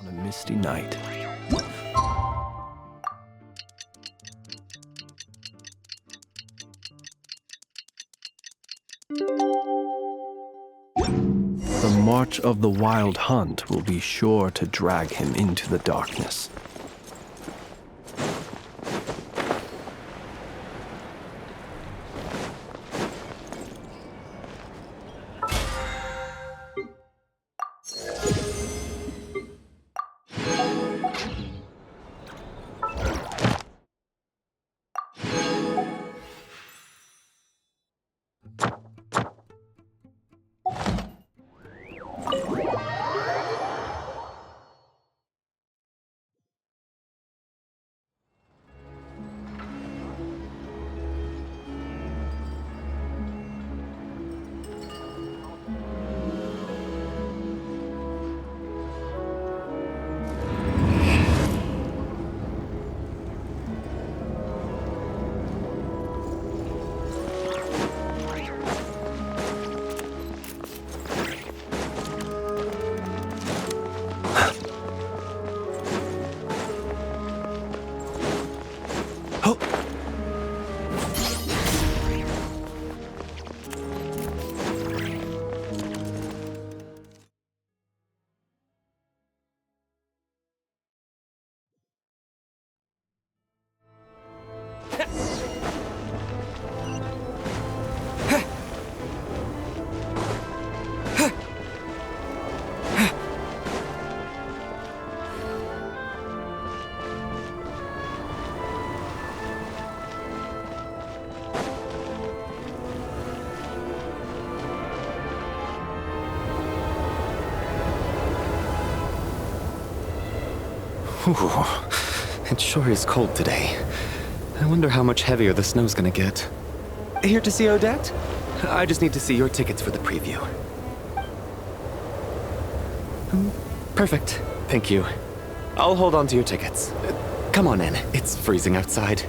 on a misty night. The march of the wild hunt will be sure to drag him into the darkness. Ooh, it sure is cold today. I wonder how much heavier the snow's gonna get. Here to see Odette? I just need to see your tickets for the preview. Perfect. Thank you. I'll hold on to your tickets. Come on in. It's freezing outside.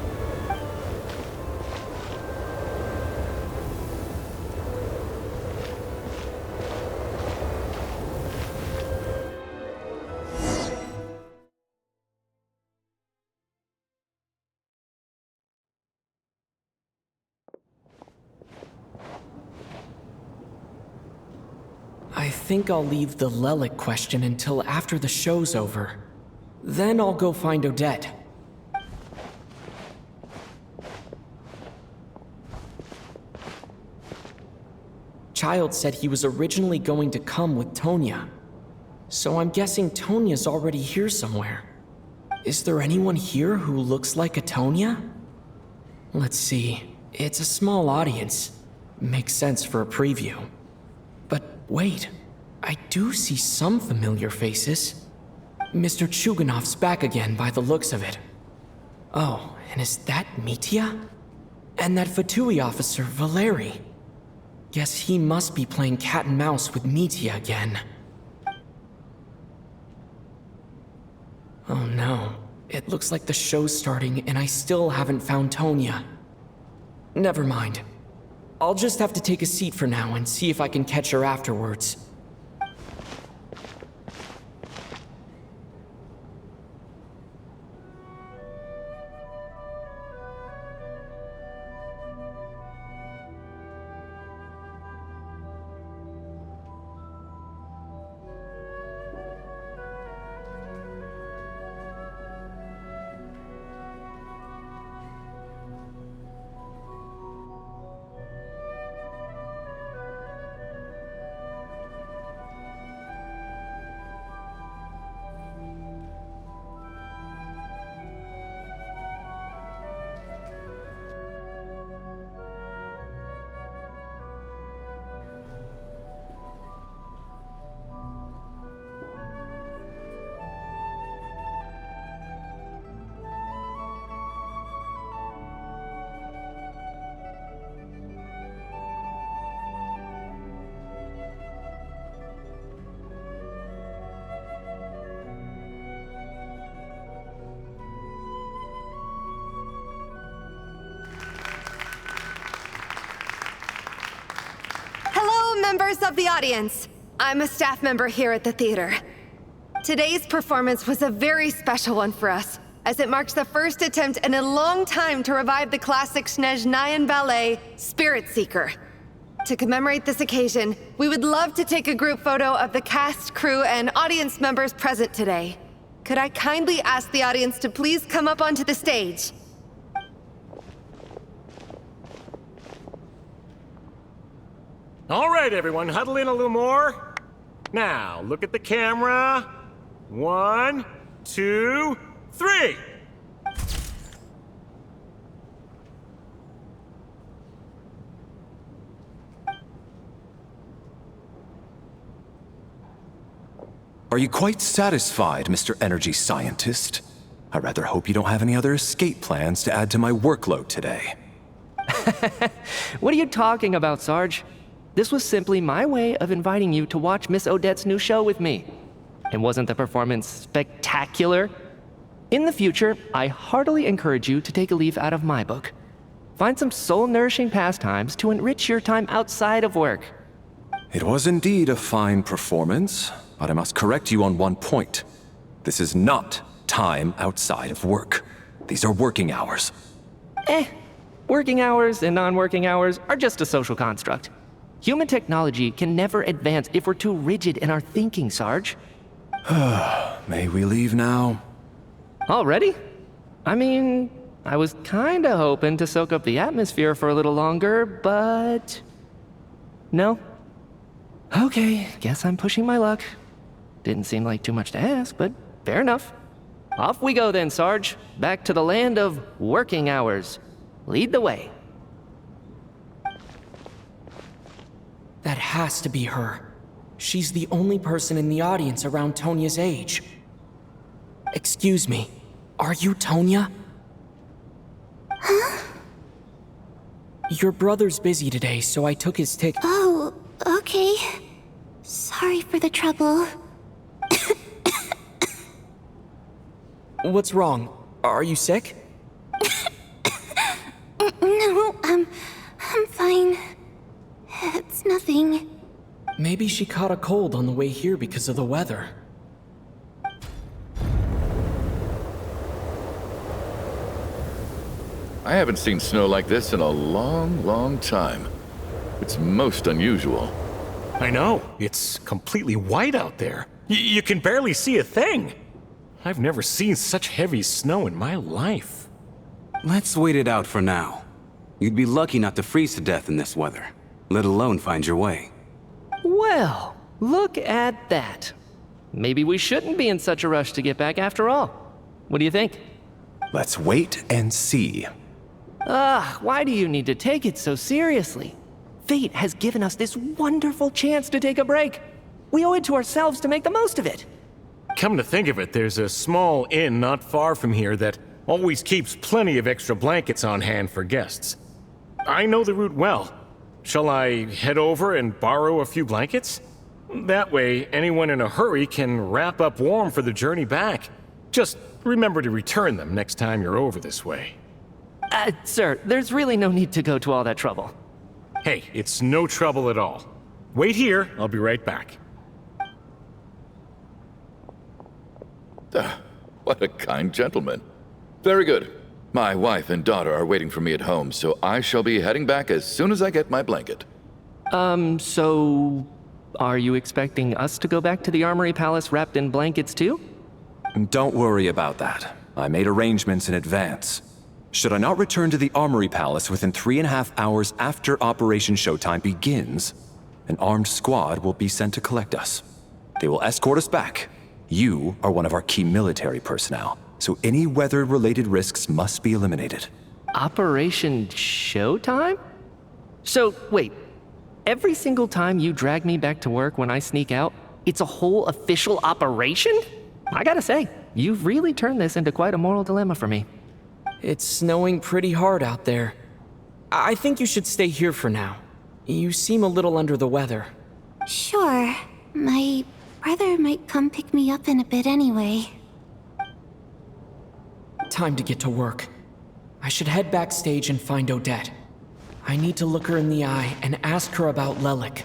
I think I'll leave the Lelic question until after the show's over. Then I'll go find Odette. Child said he was originally going to come with Tonya. So I'm guessing Tonya's already here somewhere. Is there anyone here who looks like a Tonya? Let's see. It's a small audience. Makes sense for a preview. But wait, I do see some familiar faces. Mr. Chuganov's back again by the looks of it. Oh, and is that Mitya? And that Fatui officer, Valeri. Guess he must be playing cat and mouse with Mitya again. Oh no, it looks like the show's starting and I still haven't found Tonya. Never mind. I'll just have to take a seat for now and see if I can catch her afterwards. Members of the audience, I'm a staff member here at the theater. Today's performance was a very special one for us, as it marks the first attempt in a long time to revive the classic Snezhnayan ballet, Spirit Seeker. To commemorate this occasion, we would love to take a group photo of the cast, crew, and audience members present today. Could I kindly ask the audience to please come up onto the stage? All right, everyone, huddle in a little more. Now, look at the camera. 1, 2, 3. Are you quite satisfied, Mr. Energy Scientist? I rather hope you don't have any other escape plans to add to my workload today. What are you talking about, Sarge? This was simply my way of inviting you to watch Miss Odette's new show with me. And wasn't the performance spectacular? In the future, I heartily encourage you to take a leaf out of my book. Find some soul-nourishing pastimes to enrich your time outside of work. It was indeed a fine performance, but I must correct you on one point. This is not time outside of work. These are working hours. Working hours and non-working hours are just a social construct. Human technology can never advance if we're too rigid in our thinking, Sarge. May we leave now? Already? I mean, I was kinda hoping to soak up the atmosphere for a little longer, but... No? Okay, guess I'm pushing my luck. Didn't seem like too much to ask, but fair enough. Off we go then, Sarge. Back to the land of working hours. Lead the way. That has to be her. She's the only person in the audience around Tonya's age. Excuse me, are you Tonya? Huh? Your brother's busy today, so I took his ticket. Oh, okay. Sorry for the trouble. What's wrong? Are you sick? No, I'm fine. It's nothing. Maybe she caught a cold on the way here because of the weather. I haven't seen snow like this in a long, long time. It's most unusual. I know. It's completely white out there. You can barely see a thing. I've never seen such heavy snow in my life. Let's wait it out for now. You'd be lucky not to freeze to death in this weather, let alone find your way. Well, look at that. Maybe we shouldn't be in such a rush to get back after all. What do you think? Let's wait and see. Why do you need to take it so seriously? Fate has given us this wonderful chance to take a break. We owe it to ourselves to make the most of it. Come to think of it, there's a small inn not far from here that always keeps plenty of extra blankets on hand for guests. I know the route well. Shall I head over and borrow a few blankets? That way, anyone in a hurry can wrap up warm for the journey back. Just remember to return them next time you're over this way. Sir, there's really no need to go to all that trouble. Hey, it's no trouble at all. Wait here, I'll be right back. What a kind gentleman. Very good. My wife and daughter are waiting for me at home, so I shall be heading back as soon as I get my blanket. So... are you expecting us to go back to the Armory Palace wrapped in blankets too? Don't worry about that. I made arrangements in advance. Should I not return to the Armory Palace within 3.5 hours after Operation Showtime begins, an armed squad will be sent to collect us. They will escort us back. You are one of our key military personnel, so any weather-related risks must be eliminated. Operation Showtime? So, wait. Every single time you drag me back to work when I sneak out, it's a whole official operation? I gotta say, you've really turned this into quite a moral dilemma for me. It's snowing pretty hard out there. I think you should stay here for now. You seem a little under the weather. Sure. My brother might come pick me up in a bit anyway. Time to get to work. I should head backstage and find Odette. I need to look her in the eye and ask her about Lelik.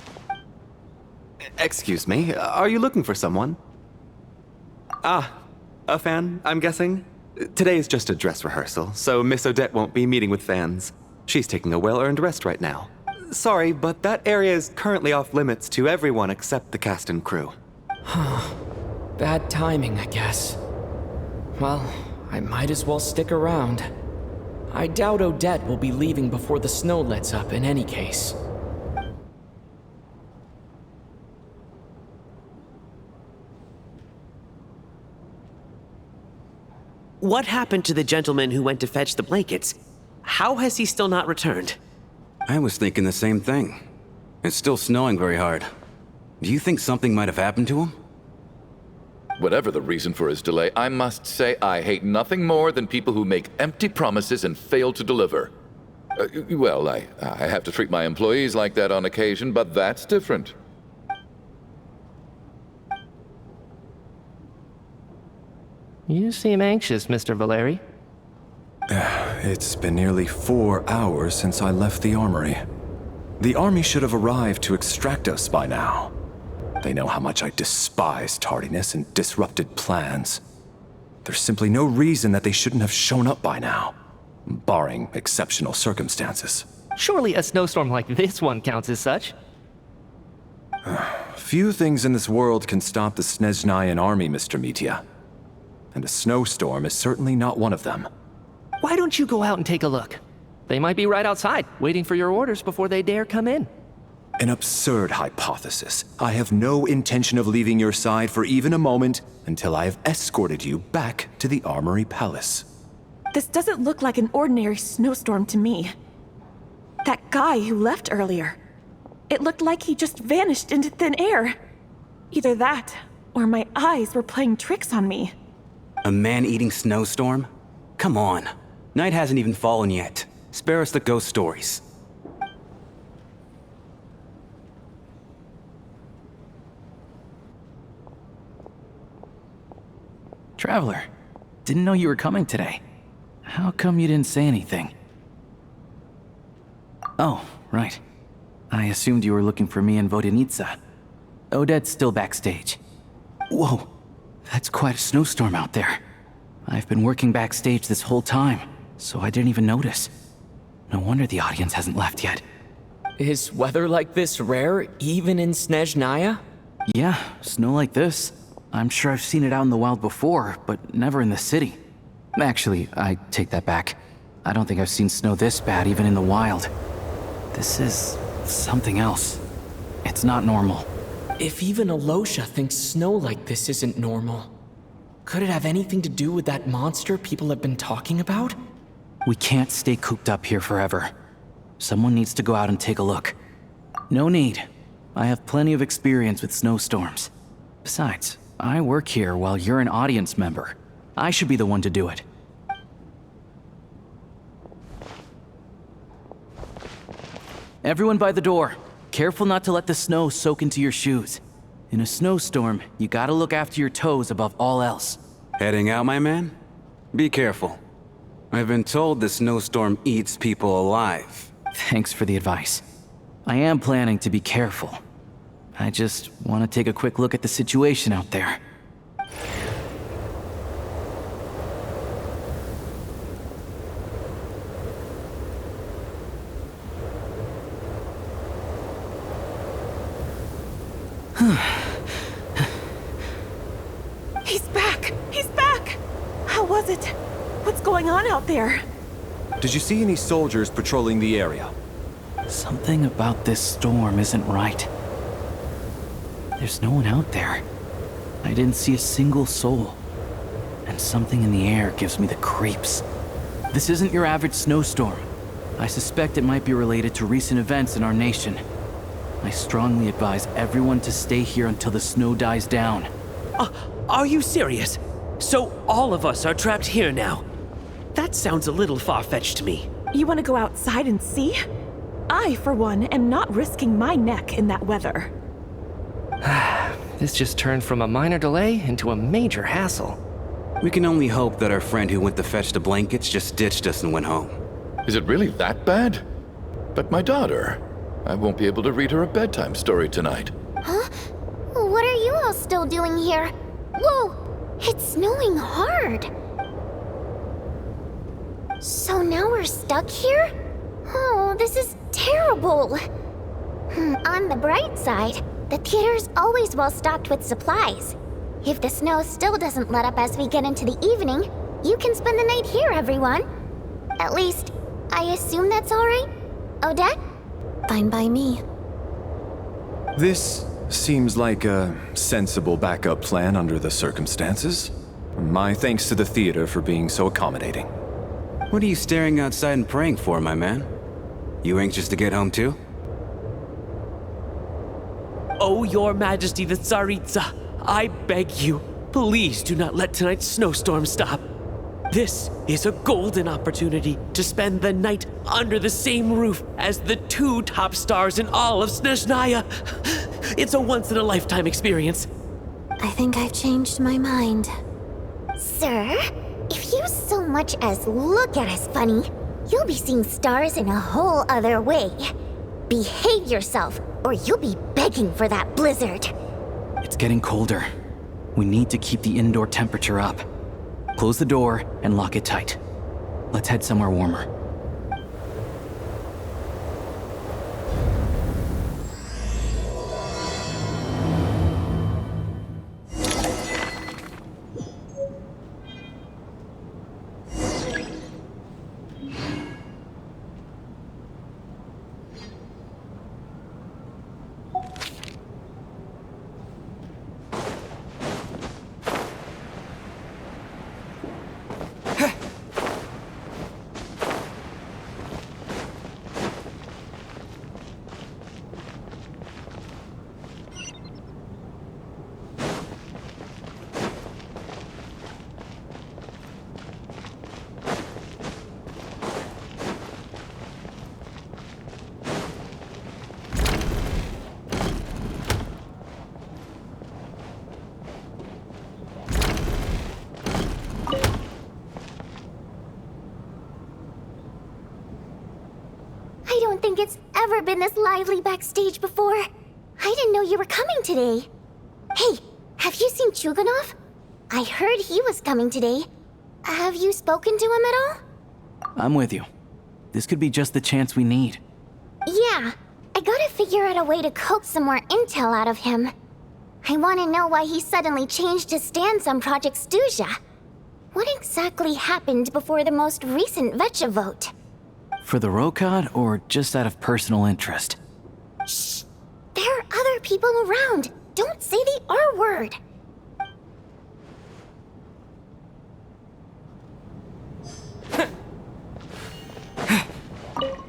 Excuse me, are you looking for someone? A fan, I'm guessing? Today is just a dress rehearsal, so Miss Odette won't be meeting with fans. She's taking a well-earned rest right now. Sorry, but that area is currently off limits to everyone except the cast and crew. Bad timing, I guess. Well, I might as well stick around. I doubt Odette will be leaving before the snow lets up in any case. What happened to the gentleman who went to fetch the blankets? How has he still not returned? I was thinking the same thing. It's still snowing very hard. Do you think something might have happened to him? Whatever the reason for his delay, I must say I hate nothing more than people who make empty promises and fail to deliver. Well, I have to treat my employees like that on occasion, but that's different. You seem anxious, Mr. Valeri. It's been nearly 4 hours since I left the armory. The army should have arrived to extract us by now. They know how much I despise tardiness and disrupted plans. There's simply no reason that they shouldn't have shown up by now, barring exceptional circumstances. Surely a snowstorm like this one counts as such. Few things in this world can stop the Snezhnayan army, Mr. Mitya. And a snowstorm is certainly not one of them. Why don't you go out and take a look? They might be right outside, waiting for your orders before they dare come in. An absurd hypothesis. I have no intention of leaving your side for even a moment until I have escorted you back to the Armory Palace. This doesn't look like an ordinary snowstorm to me. That guy who left earlier, it looked like he just vanished into thin air. Either that, or my eyes were playing tricks on me. A man-eating snowstorm? Come on. Night hasn't even fallen yet. Spare us the ghost stories. Traveler, didn't know you were coming today. How come you didn't say anything? Oh, right. I assumed you were looking for me and Vodyanitsa. Odette's still backstage. Whoa, that's quite a snowstorm out there. I've been working backstage this whole time, so I didn't even notice. No wonder the audience hasn't left yet. Is weather like this rare, even in Snezhnaya? Yeah, snow like this. I'm sure I've seen it out in the wild before, but never in the city. Actually, I take that back. I don't think I've seen snow this bad even in the wild. This is something else. It's not normal. If even Alosha thinks snow like this isn't normal, could it have anything to do with that monster people have been talking about? We can't stay cooped up here forever. Someone needs to go out and take a look. No need. I have plenty of experience with snowstorms. Besides, I work here while you're an audience member. I should be the one to do it. Everyone by the door. Careful not to let the snow soak into your shoes. In a snowstorm, you gotta look after your toes above all else. Heading out, my man? Be careful. I've been told the snowstorm eats people alive. Thanks for the advice. I am planning to be careful. I just want to take a quick look at the situation out there. He's back! He's back! How was it? What's going on out there? Did you see any soldiers patrolling the area? Something about this storm isn't right. There's no one out there. I didn't see a single soul. And something in the air gives me the creeps. This isn't your average snowstorm. I suspect it might be related to recent events in our nation. I strongly advise everyone to stay here until the snow dies down. Are you serious? So all of us are trapped here now? That sounds a little far-fetched to me. You want to go outside and see? I, for one, am not risking my neck in that weather. This just turned from a minor delay into a major hassle. We can only hope that our friend who went to fetch the blankets just ditched us and went home. Is it really that bad? But my daughter, I won't be able to read her a bedtime story tonight. Huh? What are you all still doing here? Whoa! It's snowing hard. So now we're stuck here? Oh, this is terrible. On the bright side, the theater's always well stocked with supplies. If the snow still doesn't let up as we get into the evening, you can spend the night here, everyone. At least, I assume that's alright? Odette? Fine by me. This seems like a sensible backup plan under the circumstances. My thanks to the theater for being so accommodating. What are you staring outside and praying for, my man? You anxious to get home too? Oh, Your Majesty the Tsaritsa, I beg you, please do not let tonight's snowstorm stop. This is a golden opportunity to spend the night under the same roof as the 2 top stars in all of Snezhnaya. It's a once-in-a-lifetime experience. I think I've changed my mind. Sir, if you so much as look at us funny, you'll be seeing stars in a whole other way. Behave yourself, or you'll be begging for that blizzard. It's getting colder. We need to keep the indoor temperature up. Close the door and lock it tight. Let's head somewhere warmer. I don't think it's ever been this lively backstage before. I didn't know you were coming today. Hey, have you seen Chuganov? I heard he was coming today. Have you spoken to him at all? I'm with you. This could be just the chance we need. Yeah, I gotta figure out a way to coax some more intel out of him. I want to know why he suddenly changed his stance on Project Stuzha. What exactly happened before the most recent Vecha vote? For the Rokad, or just out of personal interest? Shh! There are other people around. Don't say the R word.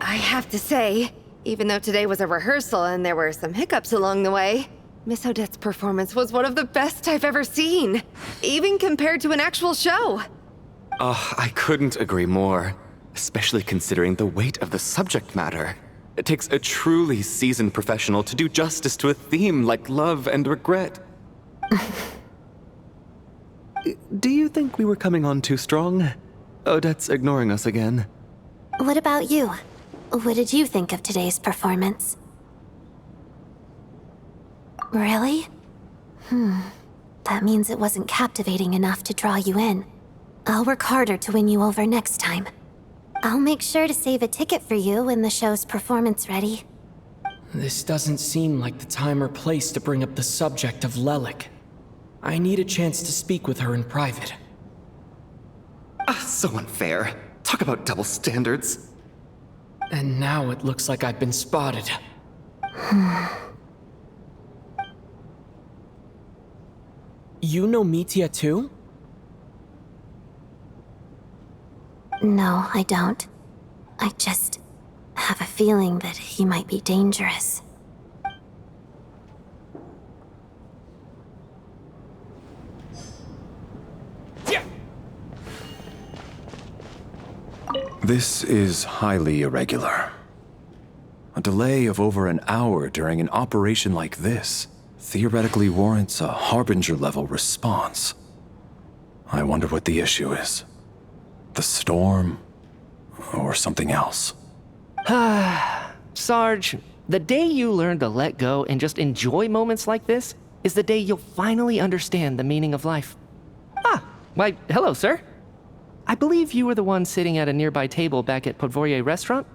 I have to say, even though today was a rehearsal and there were some hiccups along the way, Miss Odette's performance was one of the best I've ever seen, even compared to an actual show. Oh, I couldn't agree more, especially considering the weight of the subject matter. It takes a truly seasoned professional to do justice to a theme like love and regret. Do you think we were coming on too strong? Odette's ignoring us again. What about you? What did you think of today's performance? Really? That means it wasn't captivating enough to draw you in. I'll work harder to win you over next time. I'll make sure to save a ticket for you when the show's performance ready. This doesn't seem like the time or place to bring up the subject of Lelik. I need a chance to speak with her in private. So unfair. Talk about double standards. And now it looks like I've been spotted. You know Mitya too? No, I don't. I just have a feeling that he might be dangerous. This is highly irregular. A delay of over an hour during an operation like this theoretically warrants a Harbinger-level response. I wonder what the issue is. The storm, or something else. Sarge, the day you learn to let go and just enjoy moments like this is the day you'll finally understand the meaning of life. Why, hello, sir. I believe you were the one sitting at a nearby table back at Podvorye Restaurant.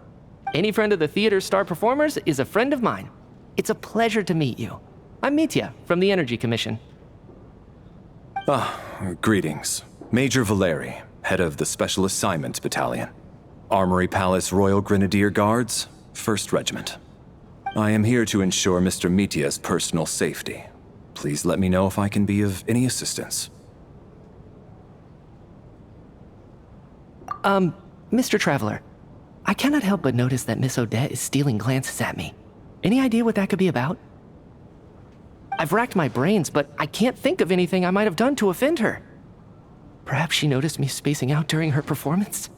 Any friend of the theater's star performers is a friend of mine. It's a pleasure to meet you. I'm Mitya from the Energy Commission. Greetings. Major Valeri, head of the Special Assignments Battalion. Armory Palace Royal Grenadier Guards, 1st Regiment. I am here to ensure Mr. Mitya's personal safety. Please let me know if I can be of any assistance. Mr. Traveler, I cannot help but notice that Miss Odette is stealing glances at me. Any idea what that could be about? I've racked my brains, but I can't think of anything I might have done to offend her. Perhaps she noticed me spacing out during her performance?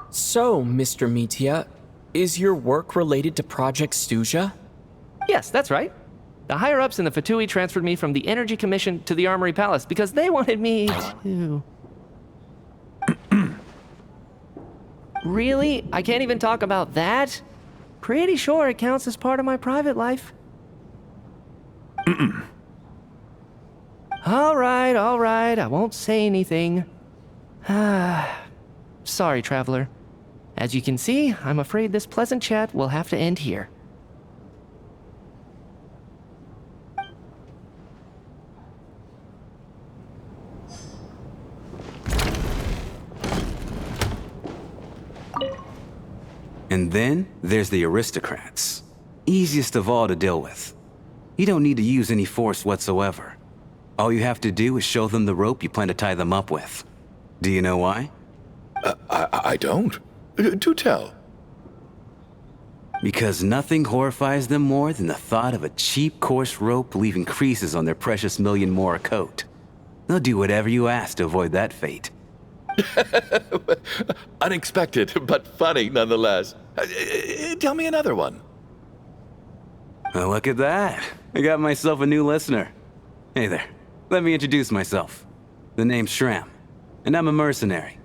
So, Mr. Mitya, is your work related to Project Stuja? Yes, that's right. The higher-ups in the Fatui transferred me from the Energy Commission to the Armory Palace because they wanted me to... Really? I can't even talk about that? Pretty sure it counts as part of my private life. All right, I won't say anything. Sorry, Traveler. As you can see, I'm afraid this pleasant chat will have to end here. And then there's the aristocrats. Easiest of all to deal with. You don't need to use any force whatsoever. All you have to do is show them the rope you plan to tie them up with. Do you know why? I don't. Do tell. Because nothing horrifies them more than the thought of a cheap, coarse rope leaving creases on their precious million Mora coat. They'll do whatever you ask to avoid that fate. Unexpected, but funny nonetheless. Tell me another one. Well, look at that. I got myself a new listener. Hey there. Let me introduce myself. The name's Shram, and I'm a mercenary.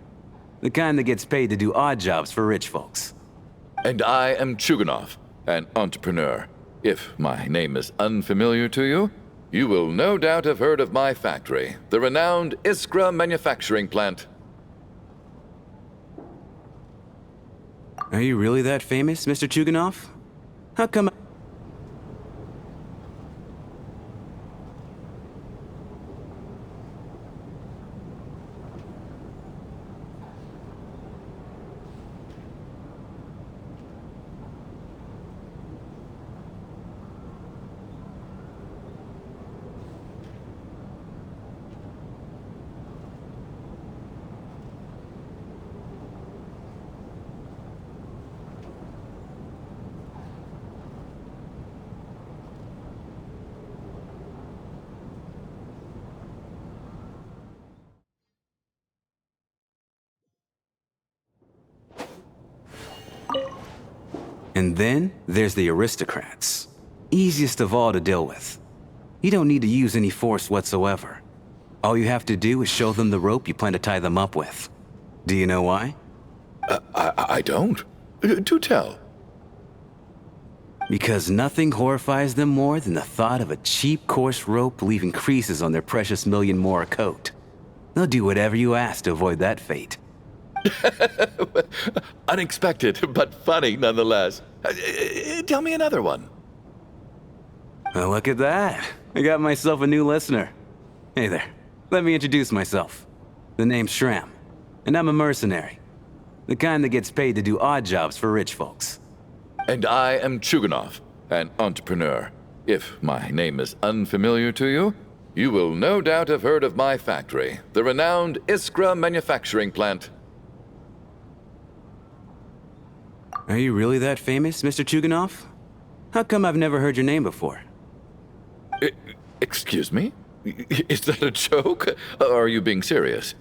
The kind that gets paid to do odd jobs for rich folks. And I am Chuganov, an entrepreneur. If my name is unfamiliar to you, you will no doubt have heard of my factory, the renowned Iskra manufacturing plant. Are you really that famous, Mr. Chuganov? How come... And then there's the aristocrats. Easiest of all to deal with. You don't need to use any force whatsoever. All you have to do is show them the rope you plan to tie them up with. Do you know why? I don't. Do tell. Because nothing horrifies them more than the thought of a cheap, coarse rope leaving creases on their precious million Mora coat. They'll do whatever you ask to avoid that fate. Unexpected, but funny nonetheless. Tell me another one. Well, look at that. I got myself a new listener. Hey there. Let me introduce myself. The name's Shram, and I'm a mercenary. The kind that gets paid to do odd jobs for rich folks. And I am Chuganov, an entrepreneur. If my name is unfamiliar to you, you will no doubt have heard of my factory, the renowned Iskra manufacturing plant. Are you really that famous, Mr. Chuganov? How come I've never heard your name before? Excuse me? Is that a joke? Or are you being serious?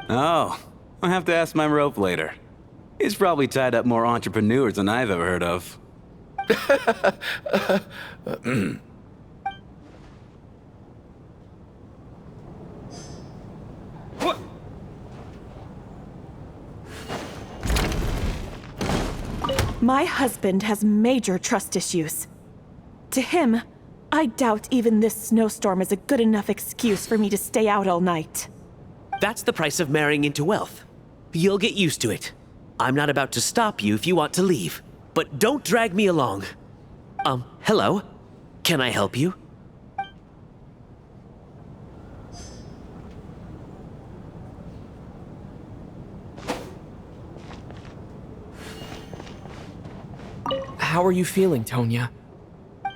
Oh, I'll have to ask my rope later. He's probably tied up more entrepreneurs than I've ever heard of. My husband has major trust issues. To him, I doubt even this snowstorm is a good enough excuse for me to stay out all night. That's the price of marrying into wealth. You'll get used to it. I'm not about to stop you if you want to leave, but don't drag me along. Hello? Can I help you? How are you feeling, Tonya?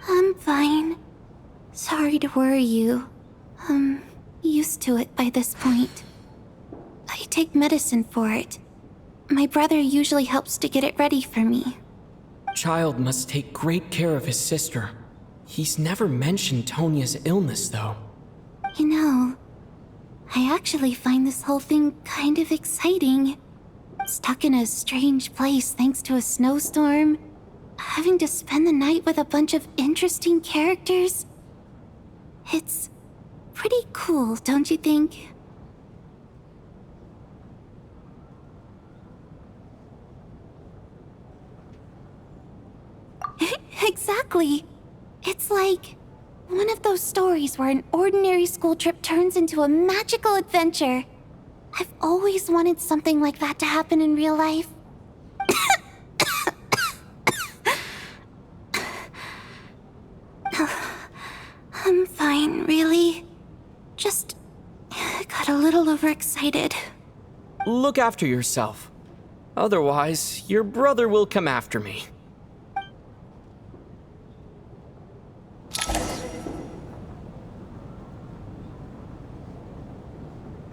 I'm fine. Sorry to worry you. I'm used to it by this point. I take medicine for it. My brother usually helps to get it ready for me. Child must take great care of his sister. He's never mentioned Tonya's illness, though. You know, I actually find this whole thing kind of exciting. Stuck in a strange place thanks to a snowstorm. Having to spend the night with a bunch of interesting characters. It's pretty cool, don't you think? Exactly. It's like one of those stories where an ordinary school trip turns into a magical adventure. I've always wanted something like that to happen in real life. I'm fine, really. Just got a little overexcited. Look after yourself. Otherwise, your brother will come after me.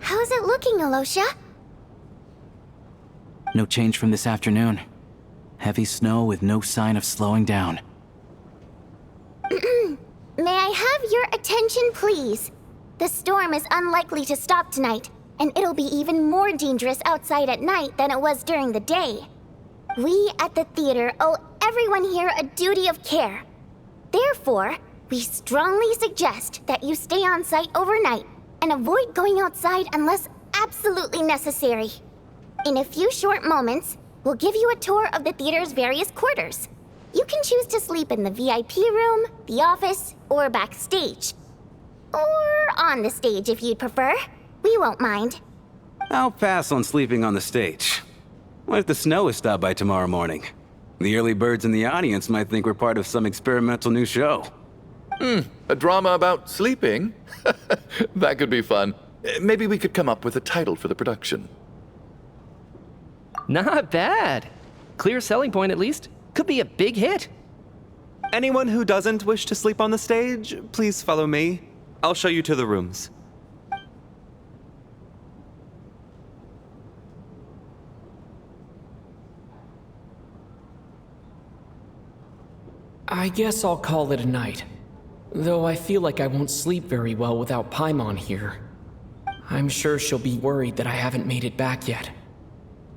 How's it looking, Alosha? No change from this afternoon. Heavy snow with no sign of slowing down. May I have your attention, please? The storm is unlikely to stop tonight, and it'll be even more dangerous outside at night than it was during the day. We at the theater owe everyone here a duty of care. Therefore, we strongly suggest that you stay on site overnight and avoid going outside unless absolutely necessary. In a few short moments, we'll give you a tour of the theater's various quarters. You can choose to sleep in the VIP room, the office, or backstage. Or on the stage if you'd prefer. We won't mind. I'll pass on sleeping on the stage. What if the snow is stopped by tomorrow morning? The early birds in the audience might think we're part of some experimental new show. A drama about sleeping? That could be fun. Maybe we could come up with a title for the production. Not bad. Clear selling point, at least. Could be a big hit. Anyone who doesn't wish to sleep on the stage, please follow me. I'll show you to the rooms. I guess I'll call it a night. Though I feel like I won't sleep very well without Paimon here. I'm sure she'll be worried that I haven't made it back yet.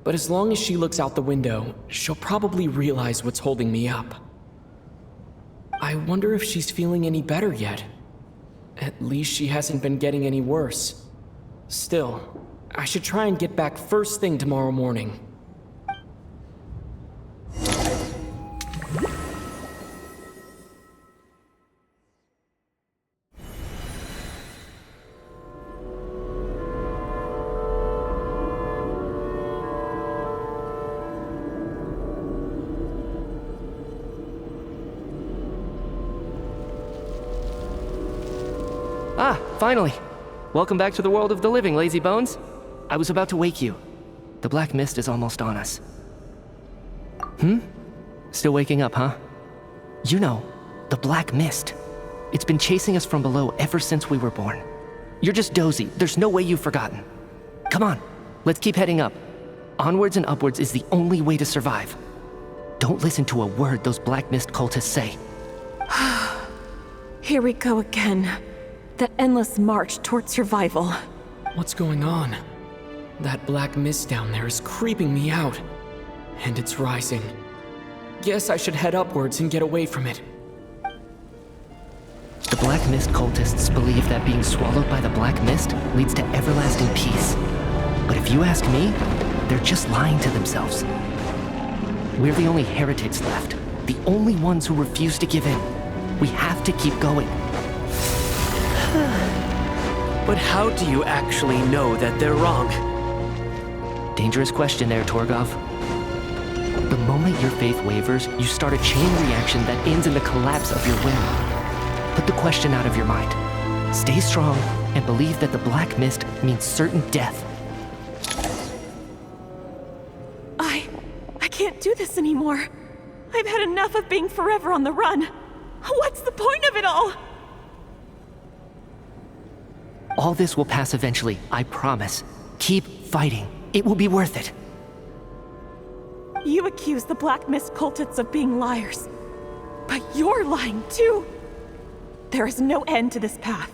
But as long as she looks out the window, she'll probably realize what's holding me up. I wonder if she's feeling any better yet. At least she hasn't been getting any worse. Still, I should try and get back first thing tomorrow morning. Ah, finally. Welcome back to the world of the living, lazy bones. I was about to wake you. The black mist is almost on us. Still waking up, huh? You know, the black mist. It's been chasing us from below ever since we were born. You're just dozy. There's no way you've forgotten. Come on, let's keep heading up. Onwards and upwards is the only way to survive. Don't listen to a word those black mist cultists say. Here we go again. The endless march toward survival. What's going on? That black mist down there is creeping me out. And it's rising. Guess I should head upwards and get away from it. The black mist cultists believe that being swallowed by the black mist leads to everlasting peace. But if you ask me, they're just lying to themselves. We're the only heretics left. The only ones who refuse to give in. We have to keep going. But how do you actually know that they're wrong? Dangerous question there, Torgov. The moment your faith wavers, you start a chain reaction that ends in the collapse of your will. Put the question out of your mind. Stay strong and believe that the black mist means certain death. I can't do this anymore. I've had enough of being forever on the run. What's the point of it all? All this will pass eventually, I promise. Keep fighting. It will be worth it. You accuse the Black Mist cultists of being liars. But you're lying too. There is no end to this path.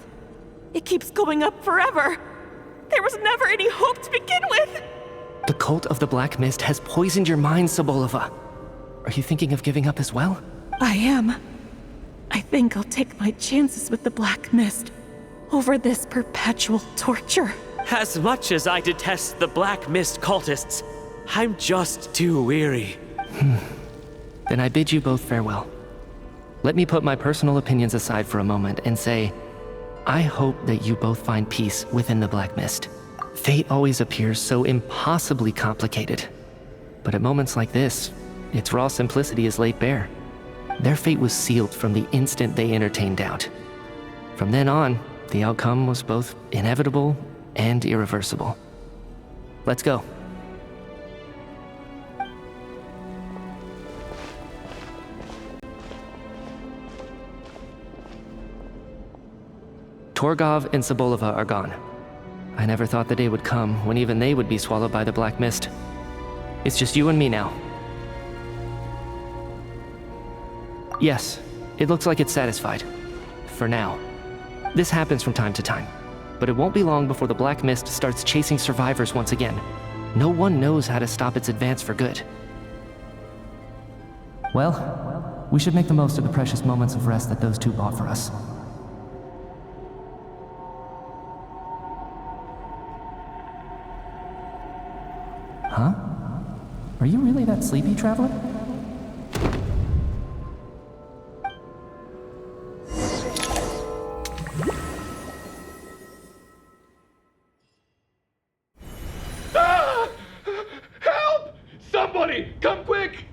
It keeps going up forever. There was never any hope to begin with. The cult of the Black Mist has poisoned your mind, Sobolova. Are you thinking of giving up as well? I am. I think I'll take my chances with the Black Mist over this perpetual torture. As much as I detest the Black Mist cultists, I'm just too weary. Then I bid you both farewell. Let me put my personal opinions aside for a moment and say, I hope that you both find peace within the Black Mist. Fate always appears so impossibly complicated. But at moments like this, its raw simplicity is laid bare. Their fate was sealed from the instant they entertained doubt. From then on, the outcome was both inevitable and irreversible. Let's go. Torgov and Sobolova are gone. I never thought the day would come when even they would be swallowed by the Black Mist. It's just you and me now. Yes, it looks like it's satisfied. For now. This happens from time to time, but it won't be long before the Black Mist starts chasing survivors once again. No one knows how to stop its advance for good. Well, we should make the most of the precious moments of rest that those two bought for us. Huh? Are you really that sleepy, traveler? Help! Somebody, come quick!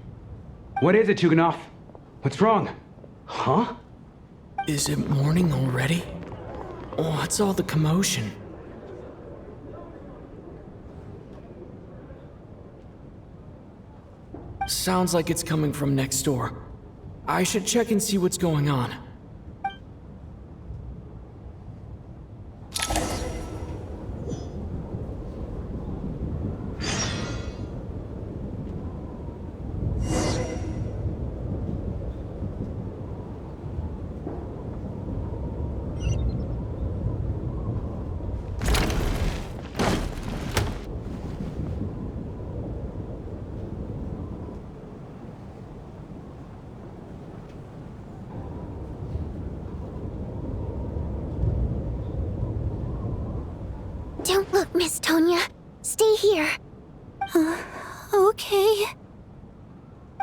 What is it, Tuganov? What's wrong? Huh? Is it morning already? What's all the commotion? Sounds like it's coming from next door. I should check and see what's going on. Don't look, Miss Tonya. Stay here. Okay.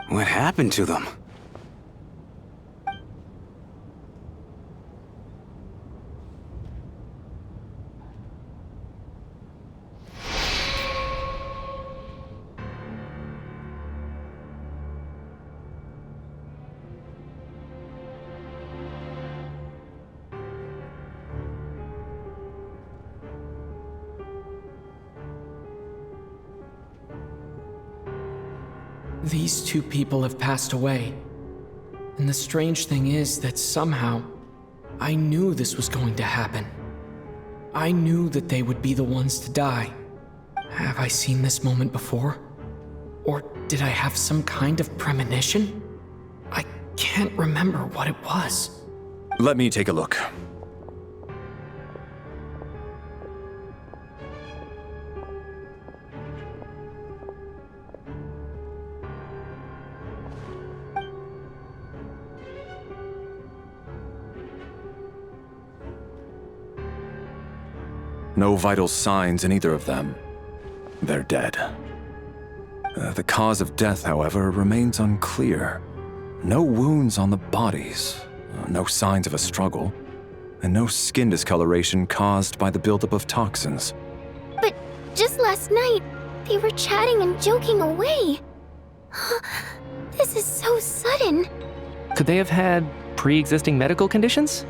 What happened to them? These two people have passed away. And the strange thing is that somehow, I knew this was going to happen. I knew that they would be the ones to die. Have I seen this moment before? Or did I have some kind of premonition? I can't remember what it was. Let me take a look. No vital signs in either of them. They're dead. The cause of death, however, remains unclear. No wounds on the bodies, No signs of a struggle, and no skin discoloration caused by the buildup of toxins. But just last night, they were chatting and joking away. This is so sudden. Could they have had pre-existing medical conditions?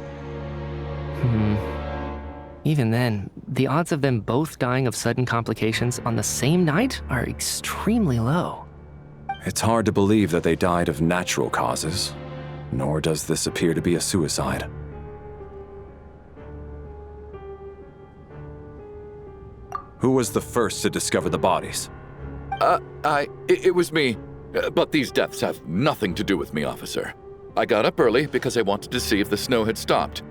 Even then, the odds of them both dying of sudden complications on the same night are extremely low. It's hard to believe that they died of natural causes, nor does this appear to be a suicide. Who was the first to discover the bodies? It was me. But these deaths have nothing to do with me, officer. I got up early because I wanted to see if the snow had stopped.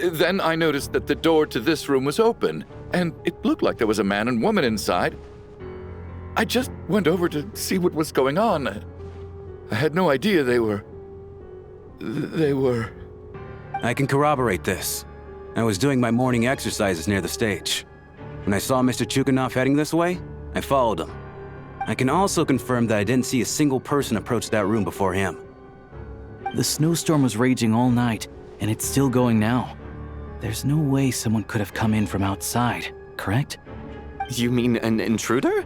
Then I noticed that the door to this room was open, and it looked like there was a man and woman inside. I just went over to see what was going on. I had no idea they were... I can corroborate this. I was doing my morning exercises near the stage. When I saw Mr. Chuganov heading this way, I followed him. I can also confirm that I didn't see a single person approach that room before him. The snowstorm was raging all night, and it's still going now. There's no way someone could have come in from outside, correct? You mean an intruder?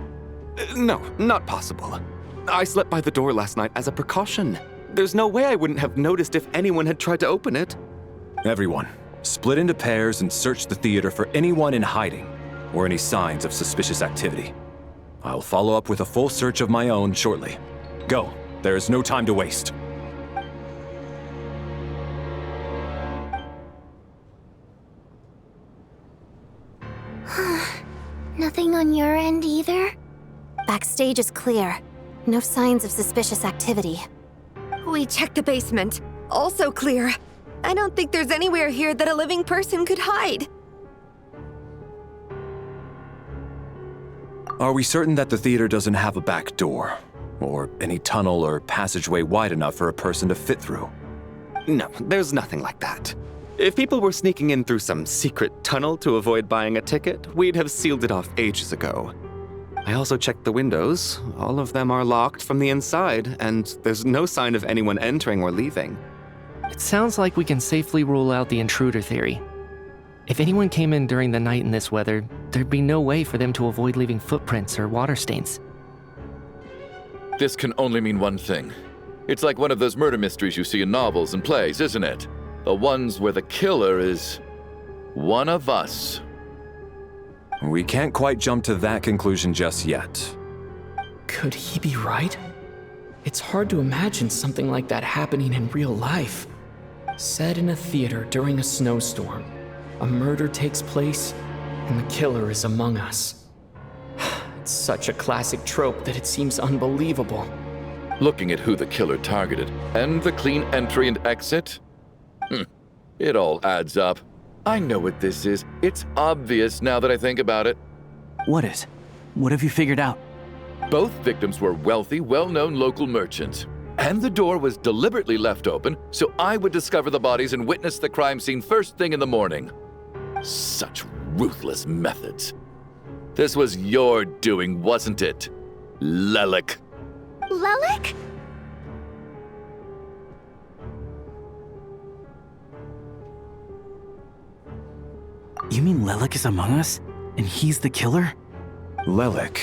No, not possible. I slept by the door last night as a precaution. There's no way I wouldn't have noticed if anyone had tried to open it. Everyone, split into pairs and search the theater for anyone in hiding or any signs of suspicious activity. I'll follow up with a full search of my own shortly. Go, there is no time to waste. Nothing on your end either? Backstage is clear. No signs of suspicious activity. We checked the basement. Also clear. I don't think there's anywhere here that a living person could hide. Are we certain that the theater doesn't have a back door? Or any tunnel or passageway wide enough for a person to fit through? No, there's nothing like that. If people were sneaking in through some secret tunnel to avoid buying a ticket, we'd have sealed it off ages ago. I also checked the windows. All of them are locked from the inside, and there's no sign of anyone entering or leaving. It sounds like we can safely rule out the intruder theory. If anyone came in during the night in this weather, there'd be no way for them to avoid leaving footprints or water stains. This can only mean one thing. It's like one of those murder mysteries you see in novels and plays, isn't it? The ones where the killer is one of us. We can't quite jump to that conclusion just yet. Could he be right? It's hard to imagine something like that happening in real life. Set in a theater during a snowstorm, a murder takes place, and the killer is among us. It's such a classic trope that it seems unbelievable. Looking at who the killer targeted and the clean entry and exit, it all adds up. I know what this is. It's obvious now that I think about it. What is? What have you figured out? Both victims were wealthy, well-known local merchants. And the door was deliberately left open so I would discover the bodies and witness the crime scene first thing in the morning. Such ruthless methods. This was your doing, wasn't it, Lelik? Lelik? You mean Lelik is among us? And he's the killer? Lelik.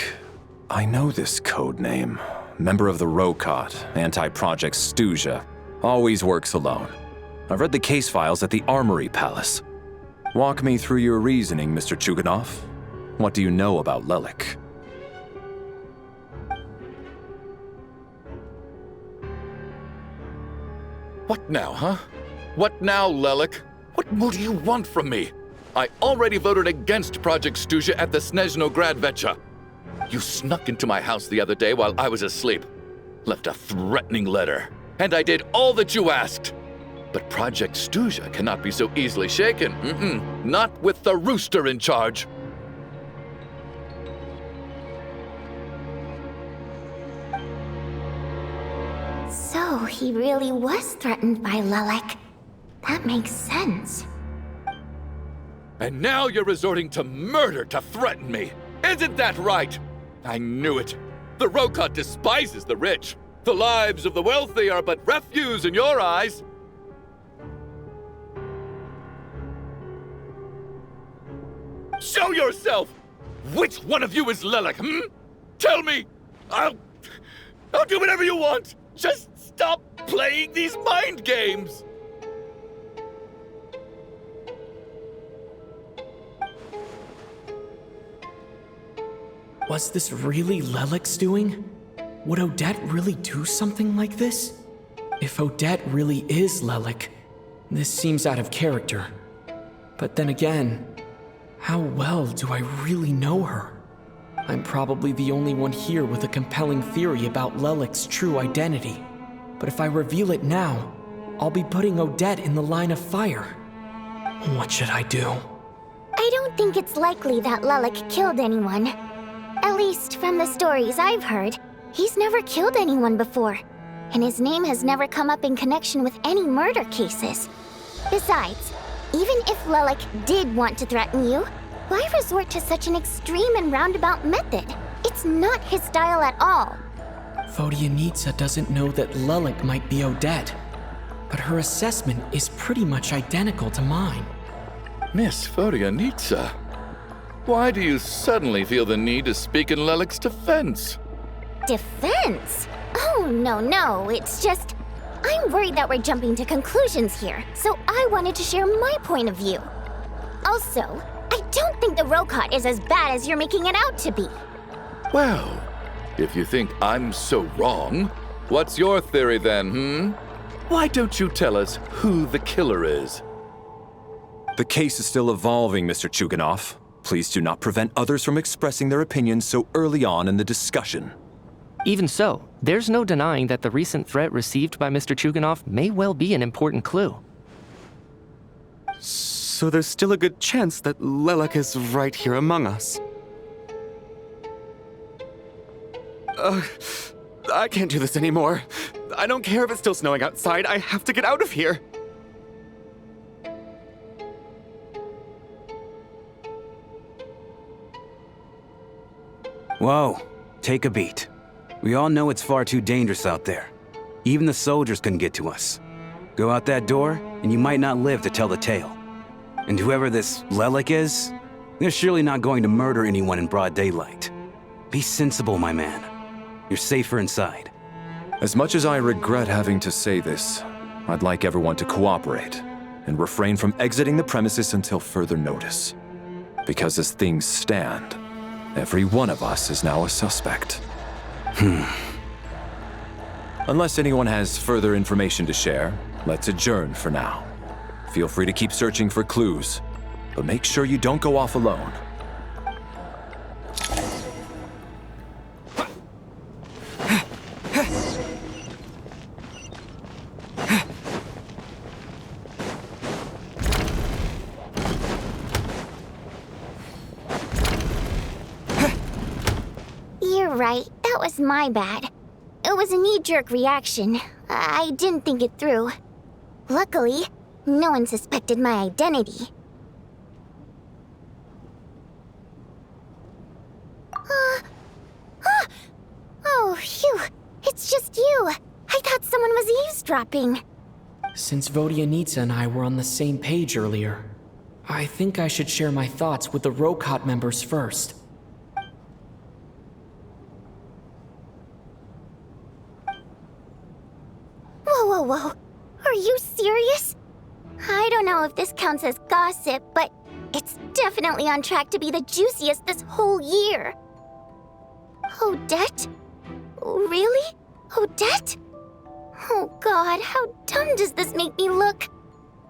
I know this code name. Member of the Rokot, anti-Project Stuzha. Always works alone. I've read the case files at the Armory Palace. Walk me through your reasoning, Mr. Chuganov. What do you know about Lelik? What now, huh? What now, Lelik? What more do you want from me? I already voted against Project Stuzha at the Snezhnaya Archon. You snuck into my house the other day while I was asleep. Left a threatening letter. And I did all that you asked. But Project Stuzha cannot be so easily shaken. Not with the rooster in charge. So he really was threatened by Lelik. That makes sense. And now you're resorting to murder to threaten me. Isn't that right? I knew it. The Rokot despises the rich. The lives of the wealthy are but refuse in your eyes. Show yourself! Which one of you is Lilac, Tell me! I'll do whatever you want! Just stop playing these mind games! Was this really Lelek's doing? Would Odette really do something like this? If Odette really is Lelek, this seems out of character. But then again, how well do I really know her? I'm probably the only one here with a compelling theory about Lelek's true identity. But if I reveal it now, I'll be putting Odette in the line of fire. What should I do? I don't think it's likely that Lelek killed anyone. At least from the stories I've heard, he's never killed anyone before. And his name has never come up in connection with any murder cases. Besides, even if Lelek did want to threaten you, why resort to such an extreme and roundabout method? It's not his style at all. Vodyanitsa doesn't know that Lelek might be Odette, but her assessment is pretty much identical to mine. Miss Vodyanitsa, why do you suddenly feel the need to speak in Lelek's defense? Defense? Oh, no, it's just... I'm worried that we're jumping to conclusions here, so I wanted to share my point of view. Also, I don't think the Rokot is as bad as you're making it out to be. Well, if you think I'm so wrong, what's your theory then, Why don't you tell us who the killer is? The case is still evolving, Mr. Chuganov. Please do not prevent others from expressing their opinions so early on in the discussion. Even so, there's no denying that the recent threat received by Mr. Chuganov may well be an important clue. So there's still a good chance that Lelek is right here among us. I can't do this anymore. I don't care if it's still snowing outside. I have to get out of here. Whoa, take a beat. We all know it's far too dangerous out there. Even the soldiers couldn't get to us. Go out that door, and you might not live to tell the tale. And whoever this Lelek is, they're surely not going to murder anyone in broad daylight. Be sensible, my man. You're safer inside. As much as I regret having to say this, I'd like everyone to cooperate and refrain from exiting the premises until further notice. Because as things stand, every one of us is now a suspect. Unless anyone has further information to share, let's adjourn for now. Feel free to keep searching for clues, but make sure you don't go off alone. You're right, that was my bad. It was a knee-jerk reaction. I didn't think it through. Luckily, no one suspected my identity. Oh, phew. It's just you. I thought someone was eavesdropping. Since Vodyanitsa and I were on the same page earlier, I think I should share my thoughts with the Rokot members first. Whoa. Are you serious? I don't know if this counts as gossip, but it's definitely on track to be the juiciest this whole year. Odette? Really? Odette? Oh god, how dumb does this make me look?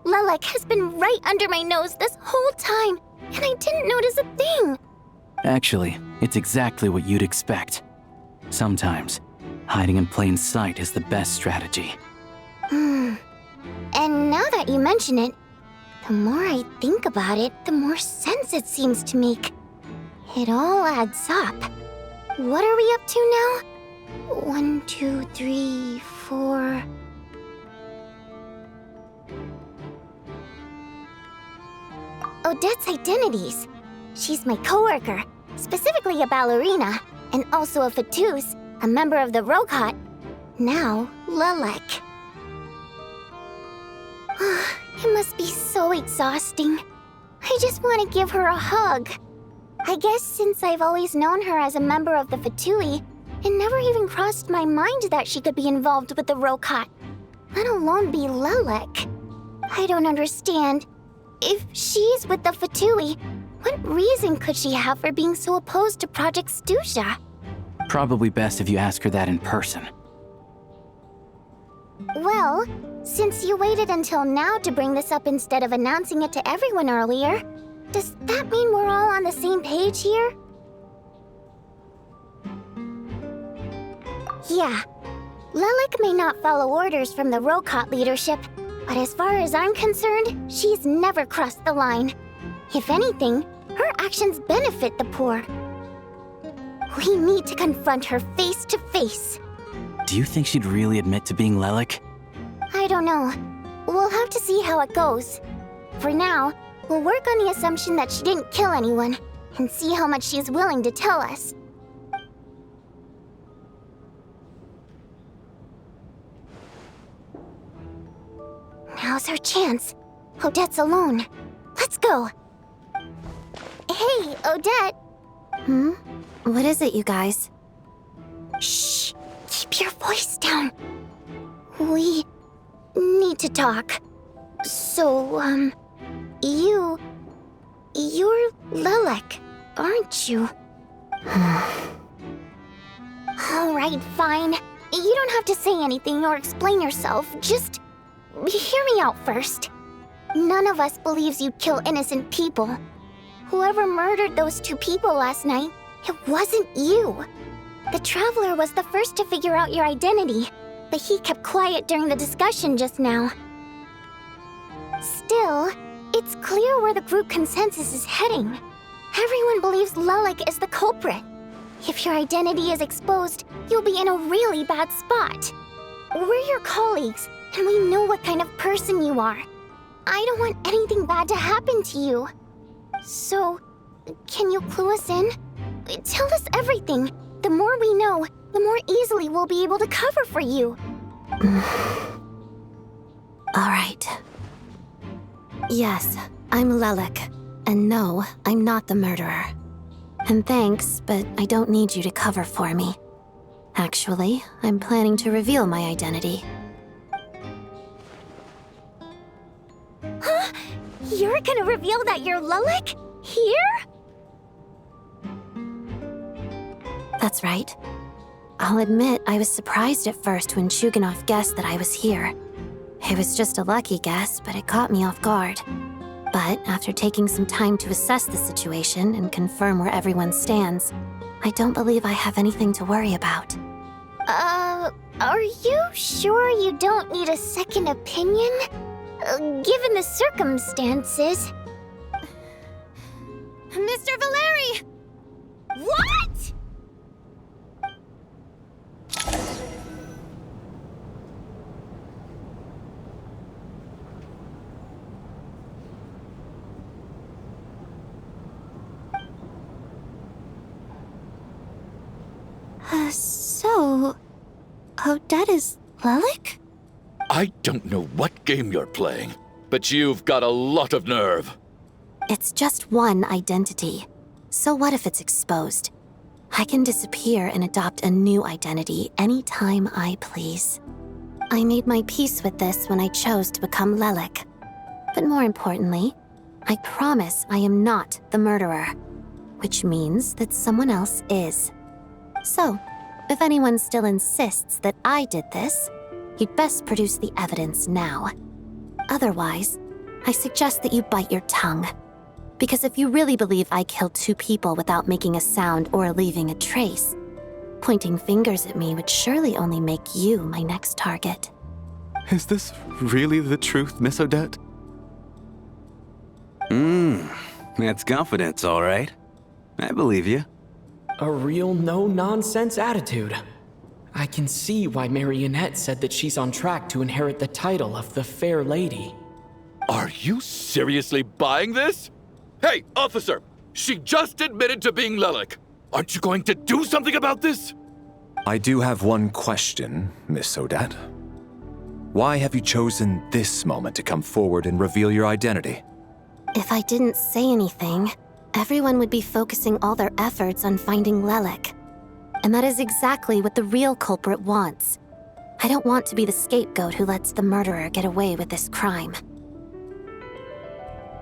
Lelek has been right under my nose this whole time, and I didn't notice a thing. Actually, it's exactly what you'd expect. Sometimes, hiding in plain sight is the best strategy. And now that you mention it, the more I think about it, the more sense it seems to make. It all adds up. What are we up to now? 1, 2, 3, 4... Odette's identities. She's my coworker, specifically a ballerina, and also a Fatous, a member of the Rokot. Now, Lelek. It must be so exhausting. I just want to give her a hug. I guess since I've always known her as a member of the Fatui, it never even crossed my mind that she could be involved with the Rokat, let alone be Lelek. I don't understand. If she's with the Fatui, what reason could she have for being so opposed to Project Stusha? Probably best if you ask her that in person. Well, since you waited until now to bring this up instead of announcing it to everyone earlier, does that mean we're all on the same page here? Yeah. Lelek may not follow orders from the Rokat leadership, but as far as I'm concerned, she's never crossed the line. If anything, her actions benefit the poor. We need to confront her face to face. Do you think she'd really admit to being Lelek? I don't know. We'll have to see how it goes. For now, we'll work on the assumption that she didn't kill anyone, and see how much she's willing to tell us. Now's her chance. Odette's alone. Let's go. Hey, Odette. What is it, you guys? Shh. Keep your voice down. We need to talk. So, you're Lelek, aren't you? Alright, fine. You don't have to say anything or explain yourself. Just hear me out first. None of us believes you'd kill innocent people. Whoever murdered those 2 people last night, it wasn't you. The Traveler was the first to figure out your identity, but he kept quiet during the discussion just now. Still, it's clear where the group consensus is heading. Everyone believes Lelek is the culprit. If your identity is exposed, you'll be in a really bad spot. We're your colleagues, and we know what kind of person you are. I don't want anything bad to happen to you. So, can you clue us in? Tell us everything. The more we know, the more easily we'll be able to cover for you. All right. Yes, I'm Lelek. And no, I'm not the murderer. And thanks, but I don't need you to cover for me. Actually, I'm planning to reveal my identity. Huh? You're gonna reveal that you're Lelek? Here? That's right. I'll admit I was surprised at first when Chuganov guessed that I was here. It was just a lucky guess, but it caught me off guard. But after taking some time to assess the situation and confirm where everyone stands, I don't believe I have anything to worry about. Are you sure you don't need a second opinion? Given the circumstances... Mr. Valeri! What?! So... Odette is Lelek? I don't know what game you're playing, but you've got a lot of nerve. It's just one identity. So what if it's exposed? I can disappear and adopt a new identity anytime I please. I made my peace with this when I chose to become Lelek. But more importantly, I promise I am not the murderer, which means that someone else is. So, if anyone still insists that I did this, you'd best produce the evidence now. Otherwise, I suggest that you bite your tongue. Because if you really believe I killed 2 people without making a sound or leaving a trace, pointing fingers at me would surely only make you my next target. Is this really the truth, Miss Odette? That's confidence, all right. I believe you. A real no-nonsense attitude. I can see why Marionette said that she's on track to inherit the title of the Fair Lady. Are you seriously buying this? Hey, officer! She just admitted to being Lelek. Aren't you going to do something about this? I do have one question, Miss Odette. Why have you chosen this moment to come forward and reveal your identity? If I didn't say anything, everyone would be focusing all their efforts on finding Lelik. And that is exactly what the real culprit wants. I don't want to be the scapegoat who lets the murderer get away with this crime.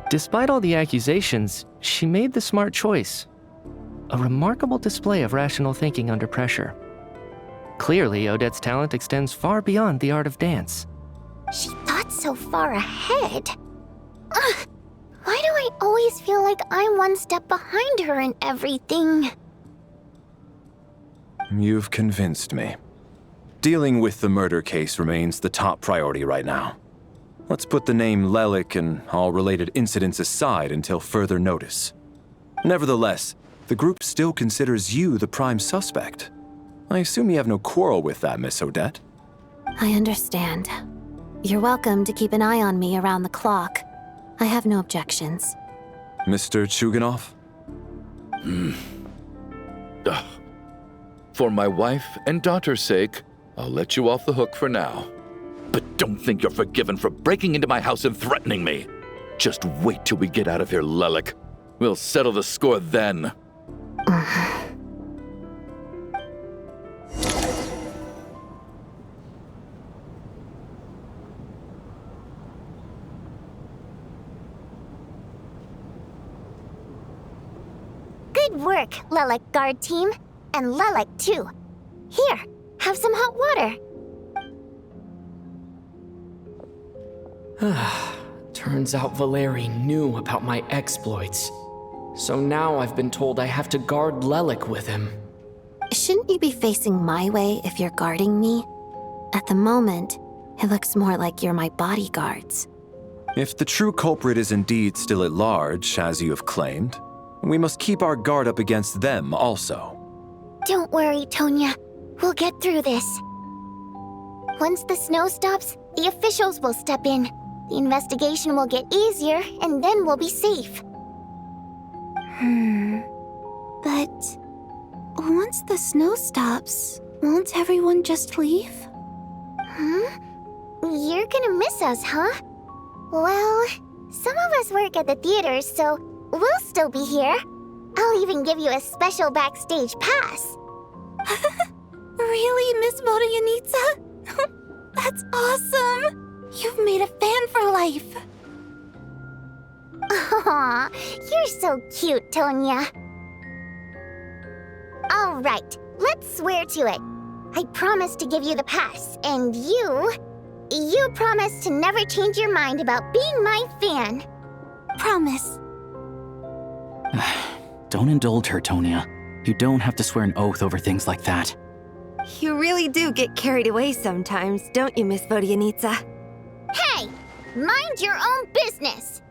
Despite all the accusations, she made the smart choice. A remarkable display of rational thinking under pressure. Clearly, Odette's talent extends far beyond the art of dance. She thought so far ahead. Ugh, why do I always feel like I'm one step behind her in everything? You've convinced me. Dealing with the murder case remains the top priority right now. Let's put the name Lelik and all related incidents aside until further notice. Nevertheless, the group still considers you the prime suspect. I assume you have no quarrel with that, Miss Odette? I understand. You're welcome to keep an eye on me around the clock. I have no objections. Mr. Chuganov? For my wife and daughter's sake, I'll let you off the hook for now. But don't think you're forgiven for breaking into my house and threatening me. Just wait till we get out of here, Lelik. We'll settle the score then. Good work, Lelik guard team. And Lelik too. Here, have some hot water. Turns out Valeri knew about my exploits. So now I've been told I have to guard Lelik with him. Shouldn't you be facing my way if you're guarding me? At the moment, it looks more like you're my bodyguards. If the true culprit is indeed still at large, as you have claimed, we must keep our guard up against them also. Don't worry, Tonya. We'll get through this. Once the snow stops, the officials will step in. The investigation will get easier, and then we'll be safe. But once the snow stops, won't everyone just leave? You're gonna miss us, huh? Well, some of us work at the theaters, so we'll still be here. I'll even give you a special backstage pass. Really, Miss Vodyanitsa? That's awesome! You've made a fan for life. Aw, you're so cute, Tonya. All right, let's swear to it. I promise to give you the pass, and you promise to never change your mind about being my fan. Promise. Don't indulge her, Tonya. You don't have to swear an oath over things like that. You really do get carried away sometimes, don't you, Miss Vodyanitsa? Hey, mind your own business.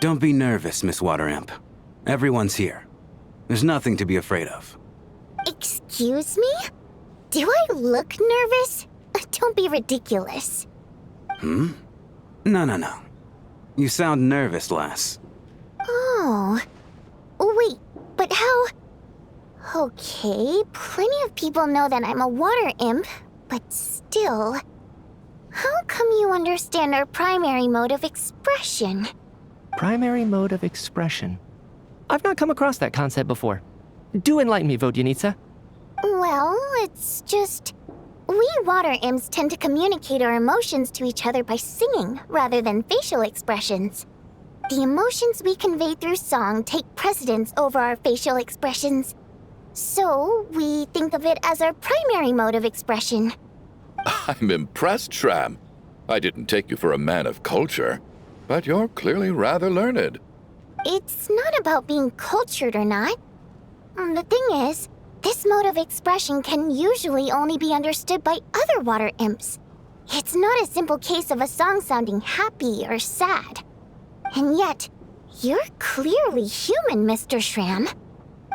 Don't be nervous, Miss Water Imp. Everyone's here. There's nothing to be afraid of. Excuse me? Do I look nervous? Don't be ridiculous. No. You sound nervous, lass. Oh. Wait, but how... Okay, plenty of people know that I'm a water imp, but still... How come you understand our primary mode of expression? Primary mode of expression. I've not come across that concept before. Do enlighten me, Vodyanitsa. Well, it's just... We water imps tend to communicate our emotions to each other by singing rather than facial expressions. The emotions we convey through song take precedence over our facial expressions. So, we think of it as our primary mode of expression. I'm impressed, Shram. I didn't take you for a man of culture, but you're clearly rather learned. It's not about being cultured or not. The thing is, this mode of expression can usually only be understood by other water imps. It's not a simple case of a song sounding happy or sad. And yet, you're clearly human, Mr. Shram.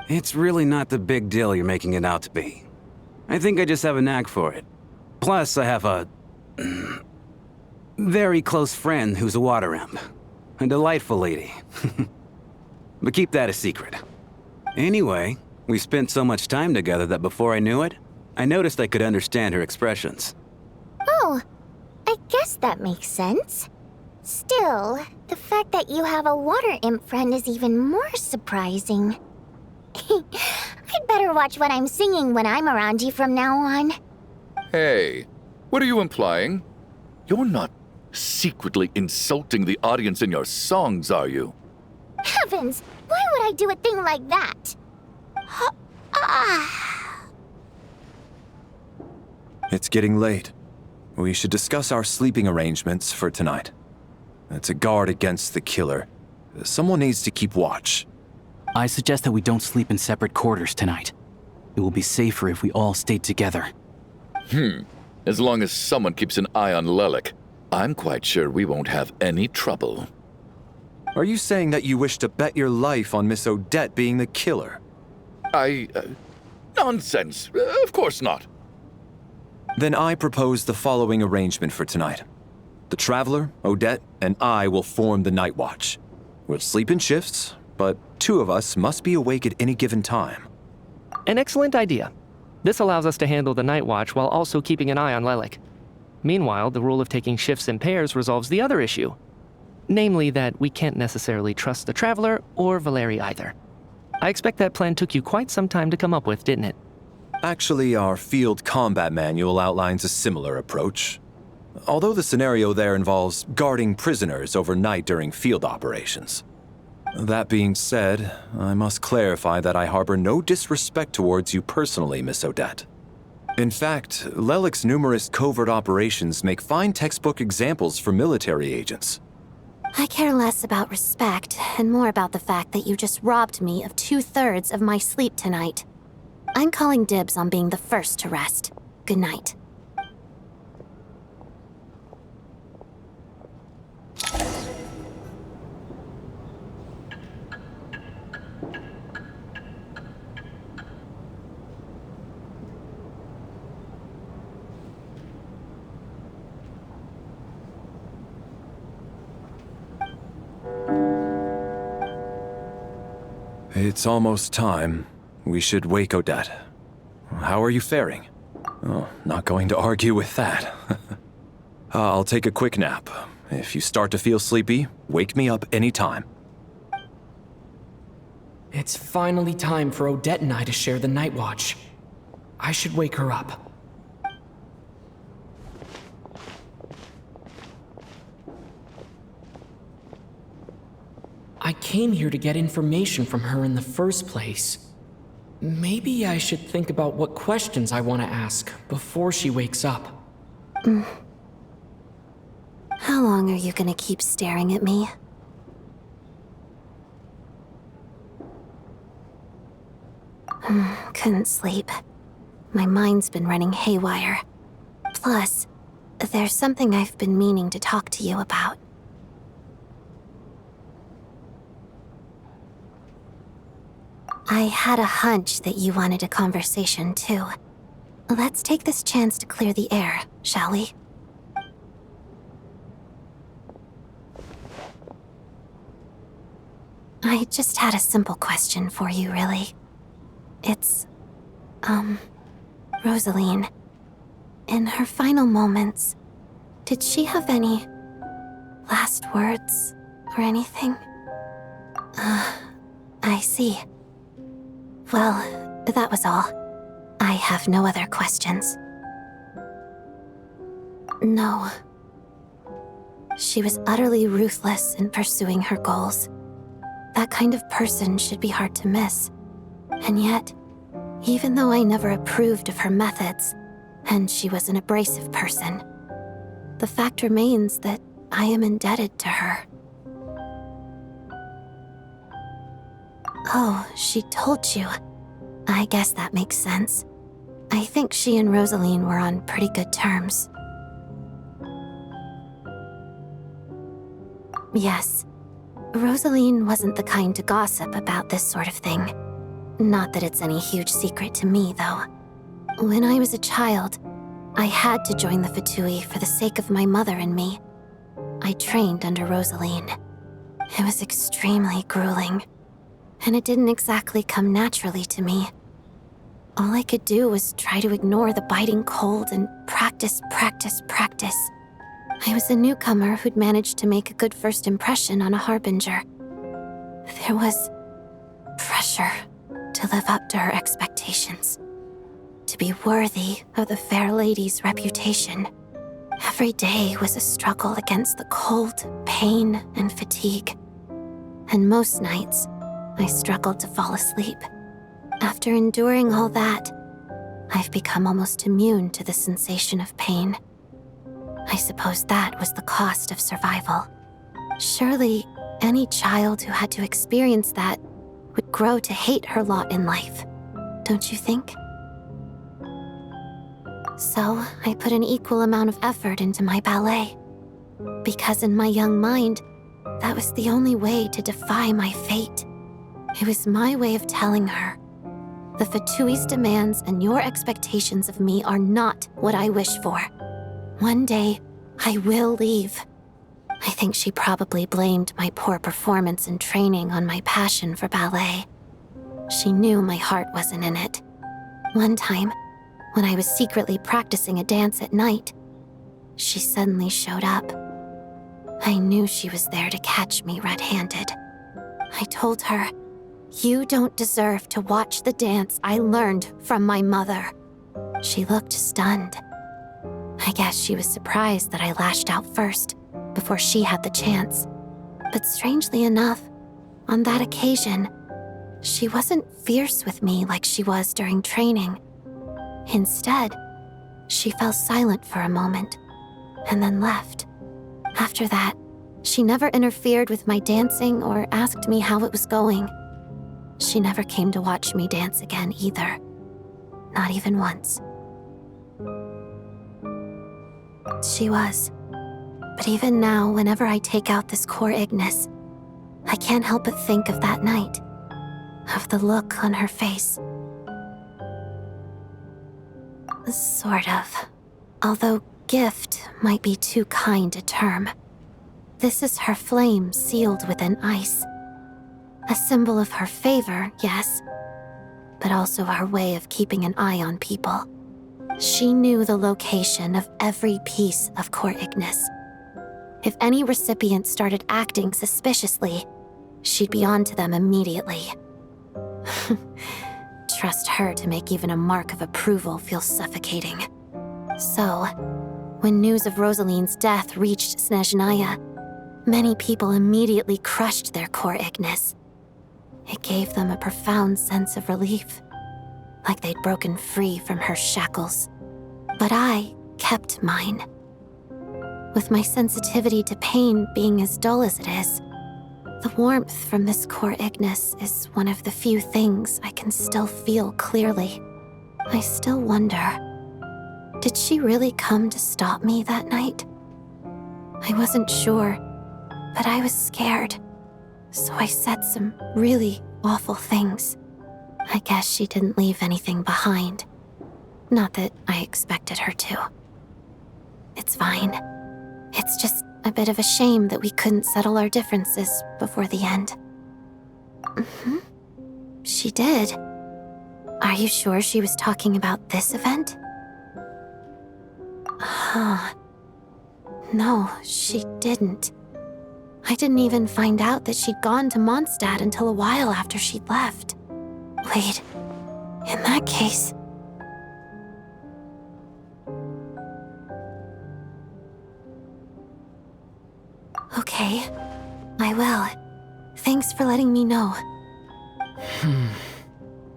It's really not the big deal you're making it out to be. I think I just have a knack for it. Plus, I have a very close friend who's a water imp. A delightful lady. But keep that a secret. Anyway, we spent so much time together that before I knew it, I noticed I could understand her expressions. Oh, I guess that makes sense. Still, the fact that you have a water imp friend is even more surprising. I'd better watch what I'm singing when I'm around you from now on. Hey, what are you implying? You're not secretly insulting the audience in your songs, are you? Heavens, why would I do a thing like that? It's getting late. We should discuss our sleeping arrangements for tonight. To guard against the killer, someone needs to keep watch. I suggest that we don't sleep in separate quarters tonight. It will be safer if we all stay together. As long as someone keeps an eye on Lelik, I'm quite sure we won't have any trouble. Are you saying that you wish to bet your life on Miss Odette being the killer? Nonsense. Of course not. Then I propose the following arrangement for tonight. The Traveler, Odette, and I will form the Night Watch. We'll sleep in shifts, but 2 of us must be awake at any given time. An excellent idea. This allows us to handle the Night Watch while also keeping an eye on Lelik. Meanwhile, the rule of taking shifts in pairs resolves the other issue. Namely that we can't necessarily trust the Traveler or Valeri either. I expect that plan took you quite some time to come up with, didn't it? Actually, our field combat manual outlines a similar approach. Although the scenario there involves guarding prisoners overnight during field operations. That being said, I must clarify that I harbor no disrespect towards you personally, Miss Odette. In fact, Lelik's numerous covert operations make fine textbook examples for military agents. I care less about respect and more about the fact that you just robbed me of 2/3 of my sleep tonight. I'm calling dibs on being the first to rest. Good night. It's almost time. We should wake Odette. How are you faring? Oh, not going to argue with that. I'll take a quick nap. If you start to feel sleepy, wake me up anytime. It's finally time for Odette and I to share the Night Watch. I should wake her up. I came here to get information from her in the first place. Maybe I should think about what questions I want to ask before she wakes up. How long are you gonna keep staring at me? Couldn't sleep. My mind's been running haywire. Plus, there's something I've been meaning to talk to you about. I had a hunch that you wanted a conversation, too. Let's take this chance to clear the air, shall we? I just had a simple question for you, really. It's, Rosaline. In her final moments, did she have any last words or anything? I see. Well, that was all. I have no other questions. No. She was utterly ruthless in pursuing her goals. That kind of person should be hard to miss. And yet, even though I never approved of her methods, and she was an abrasive person, the fact remains that I am indebted to her. Oh, she told you. I guess that makes sense. I think she and Rosaline were on pretty good terms. Yes, Rosaline wasn't the kind to gossip about this sort of thing. Not that it's any huge secret to me, though. When I was a child, I had to join the Fatui for the sake of my mother and me. I trained under Rosaline. It was extremely grueling, and it didn't exactly come naturally to me. All I could do was try to ignore the biting cold and practice. I was a newcomer who'd managed to make a good first impression on a harbinger. There was pressure to live up to her expectations, to be worthy of the fair lady's reputation. Every day was a struggle against the cold, pain, and fatigue. And most nights, I struggled to fall asleep. After enduring all that, I've become almost immune to the sensation of pain. I suppose that was the cost of survival. Surely, any child who had to experience that would grow to hate her lot in life, don't you think? So, I put an equal amount of effort into my ballet. Because in my young mind, that was the only way to defy my fate. It was my way of telling her, the Fatui's demands and your expectations of me are not what I wish for. One day, I will leave. I think she probably blamed my poor performance in training on my passion for ballet. She knew my heart wasn't in it. One time, when I was secretly practicing a dance at night, she suddenly showed up. I knew she was there to catch me red-handed. I told her, "You don't deserve to watch the dance I learned from my mother." She looked stunned. I guess she was surprised that I lashed out first, before she had the chance. But strangely enough, on that occasion, she wasn't fierce with me like she was during training. Instead, she fell silent for a moment, and then left. After that, she never interfered with my dancing or asked me how it was going. She never came to watch me dance again either. Not even once. She was. But even now, whenever I take out this core Ignis, I can't help but think of that night. Of the look on her face. Sort of. Although gift might be too kind a term. This is her flame sealed within ice. A symbol of her favor, yes, but also her way of keeping an eye on people. She knew the location of every piece of core Ignis. If any recipient started acting suspiciously, she'd be on to them immediately. Trust her to make even a mark of approval feel suffocating. So, when news of Rosaline's death reached Snezhnaya, many people immediately crushed their core Ignis. It gave them a profound sense of relief, like they'd broken free from her shackles. But I kept mine. With my sensitivity to pain being as dull as it is, the warmth from this core Ignis is one of the few things I can still feel clearly. I still wonder, did she really come to stop me that night? I wasn't sure, but I was scared. So I said some really awful things. I guess she didn't leave anything behind. Not that I expected her to. It's fine. It's just a bit of a shame that we couldn't settle our differences before the end. She did. Are you sure she was talking about this event? No, she didn't. I didn't even find out that she'd gone to Mondstadt until a while after she'd left. Wait, in that case... Okay, I will. Thanks for letting me know.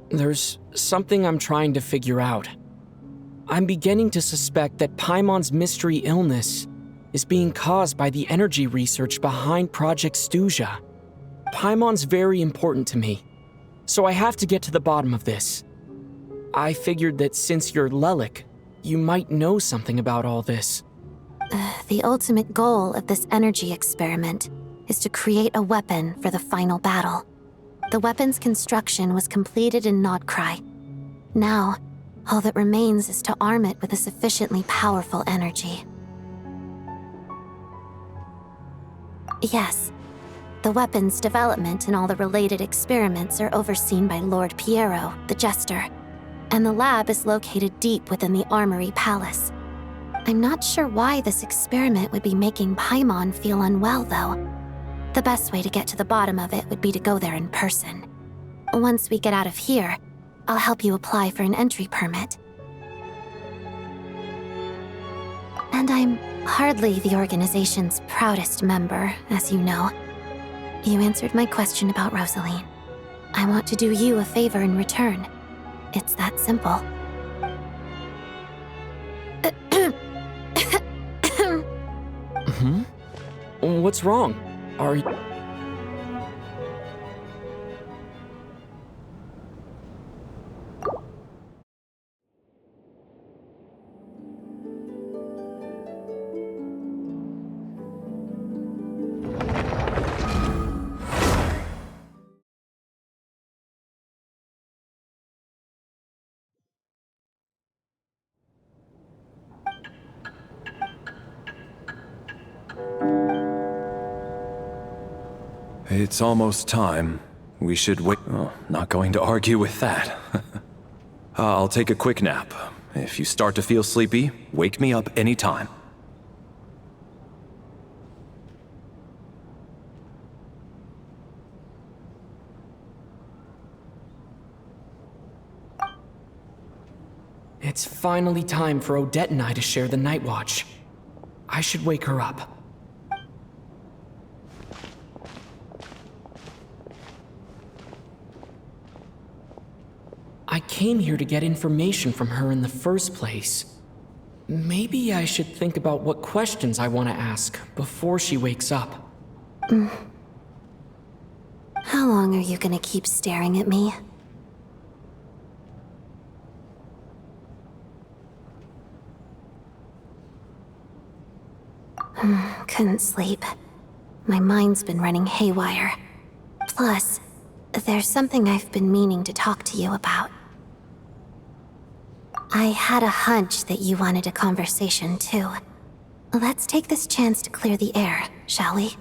There's something I'm trying to figure out. I'm beginning to suspect that Paimon's mystery illness is being caused by the energy research behind Project Stuja. Paimon's very important to me, so I have to get to the bottom of this. I figured that since you're Lelik, you might know something about all this. The ultimate goal of this energy experiment is to create a weapon for the final battle. The weapon's construction was completed in Nodkrai. Now, all that remains is to arm it with a sufficiently powerful energy. Yes, the weapon's development and all the related experiments are overseen by Lord Piero, the Jester, and the lab is located deep within the Armory Palace. I'm not sure why this experiment would be making Paimon feel unwell, though. The best way to get to the bottom of it would be to go there in person. Once we get out of here, I'll help you apply for an entry permit. And I'm hardly the organization's proudest member, as you know. You answered my question about Rosaline. I want to do you a favor in return. It's that simple. What's wrong? Are you... It's almost time. We should wait. Oh, not going to argue with that. I'll take a quick nap. If you start to feel sleepy, wake me up anytime. It's finally time for Odette and I to share the night watch. I should wake her up. I came here to get information from her in the first place. Maybe I should think about what questions I want to ask before she wakes up. How long are you gonna keep staring at me? Couldn't sleep. My mind's been running haywire. Plus, there's something I've been meaning to talk to you about. I had a hunch that you wanted a conversation, too. Let's take this chance to clear the air, shall we?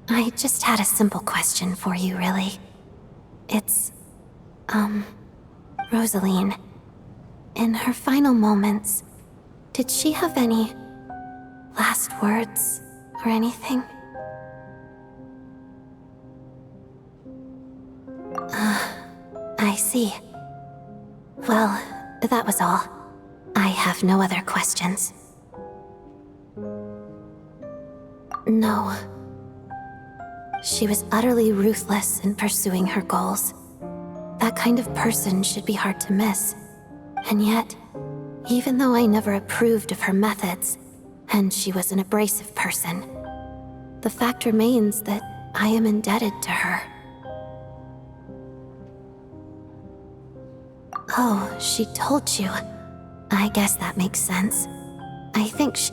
I just had a simple question for you, really. It's, Rosaline. In her final moments, did she have any last words or anything? I see. Well, that was all. I have no other questions. No. She was utterly ruthless in pursuing her goals. That kind of person should be hard to miss. And yet, even though I never approved of her methods, and she was an abrasive person, the fact remains that I am indebted to her. Oh, she told you. I guess that makes sense. I think she...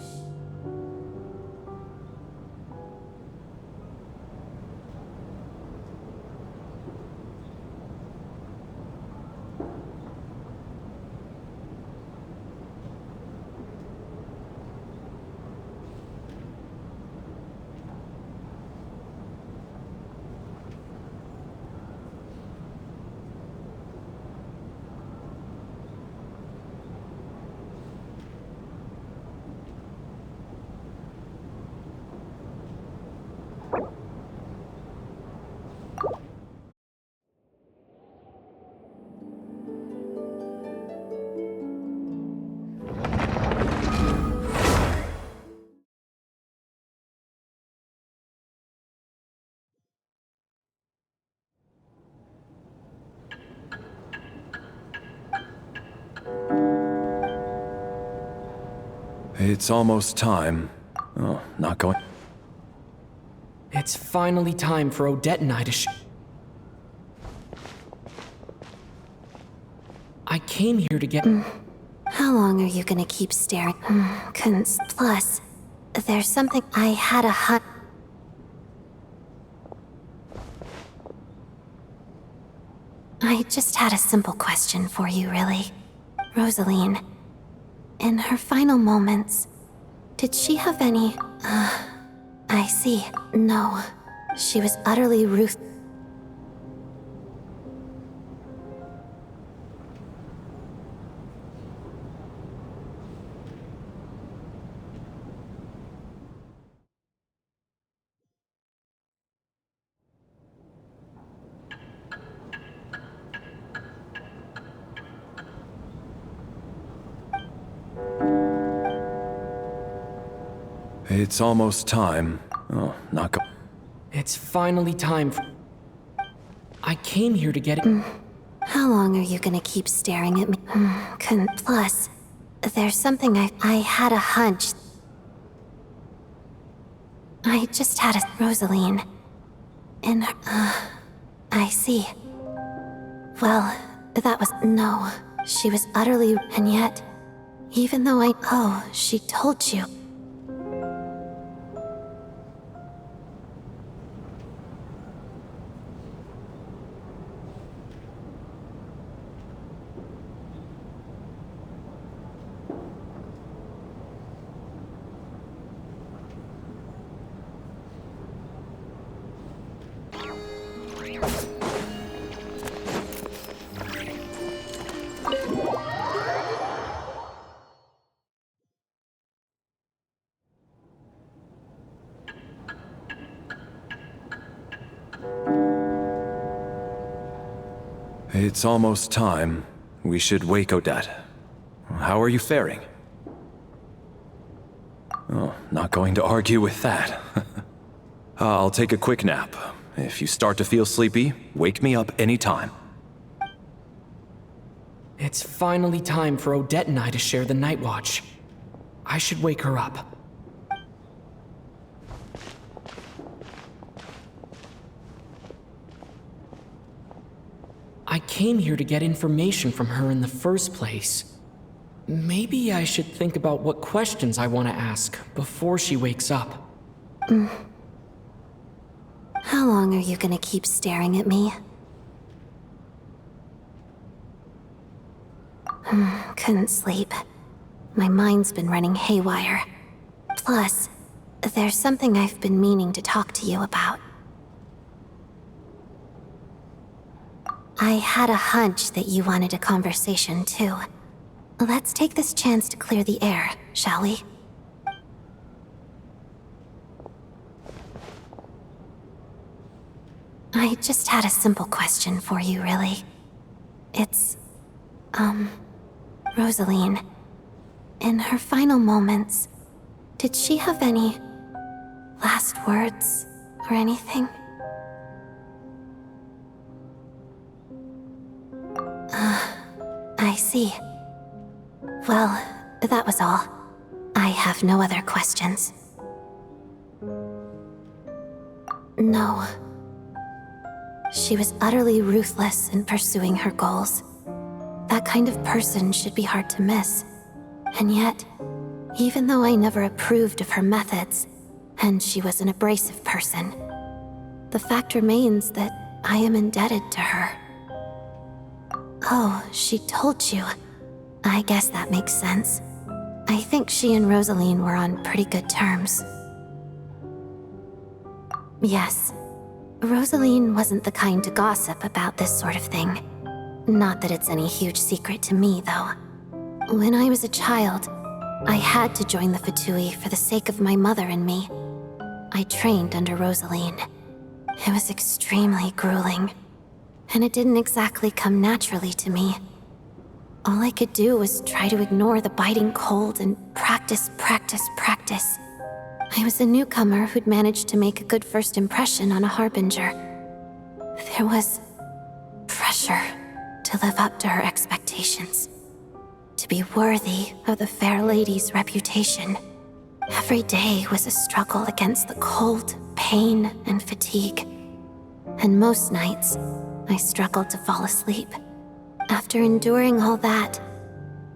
It's almost time. Oh, not going... It's finally time for Odette and I to I came here to get... How long are you gonna keep staring? Plus, there's something I had a hunch. I just had a simple question for you, really. Rosaline, in her final moments, did she have any... I see. No, she was utterly ruthless. It's almost time. Oh, not go. It's finally time for... I came here to get it. How long are you gonna keep staring at me? Plus, there's something I had a hunch. I just had a... Rosaline. In her... I see. Well, that was... No, she was utterly... And yet, even though I... Oh, she told you. It's almost time. We should wake Odette. How are you faring? Oh, not going to argue with that. I'll take a quick nap. If you start to feel sleepy, wake me up anytime. It's finally time for Odette and I to share the night watch. I should wake her up. I came here to get information from her in the first place. Maybe I should think about what questions I want to ask before she wakes up. How long are you gonna keep staring at me? Couldn't sleep. My mind's been running haywire. Plus, there's something I've been meaning to talk to you about. I had a hunch that you wanted a conversation, too. Let's take this chance to clear the air, shall we? I just had a simple question for you, really. It's... Rosaline. In her final moments, did she have any... last words, or anything? I see. Well, that was all. I have no other questions. No. She was utterly ruthless in pursuing her goals. That kind of person should be hard to miss. And yet, even though I never approved of her methods, and she was an abrasive person, the fact remains that I am indebted to her. Oh, she told you. I guess that makes sense. I think she and Rosaline were on pretty good terms. Yes. Rosaline wasn't the kind to gossip about this sort of thing. Not that it's any huge secret to me, though. When I was a child, I had to join the Fatui for the sake of my mother and me. I trained under Rosaline. It was extremely grueling. And it didn't exactly come naturally to me. All I could do was try to ignore the biting cold and practice. I was a newcomer who'd managed to make a good first impression on a harbinger. There was pressure to live up to her expectations, to be worthy of the fair lady's reputation. Every day was a struggle against the cold, pain, and fatigue. And most nights, I struggled to fall asleep. After enduring all that,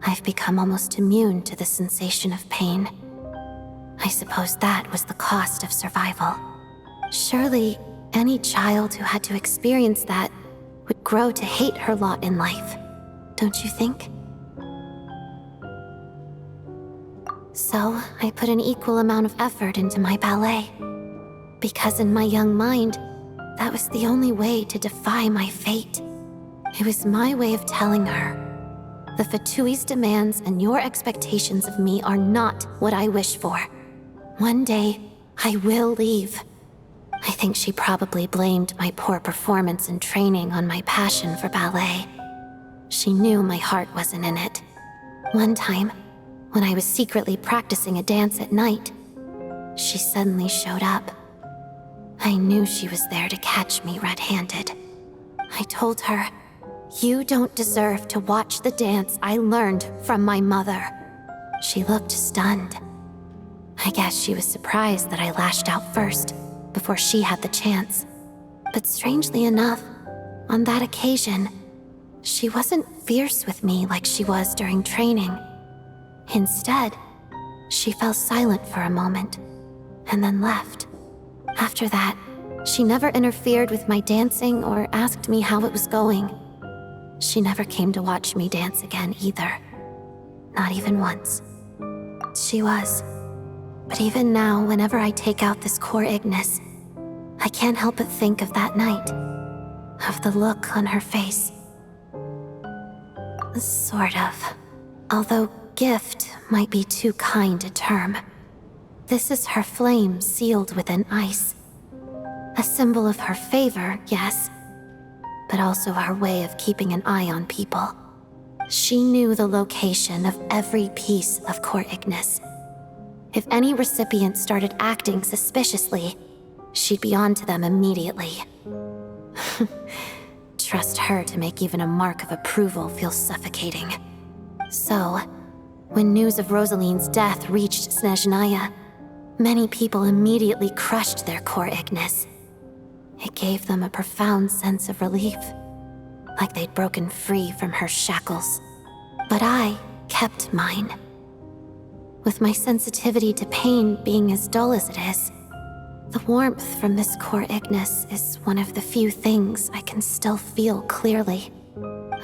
I've become almost immune to the sensation of pain. I suppose that was the cost of survival. Surely, any child who had to experience that would grow to hate her lot in life, don't you think? So, I put an equal amount of effort into my ballet. Because in my young mind, that was the only way to defy my fate. It was my way of telling her, the Fatui's demands and your expectations of me are not what I wish for. One day, I will leave. I think she probably blamed my poor performance in training on my passion for ballet. She knew my heart wasn't in it. One time, when I was secretly practicing a dance at night, she suddenly showed up. I knew she was there to catch me red-handed. I told her, "You don't deserve to watch the dance I learned from my mother." She looked stunned. I guess she was surprised that I lashed out first, before she had the chance. But strangely enough, on that occasion, she wasn't fierce with me like she was during training. Instead, she fell silent for a moment, and then left. After that, she never interfered with my dancing or asked me how it was going. She never came to watch me dance again either. Not even once. She was. But even now, whenever I take out this core Ignis, I can't help but think of that night. Of the look on her face. Sort of. Although gift might be too kind a term. This is her flame sealed within ice. A symbol of her favor, yes, but also her way of keeping an eye on people. She knew the location of every piece of core Ignis. If any recipient started acting suspiciously, she'd be on to them immediately. Trust her to make even a mark of approval feel suffocating. So, when news of Rosaline's death reached Snezhnaya, many people immediately crushed their core Ignis. It gave them a profound sense of relief, like they'd broken free from her shackles. But I kept mine. With my sensitivity to pain being as dull as it is, the warmth from this core Ignis is one of the few things I can still feel clearly.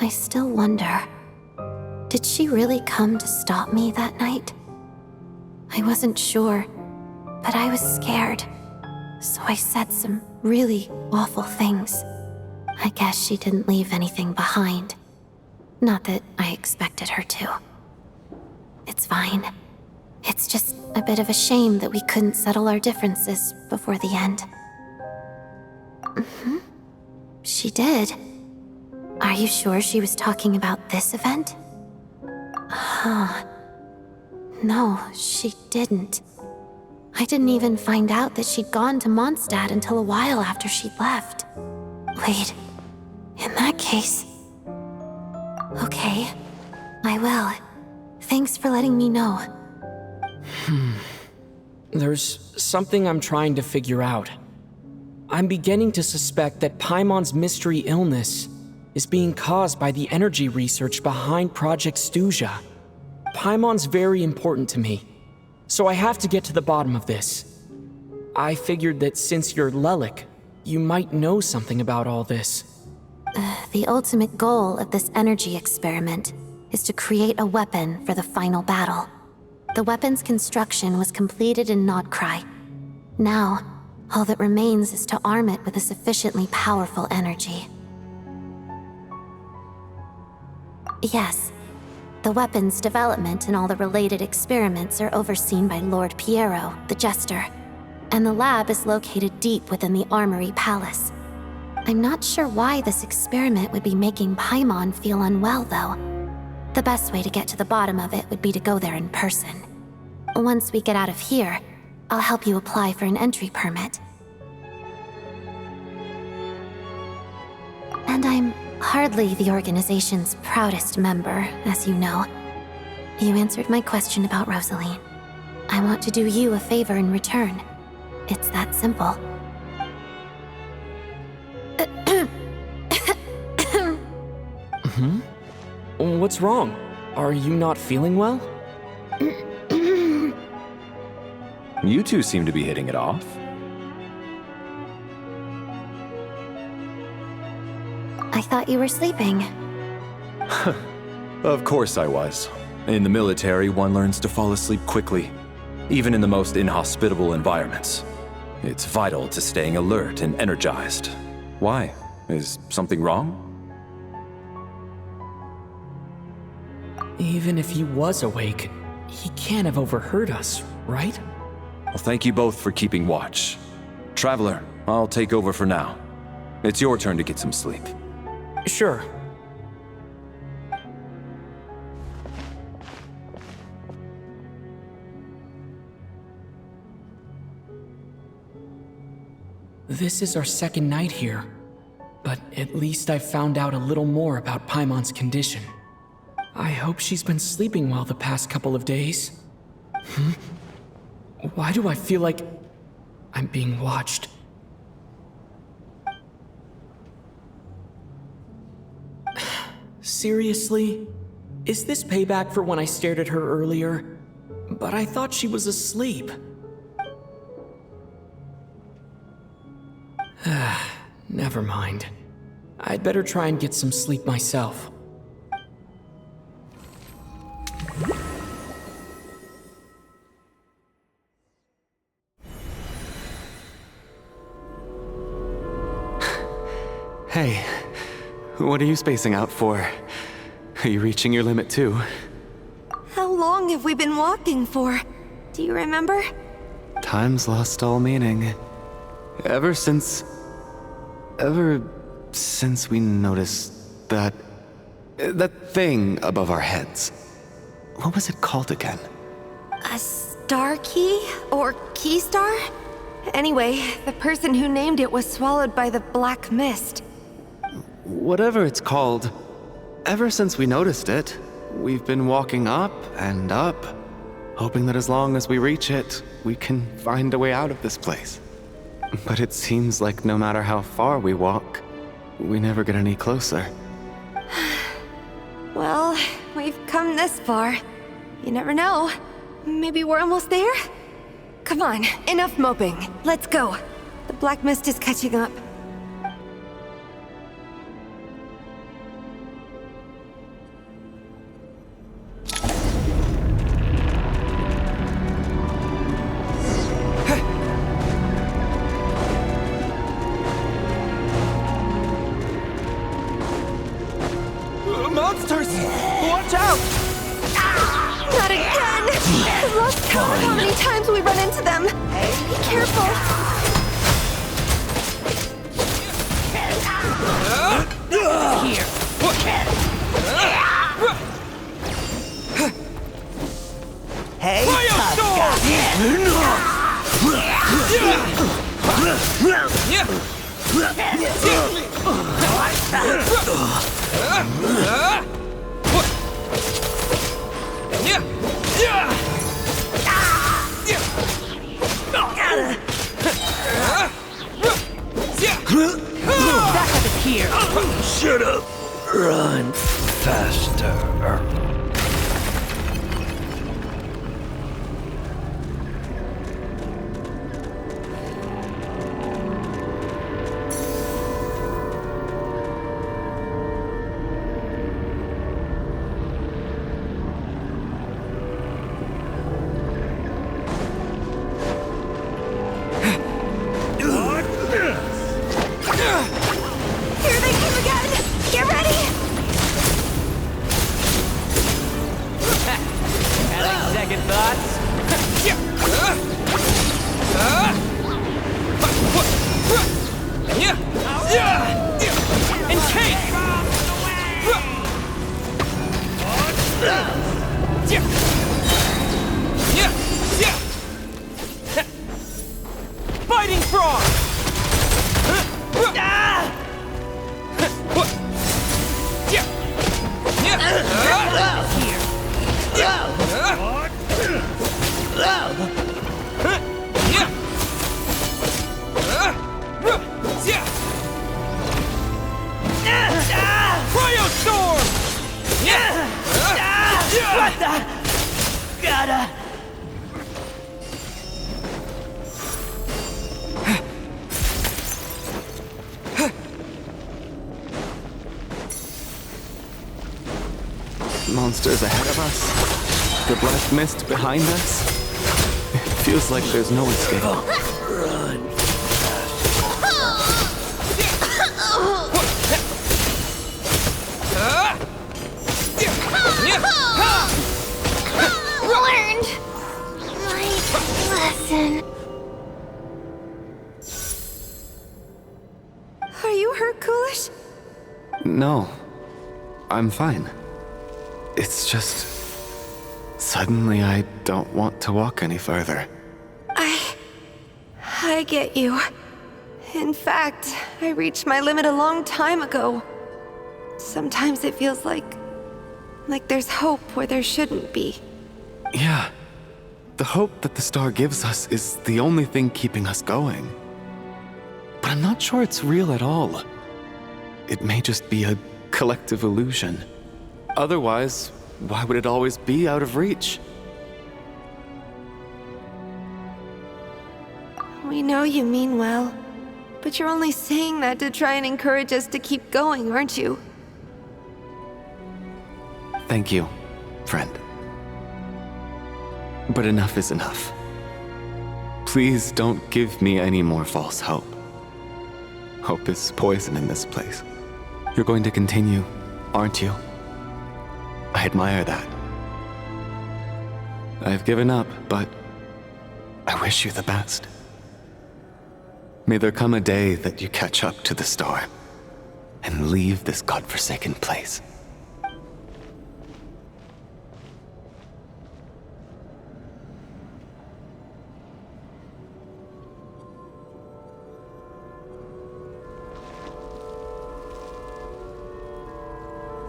I still wonder, did she really come to stop me that night? I wasn't sure, but I was scared, so I said some really awful things. I guess she didn't leave anything behind. Not that I expected her to. It's fine. It's just a bit of a shame that we couldn't settle our differences before the end. She did. Are you sure she was talking about this event? No, she didn't. I didn't even find out that she'd gone to Mondstadt until a while after she'd left. Wait, in that case... Okay, I will. Thanks for letting me know. There's something I'm trying to figure out. I'm beginning to suspect that Paimon's mystery illness is being caused by the energy research behind Project Stuja. Paimon's very important to me, so I have to get to the bottom of this. I figured that since you're Lelik, you might know something about all this. The ultimate goal of this energy experiment is to create a weapon for the final battle. The weapon's construction was completed in Nodkrai. Now, all that remains is to arm it with a sufficiently powerful energy. Yes, the weapon's development and all the related experiments are overseen by Lord Piero, the Jester, and the lab is located deep within the Armory Palace. I'm not sure why this experiment would be making Paimon feel unwell, though. The best way to get to the bottom of it would be to go there in person. Once we get out of here, I'll help you apply for an entry permit. And I'm hardly the organization's proudest member, as you know. You answered my question about Rosaline. I want to do you a favor in return. It's that simple. What's wrong? Are you not feeling well? You two seem to be hitting it off. I thought you were sleeping. Of course I was. In the military, one learns to fall asleep quickly, even in the most inhospitable environments. It's vital to staying alert and energized. Why? Is something wrong? Even if he was awake, he can't have overheard us, right? Well, thank you both for keeping watch. Traveler, I'll take over for now. It's your turn to get some sleep. Sure. This is our second night here, but at least I found out a little more about Paimon's condition. I hope she's been sleeping well the past couple of days. Why do I feel like I'm being watched? Seriously? Is this payback for when I stared at her earlier? But I thought she was asleep. Never mind. I'd better try and get some sleep myself. Hey, what are you spacing out for? Are you reaching your limit too? How long have we been walking for? Do you remember? Time's lost all meaning. Ever since we noticed that thing above our heads. What was it called again? A star key? Or key star? Anyway, the person who named it was swallowed by the black mist. Whatever it's called, ever since we noticed it, we've been walking up and up, hoping that as long as we reach it, we can find a way out of this place. But it seems like no matter how far we walk, we never get any closer. Well, we've come this far. You never know. Maybe we're almost there? Come on, enough moping. Let's go. The black mist is catching up. Monsters! Watch out! Not again! I've lost count of how many times we run into them. Be careful. Here. Hey, here. Shut up. Run faster. Here they come again! Get ready! Having second thoughts? Encase! Fighting frog! Cryostorm! What the? Gotta. monsters ahead of us, the black mist behind us. It feels like there's no escape. Learned my lesson. Are you hurt, Coolish? No, I'm fine. It's just... suddenly I don't want to walk any further. I get you. In fact, I reached my limit a long time ago. Sometimes it feels like there's hope where there shouldn't be. Yeah. The hope that the star gives us is the only thing keeping us going. But I'm not sure it's real at all. It may just be a collective illusion. Otherwise, why would it always be out of reach? We know you mean well, but you're only saying that to try and encourage us to keep going, aren't you? Thank you, friend. But enough is enough. Please don't give me any more false hope. Hope is poison in this place. You're going to continue, aren't you? I admire that. I've given up, but I wish you the best. May there come a day that you catch up to the star and leave this godforsaken place.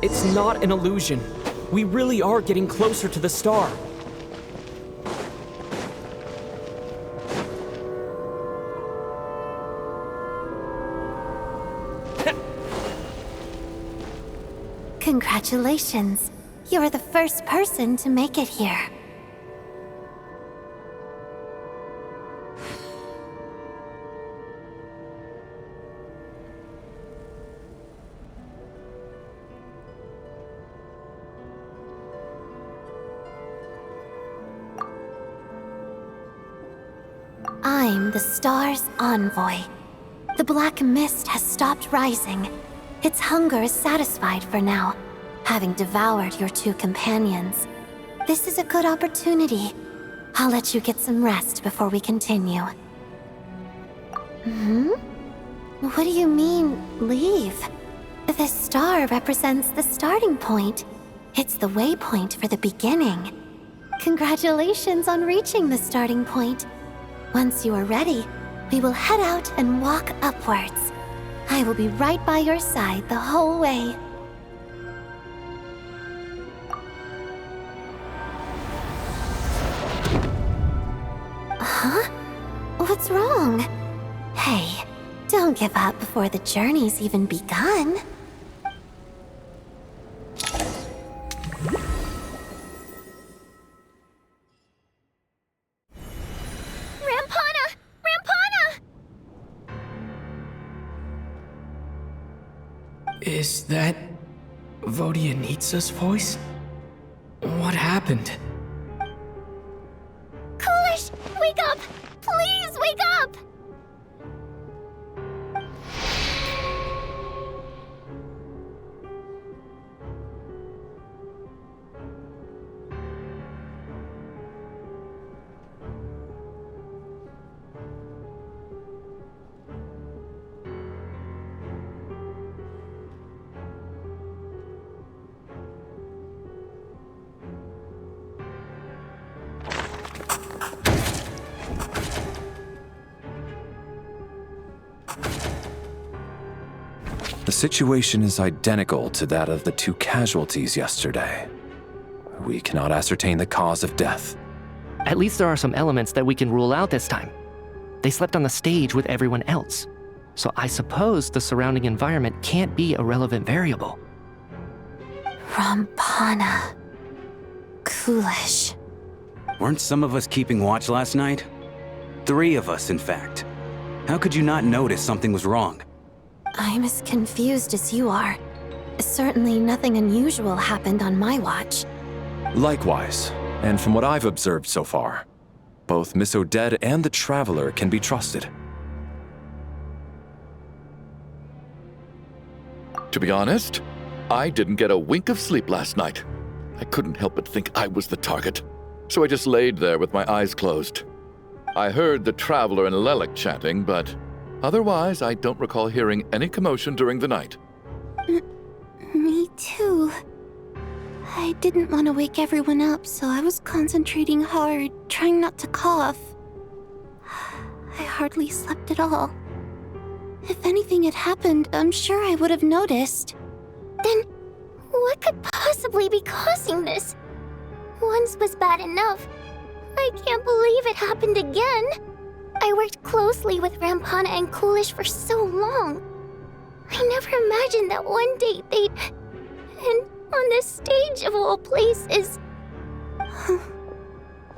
It's not an illusion. We really are getting closer to the star. Congratulations. You're the first person to make it here. I'm the star's envoy. The black mist has stopped rising. Its hunger is satisfied for now, having devoured your two companions. This is a good opportunity. I'll let you get some rest before we continue. What do you mean, leave? The star represents the starting point. It's the waypoint for the beginning. Congratulations on reaching the starting point. Once you are ready, we will head out and walk upwards. I will be right by your side the whole way. Huh? What's wrong? Hey, don't give up before the journey's even begun. Is that Vodyanitsa's voice? What happened? Coolish, wake up! Please wake up! The situation is identical to that of the two casualties yesterday. We cannot ascertain the cause of death. At least there are some elements that we can rule out this time. They slept on the stage with everyone else, so I suppose the surrounding environment can't be a relevant variable. Rampana. Coolish. Weren't some of us keeping watch last night? 3 of us, in fact. How could you not notice something was wrong? I'm as confused as you are. Certainly nothing unusual happened on my watch. Likewise, and from what I've observed so far, both Miss Odette and the Traveler can be trusted. To be honest, I didn't get a wink of sleep last night. I couldn't help but think I was the target, so I just laid there with my eyes closed. I heard the Traveler and Lelik chatting, but otherwise I don't recall hearing any commotion during the night. Me too. I didn't want to wake everyone up, so I was concentrating hard, trying not to cough. I hardly slept at all. If anything had happened, I'm sure I would have noticed. Then, what could possibly be causing this? Once was bad enough. I can't believe it happened again. I worked closely with Rampana and Coolish for so long. I never imagined that one day they'd... And on this stage of all places...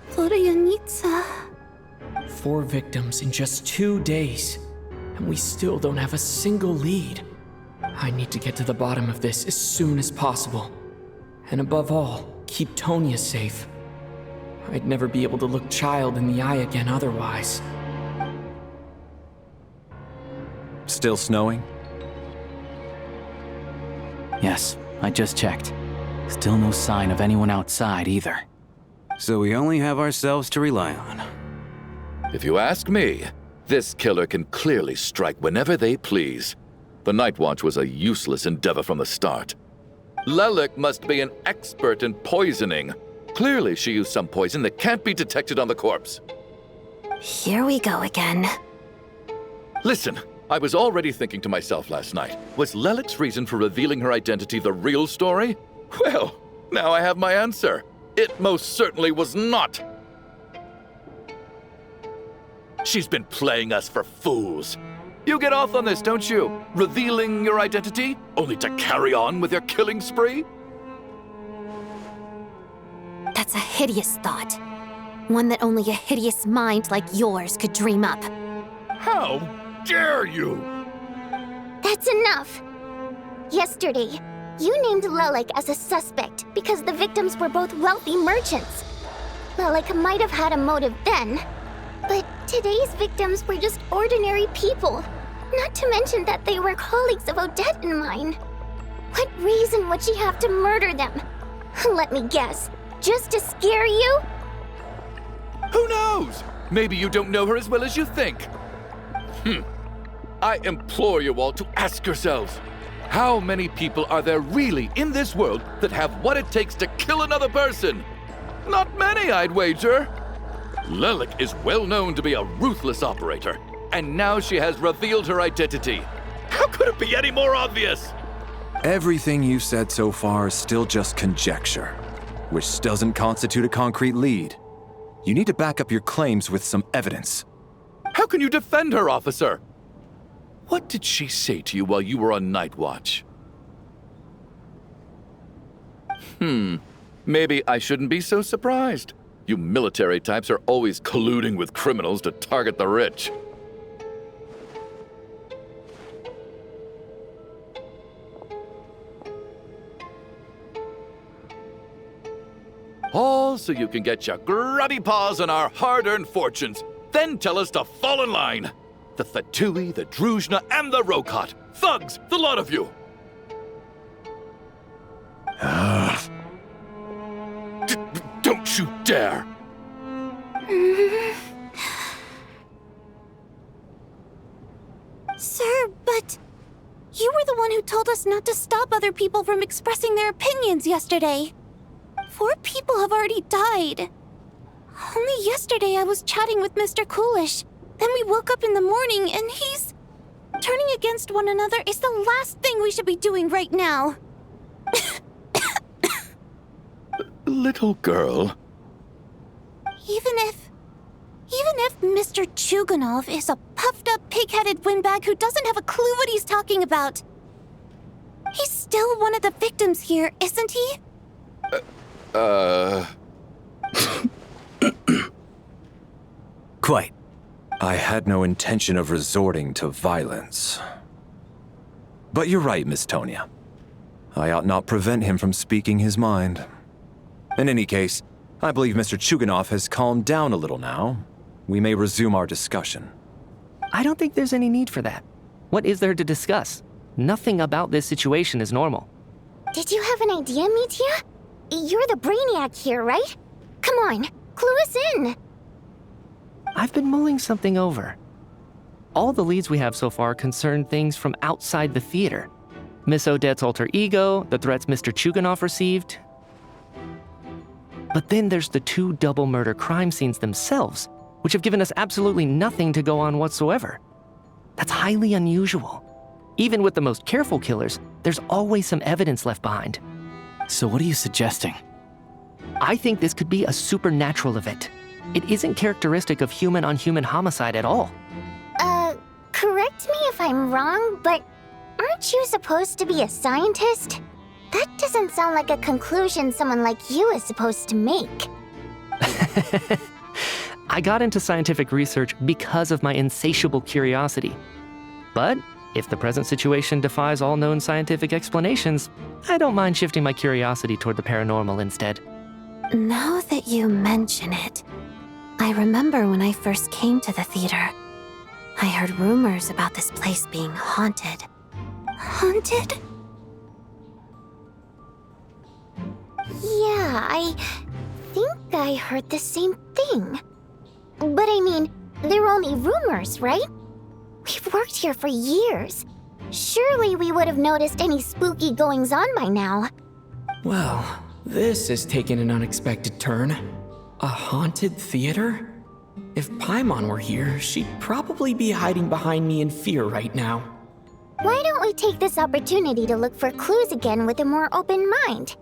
Florianitsa... 4 victims in just 2 days, and we still don't have a single lead. I need to get to the bottom of this as soon as possible. And above all, keep Tonya safe. I'd never be able to look Child in the eye again otherwise. Still snowing? Yes, I just checked. Still no sign of anyone outside either. So we only have ourselves to rely on. If you ask me, this killer can clearly strike whenever they please. The Night Watch was a useless endeavor from the start. Lelik must be an expert in poisoning. Clearly she used some poison that can't be detected on the corpse. Here we go again. Listen, I was already thinking to myself last night, was Lelik's reason for revealing her identity the real story? Well, now I have my answer. It most certainly was not. She's been playing us for fools. You get off on this, don't you? Revealing your identity, only to carry on with your killing spree? That's a hideous thought. One that only a hideous mind like yours could dream up. How dare you? That's enough! Yesterday, you named Lelik as a suspect because the victims were both wealthy merchants. Lelik might have had a motive then, but today's victims were just ordinary people. Not to mention that they were colleagues of Odette and mine. What reason would she have to murder them? Let me guess, just to scare you? Who knows? Maybe you don't know her as well as you think. I implore you all to ask yourselves, how many people are there really in this world that have what it takes to kill another person? Not many, I'd wager. Lelik is well known to be a ruthless operator, and now she has revealed her identity. How could it be any more obvious? Everything you've said so far is still just conjecture, which doesn't constitute a concrete lead. You need to back up your claims with some evidence. How can you defend her, officer? What did she say to you while you were on Night Watch? Maybe I shouldn't be so surprised. You military types are always colluding with criminals to target the rich. All so you can get your grubby paws on our hard-earned fortunes, then tell us to fall in line. The Thatui, the Druzhna, and the Rokot. Thugs, the lot of you! Don't you dare! Sir, but... You were the one who told us not to stop other people from expressing their opinions yesterday. 4 people have already died. Only yesterday I was chatting with Mr. Coolish. Then we woke up in the morning and he's... Turning against one another is the last thing we should be doing right now. Little girl. Even if Mr. Chuganov is a puffed-up, pig-headed windbag who doesn't have a clue what he's talking about, he's still one of the victims here, isn't he? Quite. I had no intention of resorting to violence. But you're right, Miss Tonya. I ought not prevent him from speaking his mind. In any case, I believe Mr. Chuganov has calmed down a little now. We may resume our discussion. I don't think there's any need for that. What is there to discuss? Nothing about this situation is normal. Did you have an idea, Mitya? You're the brainiac here, right? Come on, clue us in. I've been mulling something over. All the leads we have so far concern things from outside the theater. Miss Odette's alter ego, the threats Mr. Chuganov received. But then there's the 2 double murder crime scenes themselves, which have given us absolutely nothing to go on whatsoever. That's highly unusual. Even with the most careful killers, there's always some evidence left behind. So what are you suggesting? I think this could be a supernatural event. It isn't characteristic of human-on-human homicide at all. Correct me if I'm wrong, but aren't you supposed to be a scientist? That doesn't sound like a conclusion someone like you is supposed to make. I got into scientific research because of my insatiable curiosity. But if the present situation defies all known scientific explanations, I don't mind shifting my curiosity toward the paranormal instead. Now that you mention it, I remember when I first came to the theater, I heard rumors about this place being haunted. Haunted? Yeah, I think I heard the same thing. But I mean, they're only rumors, right? We've worked here for years. Surely we would have noticed any spooky goings-on by now. Well, this has taken an unexpected turn. A haunted theater? If Paimon were here, she'd probably be hiding behind me in fear right now. Why don't we take this opportunity to look for clues again with a more open mind?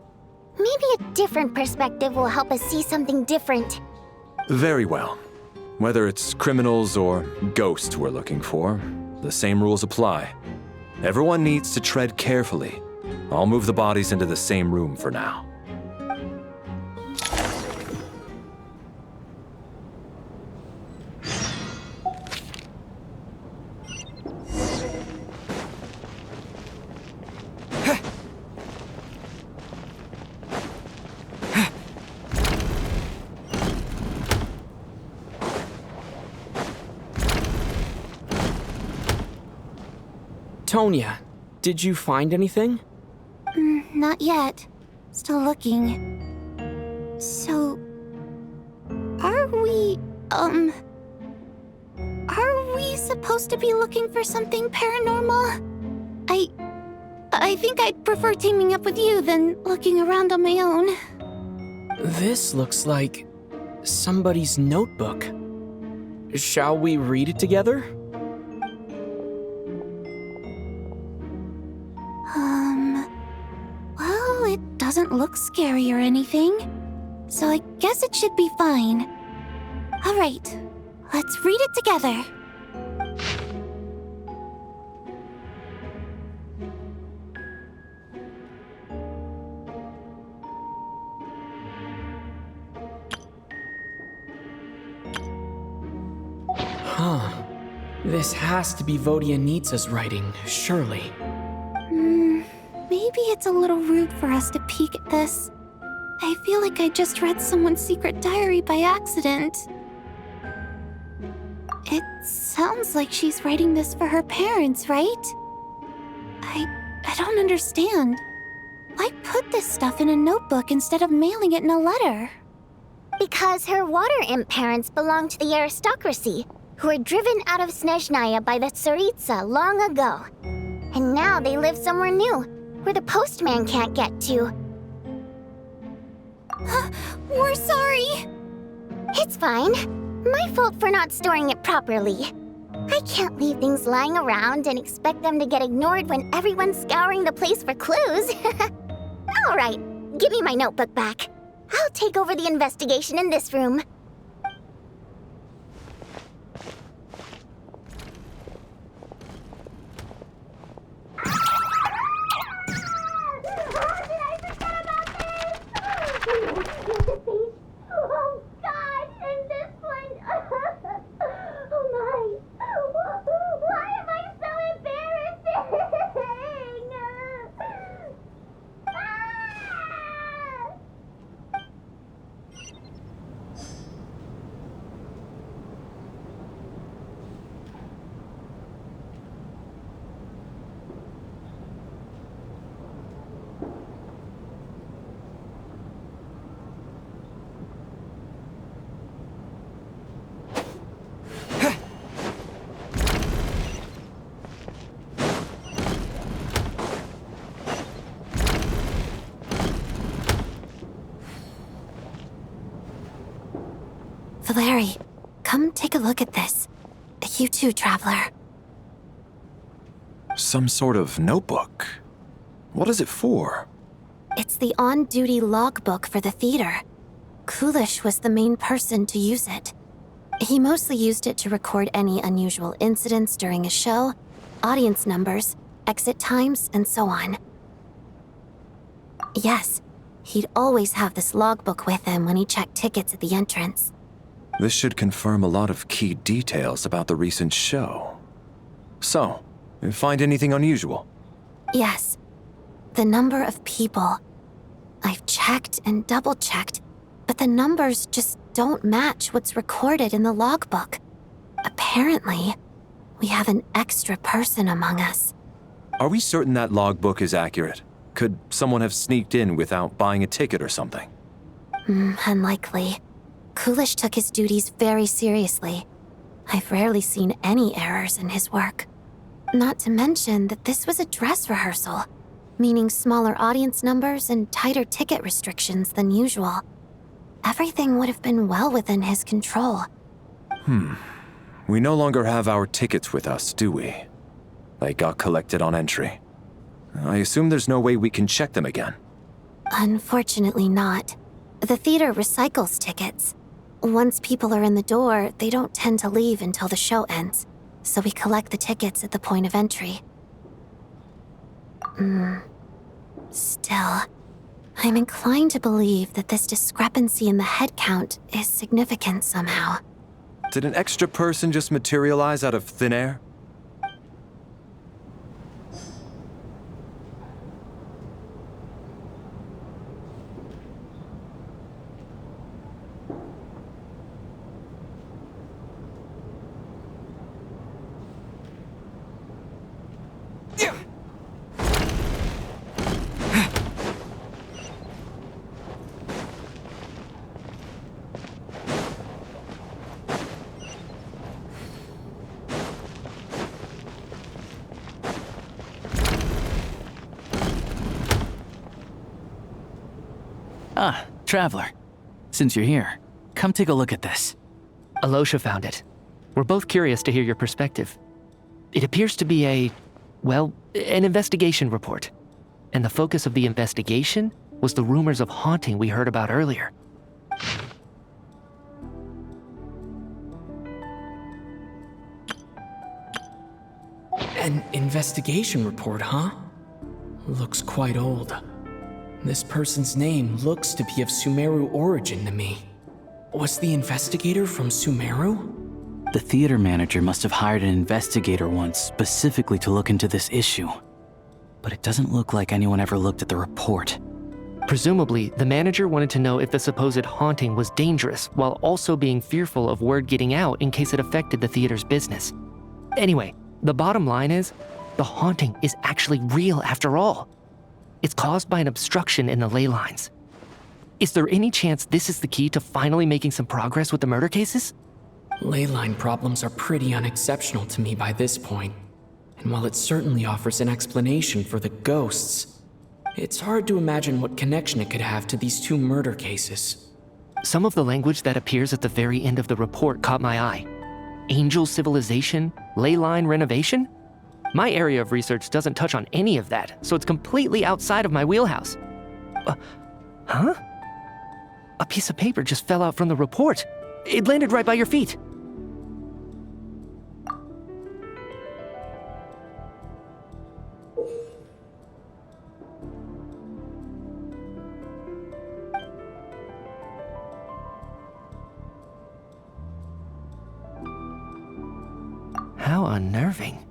Maybe a different perspective will help us see something different. Very well. Whether it's criminals or ghosts we're looking for, the same rules apply. Everyone needs to tread carefully. I'll move the bodies into the same room for now. Tonya, did you find anything? Not yet. Still looking. So... Are we supposed to be looking for something paranormal? I think I'd prefer teaming up with you than looking around on my own. This looks like somebody's notebook. Shall we read it together? Well, it doesn't look scary or anything, so I guess it should be fine. All right, let's read it together. Huh. This has to be Vodyanitsa's writing, surely. Maybe it's a little rude for us to peek at this. I feel like I just read someone's secret diary by accident. It sounds like she's writing this for her parents, right? I don't understand. Why put this stuff in a notebook instead of mailing it in a letter? Because her water imp parents belonged to the aristocracy, who were driven out of Snezhnaya by the Tsaritsa long ago. And now they live somewhere new, where the postman can't get to. We're sorry. It's fine. My fault for not storing it properly. I can't leave things lying around and expect them to get ignored when everyone's scouring the place for clues. All right, give me my notebook back. I'll take over the investigation in this room. Valeri, come take a look at this. You too, Traveler. Some sort of notebook. What is it for? It's the on-duty logbook for the theater. Kulish was the main person to use it. He mostly used it to record any unusual incidents during a show, audience numbers, exit times, and so on. Yes, he'd always have this logbook with him when he checked tickets at the entrance. This should confirm a lot of key details about the recent show. So, you find anything unusual? Yes. The number of people. I've checked and double-checked, but the numbers just don't match what's recorded in the logbook. Apparently, we have an extra person among us. Are we certain that logbook is accurate? Could someone have sneaked in without buying a ticket or something? Unlikely. Kulish took his duties very seriously. I've rarely seen any errors in his work. Not to mention that this was a dress rehearsal, meaning smaller audience numbers and tighter ticket restrictions than usual. Everything would have been well within his control. We no longer have our tickets with us, do we? They got collected on entry. I assume there's no way we can check them again. Unfortunately not. The theater recycles tickets. Once people are in the door, they don't tend to leave until the show ends, so we collect the tickets at the point of entry. Still, I'm inclined to believe that this discrepancy in the head count is significant somehow. Did an extra person just materialize out of thin air? Ah, Traveler. Since you're here, come take a look at this. Alosha found it. We're both curious to hear your perspective. It appears to be an investigation report. And the focus of the investigation was the rumors of haunting we heard about earlier. An investigation report, huh? Looks quite old. This person's name looks to be of Sumeru origin to me. Was the investigator from Sumeru? The theater manager must have hired an investigator once specifically to look into this issue. But it doesn't look like anyone ever looked at the report. Presumably, the manager wanted to know if the supposed haunting was dangerous, while also being fearful of word getting out in case it affected the theater's business. Anyway, the bottom line is, the haunting is actually real after all. It's caused by an obstruction in the ley lines. Is there any chance this is the key to finally making some progress with the murder cases? Ley line problems are pretty unexceptional to me by this point. And while it certainly offers an explanation for the ghosts, it's hard to imagine what connection it could have to these two murder cases. Some of the language that appears at the very end of the report caught my eye. Angel civilization, ley line renovation? My area of research doesn't touch on any of that, so it's completely outside of my wheelhouse. Huh? A piece of paper just fell out from the report. It landed right by your feet. How unnerving.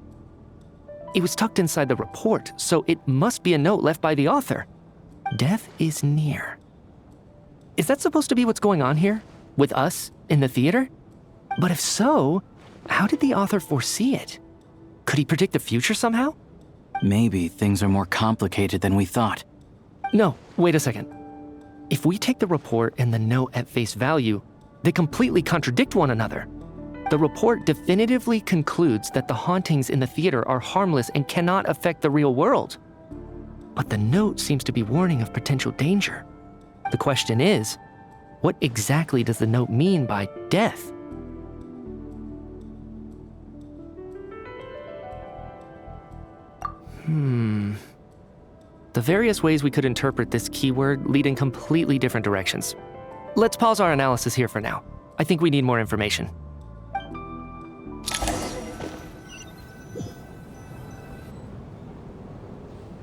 It was tucked inside the report, so it must be a note left by the author. Death is near. Is that supposed to be what's going on here? With us, in the theater? But if so, how did the author foresee it? Could he predict the future somehow? Maybe things are more complicated than we thought. No, wait a second. If we take the report and the note at face value, they completely contradict one another. The report definitively concludes that the hauntings in the theater are harmless and cannot affect the real world. But the note seems to be warning of potential danger. The question is, What exactly does the note mean by death? The various ways we could interpret this keyword lead in completely different directions. Let's pause our analysis here for now. I think we need more information.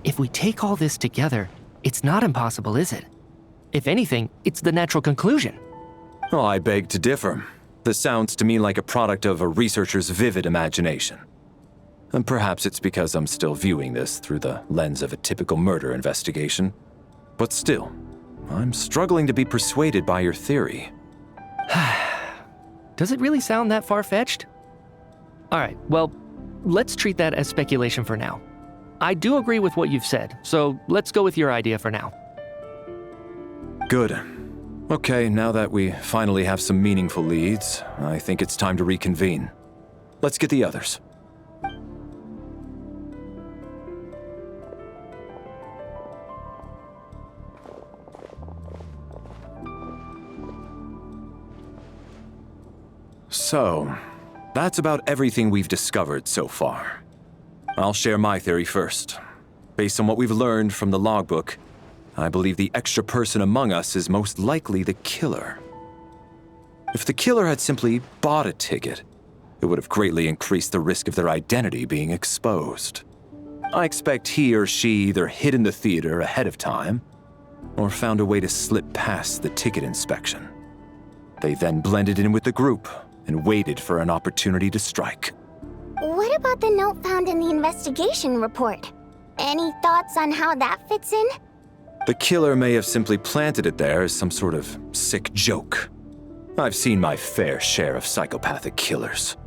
If we take all this together, it's not impossible, is it? If anything, it's the natural conclusion. Oh, I beg to differ. This sounds to me like a product of a researcher's vivid imagination. And perhaps it's because I'm still viewing this through the lens of a typical murder investigation. But still, I'm struggling to be persuaded by your theory. Does it really sound that far-fetched? All right, well, let's treat that as speculation for now. I do agree with what you've said, so let's go with your idea for now. Good. Okay, now that we finally have some meaningful leads, I think it's time to reconvene. Let's get the others. So, that's about everything we've discovered so far. I'll share my theory first. Based on what we've learned from the logbook, I believe the extra person among us is most likely the killer. If the killer had simply bought a ticket, it would have greatly increased the risk of their identity being exposed. I expect he or she either hid in the theater ahead of time, or found a way to slip past the ticket inspection. They then blended in with the group and waited for an opportunity to strike. What about the note found in the investigation report? Any thoughts on how that fits in? The killer may have simply planted it there as some sort of sick joke. I've seen my fair share of psychopathic killers.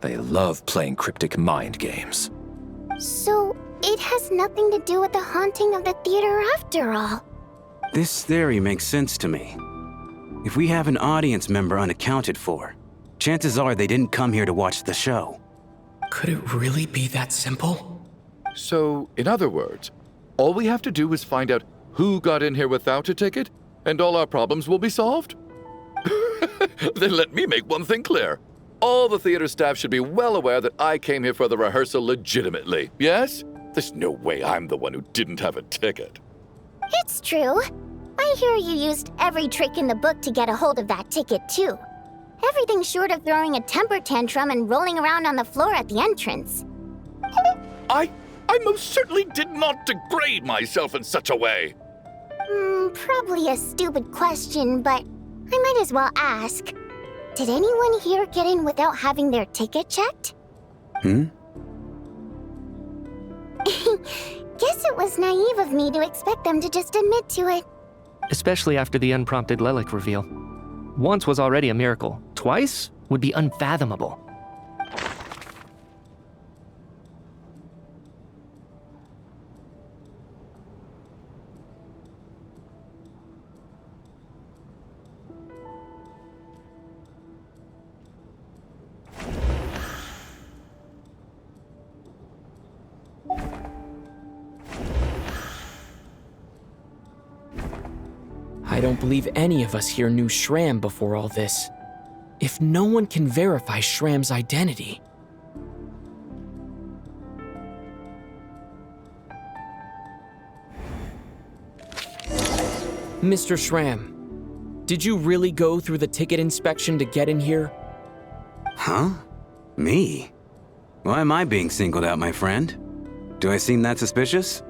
They love playing cryptic mind games. So, it has nothing to do with the haunting of the theater after all. This theory makes sense to me. If we have an audience member unaccounted for, chances are they didn't come here to watch the show. Could it really be that simple? So, in other words, all we have to do is find out who got in here without a ticket, and all our problems will be solved? Then let me make one thing clear. All the theater staff should be well aware that I came here for the rehearsal legitimately, yes? There's no way I'm the one who didn't have a ticket. It's true. I hear you used every trick in the book to get a hold of that ticket, too. Everything short of throwing a temper tantrum and rolling around on the floor at the entrance. I most certainly did not degrade myself in such a way. Probably a stupid question, but I might as well ask. Did anyone here get in without having their ticket checked? Hmm? Guess it was naive of me to expect them to just admit to it. Especially after the unprompted Lelik reveal. Once was already a miracle. Twice would be unfathomable. I don't believe any of us here knew Shram before all this. If no one can verify Shram's identity... Mr. Shram, did you really go through the ticket inspection to get in here? Huh? Me? Why am I being singled out, my friend? Do I seem that suspicious?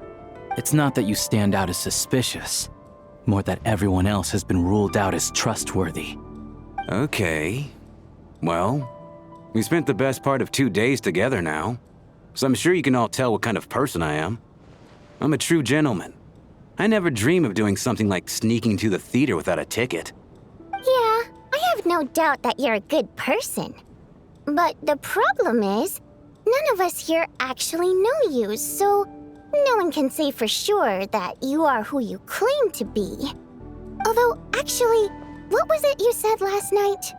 It's not that you stand out as suspicious, more that everyone else has been ruled out as trustworthy. Okay. Well, we spent the best part of 2 days together now, so I'm sure you can all tell what kind of person I am. I'm a true gentleman. I never dream of doing something like sneaking to the theater without a ticket. Yeah, I have no doubt that you're a good person. But the problem is, none of us here actually know you, so no one can say for sure that you are who you claim to be. Although, actually, what was it you said last night?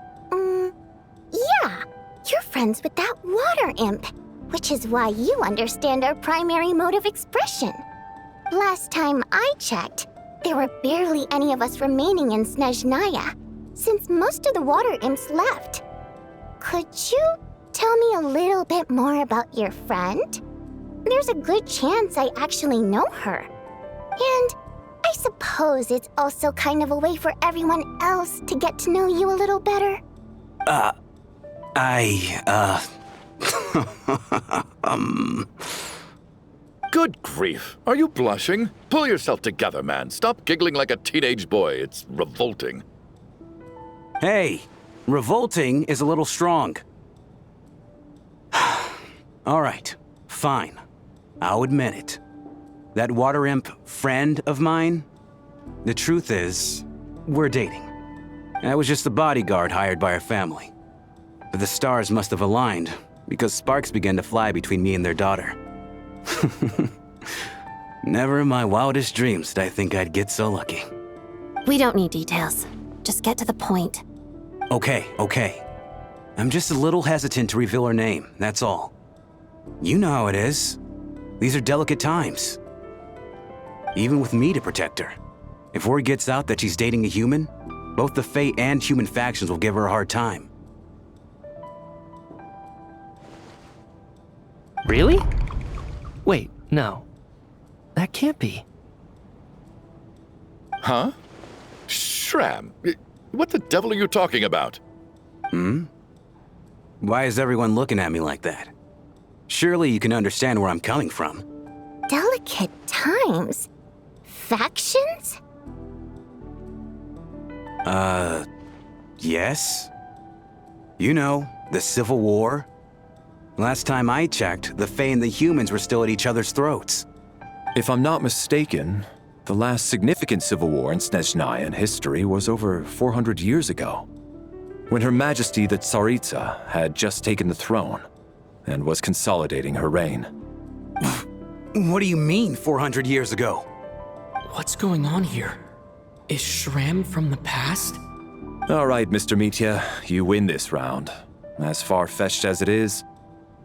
Yeah, you're friends with that water imp, which is why you understand our primary mode of expression. Last time I checked, there were barely any of us remaining in Snezhnaya, since most of the water imps left. Could you tell me a little bit more about your friend? There's a good chance I actually know her. And I suppose it's also kind of a way for everyone else to get to know you a little better. Good grief. Are you blushing? Pull yourself together, man. Stop giggling like a teenage boy. It's revolting. Hey, revolting is a little strong. All right, fine. I'll admit it. That water imp friend of mine, the truth is, we're dating. I was just the bodyguard hired by our family. But the stars must have aligned, because sparks began to fly between me and their daughter. Never in my wildest dreams did I think I'd get so lucky. We don't need details. Just get to the point. Okay. I'm just a little hesitant to reveal her name, that's all. You know how it is. These are delicate times. Even with me to protect her. If word gets out that she's dating a human, both the Fae and human factions will give her a hard time. Really? Wait, no. That can't be. Huh? Shram, what the devil are you talking about? Why is everyone looking at me like that? Surely you can understand where I'm coming from. Delicate times? Factions? Yes? You know, the Civil War? Last time I checked, the Fae and the humans were still at each other's throats. If I'm not mistaken, the last significant civil war in Snezhnayan history was over 400 years ago, when Her Majesty the Tsaritsa had just taken the throne and was consolidating her reign. What do you mean, 400 years ago? What's going on here? Is Shram from the past? All right, Mr. Mitya, you win this round. As far-fetched as it is,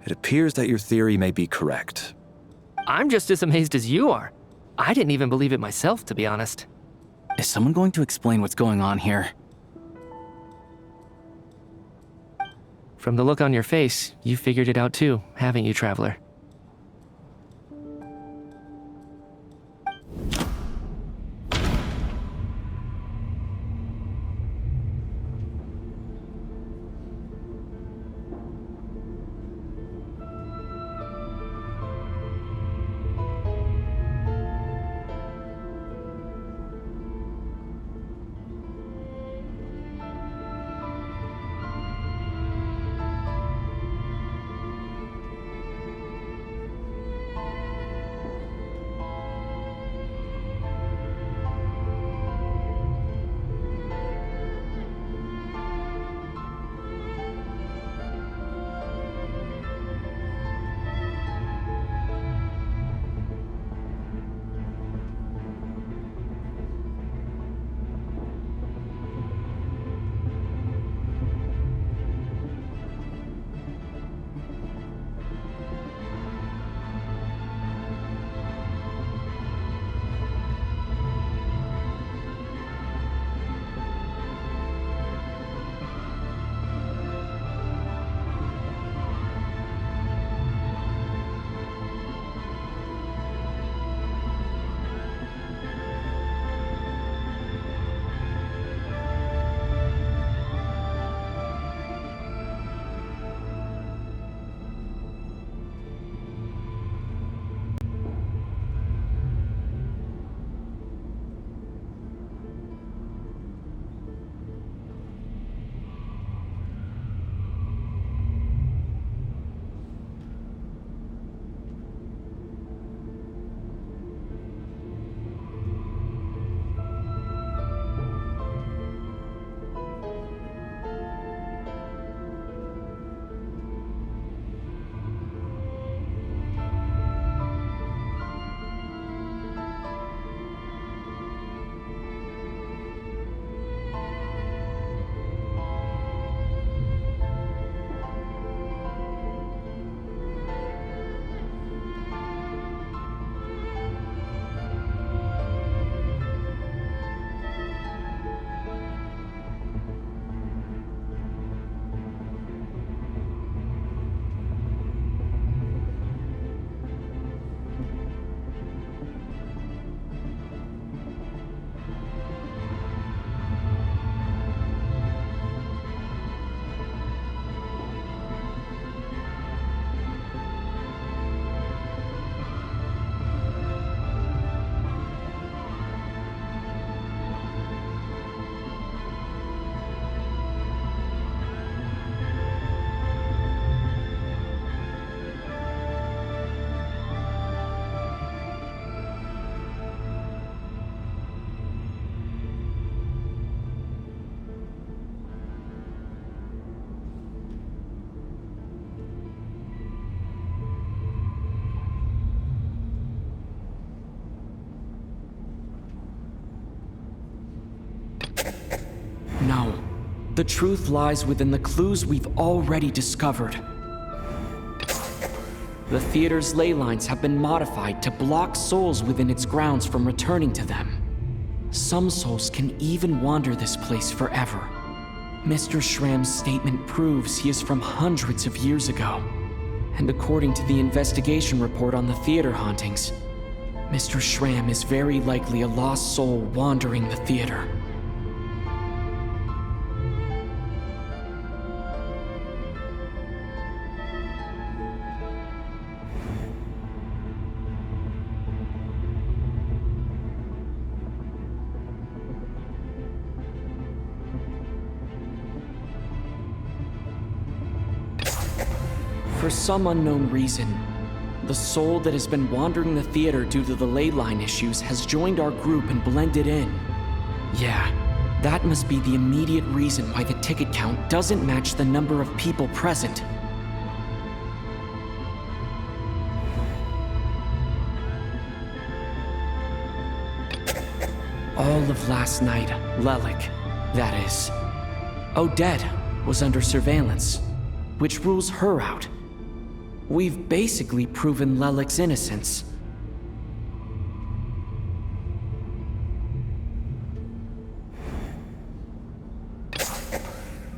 it appears that your theory may be correct. I'm just as amazed as you are. I didn't even believe it myself, to be honest. Is someone going to explain what's going on here? From the look on your face, you figured it out too, haven't you, Traveler? The truth lies within the clues we've already discovered. The theater's ley lines have been modified to block souls within its grounds from returning to them. Some souls can even wander this place forever. Mr. Schramm's statement proves he is from hundreds of years ago. And according to the investigation report on the theater hauntings, Mr. Schramm is very likely a lost soul wandering the theater. For some unknown reason, the soul that has been wandering the theater due to the ley line issues has joined our group and blended in. Yeah, that must be the immediate reason why the ticket count doesn't match the number of people present. All of last night, Lelik, that is, Odette was under surveillance, which rules her out. We've basically proven Lelik's innocence.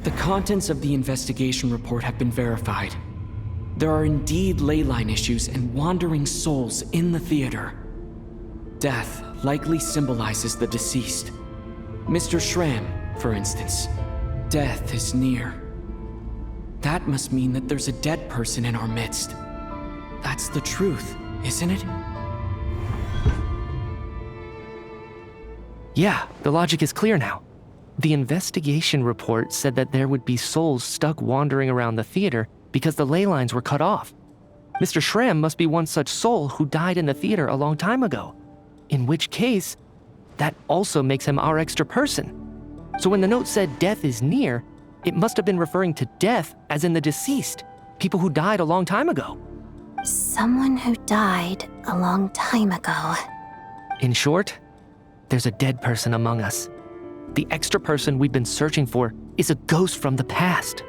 The contents of the investigation report have been verified. There are indeed ley line issues and wandering souls in the theater. Death likely symbolizes the deceased. Mr. Schramm, for instance. Death is near. That must mean that there's a dead person in our midst. That's the truth, isn't it? Yeah, the logic is clear now. The investigation report said that there would be souls stuck wandering around the theater because the ley lines were cut off. Mr. Schramm must be one such soul who died in the theater a long time ago. In which case, that also makes him our extra person. So when the note said death is near, it must have been referring to death as in the deceased, people who died a long time ago. Someone who died a long time ago. In short, there's a dead person among us. The extra person we've been searching for is a ghost from the past.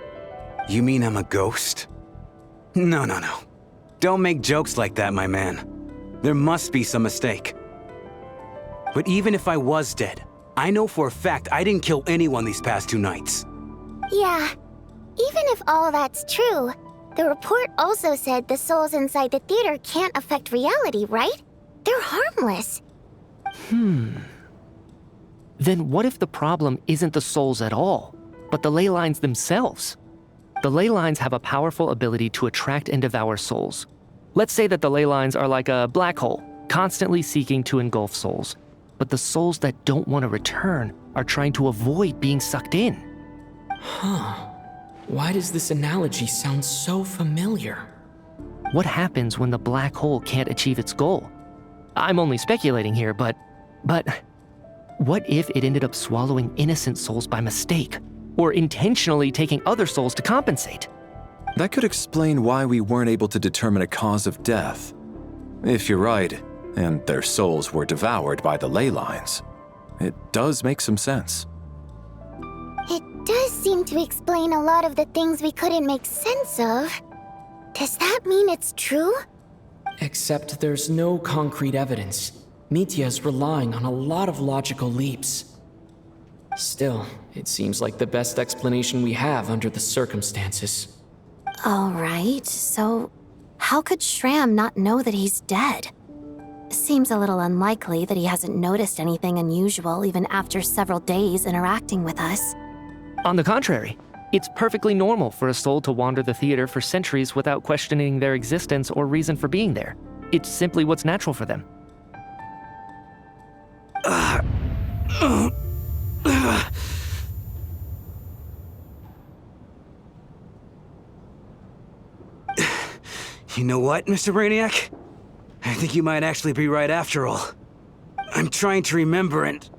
You mean I'm a ghost? No. Don't make jokes like that, my man. There must be some mistake. But even if I was dead, I know for a fact I didn't kill anyone these past 2 nights. Yeah, even if all that's true, the report also said the souls inside the theater can't affect reality, right? They're harmless. Then what if the problem isn't the souls at all, but the ley lines themselves? The ley lines have a powerful ability to attract and devour souls. Let's say that the ley lines are like a black hole, constantly seeking to engulf souls. But the souls that don't want to return are trying to avoid being sucked in. Huh. Why does this analogy sound so familiar? What happens when the black hole can't achieve its goal? I'm only speculating here, but what if it ended up swallowing innocent souls by mistake, or intentionally taking other souls to compensate? That could explain why we weren't able to determine a cause of death. If you're right, and their souls were devoured by the ley lines, it does make some sense. It does seem to explain a lot of the things we couldn't make sense of. Does that mean it's true? Except there's no concrete evidence. Mitya's relying on a lot of logical leaps. Still, it seems like the best explanation we have under the circumstances. All right, so how could Schramm not know that he's dead? Seems a little unlikely that he hasn't noticed anything unusual even after several days interacting with us. On the contrary, it's perfectly normal for a soul to wander the theater for centuries without questioning their existence or reason for being there. It's simply what's natural for them. You know what, Mr. Brainiac? I think you might actually be right after all. I'm trying to remember and...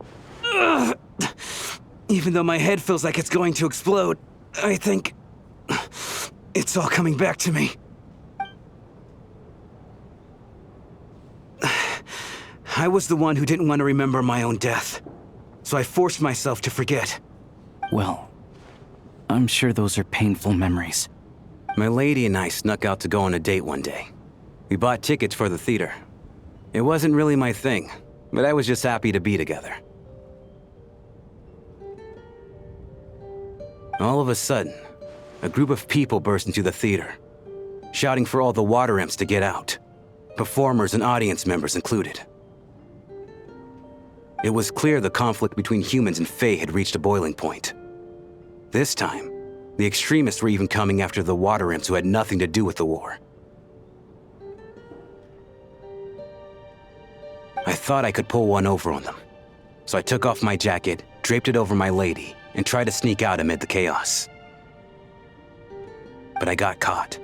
even though my head feels like it's going to explode, I think... it's all coming back to me. I was the one who didn't want to remember my own death, so I forced myself to forget. Well, I'm sure those are painful memories. My lady and I snuck out to go on a date one day. We bought tickets for the theater. It wasn't really my thing, but I was just happy to be together. All of a sudden, a group of people burst into the theater, shouting for all the water imps to get out, performers and audience members included. It was clear the conflict between humans and Fae had reached a boiling point. This time, the extremists were even coming after the water imps who had nothing to do with the war. I thought I could pull one over on them, so I took off my jacket, draped it over my lady, and tried to sneak out amid the chaos. But I got caught.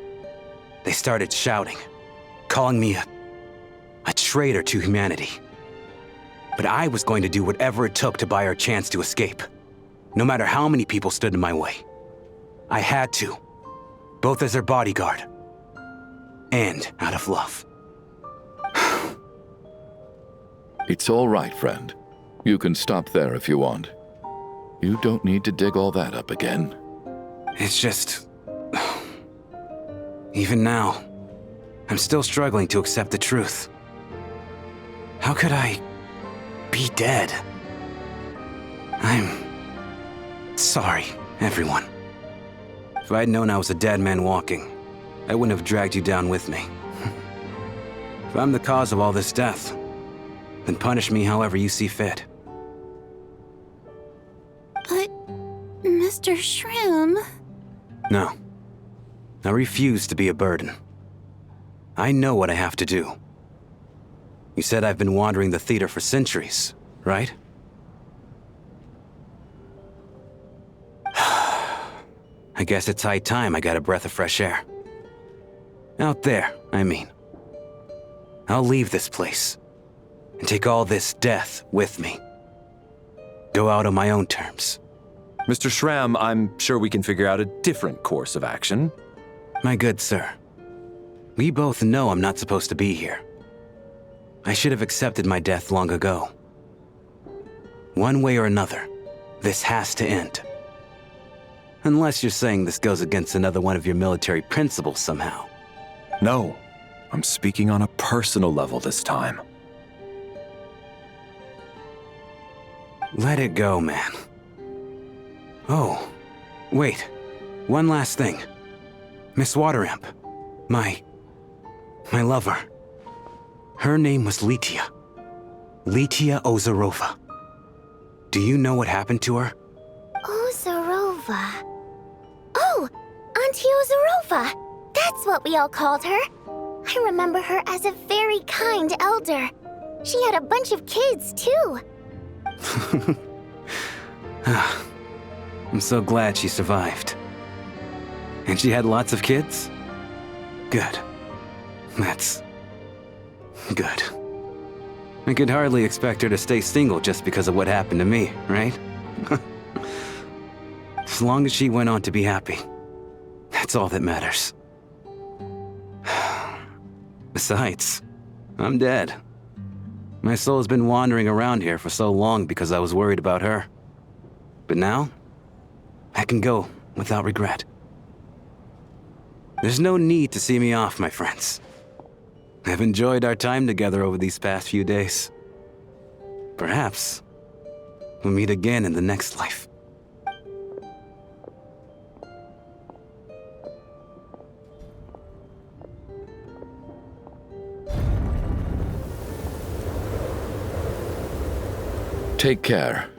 They started shouting, calling me a traitor to humanity. But I was going to do whatever it took to buy her a chance to escape, no matter how many people stood in my way. I had to, both as their bodyguard and out of love. It's all right, friend. You can stop there if you want. You don't need to dig all that up again. It's just... Even now, I'm still struggling to accept the truth. How could I be dead? I'm sorry, everyone. If I'd known I was a dead man walking, I wouldn't have dragged you down with me. If I'm the cause of all this death, then punish me however you see fit. But, Mr. Shroom... No. I refuse to be a burden. I know what I have to do. You said I've been wandering the theater for centuries, right? I guess it's high time I got a breath of fresh air. Out there, I mean. I'll leave this place and take all this death with me. Go out on my own terms. Mr. Shram, I'm sure we can figure out a different course of action. My good sir, we both know I'm not supposed to be here. I should have accepted my death long ago. One way or another, this has to end. Unless you're saying this goes against another one of your military principles somehow. No, I'm speaking on a personal level this time. Let it go, man. Oh, wait. One last thing. Miss Water Imp. My lover. Her name was Litia. Litia Ozarova. Do you know what happened to her? Ozarova. Oh, Auntie Ozarova. That's what we all called her. I remember her as a very kind elder. She had a bunch of kids, too. I'm so glad she survived. And she had lots of kids? Good. That's... good. I could hardly expect her to stay single just because of what happened to me, right? As long as she went on to be happy, that's all that matters. Besides, I'm dead. My soul's been wandering around here for so long because I was worried about her. But now, I can go without regret. There's no need to see me off, my friends. I've enjoyed our time together over these past few days. Perhaps we'll meet again in the next life. Take care,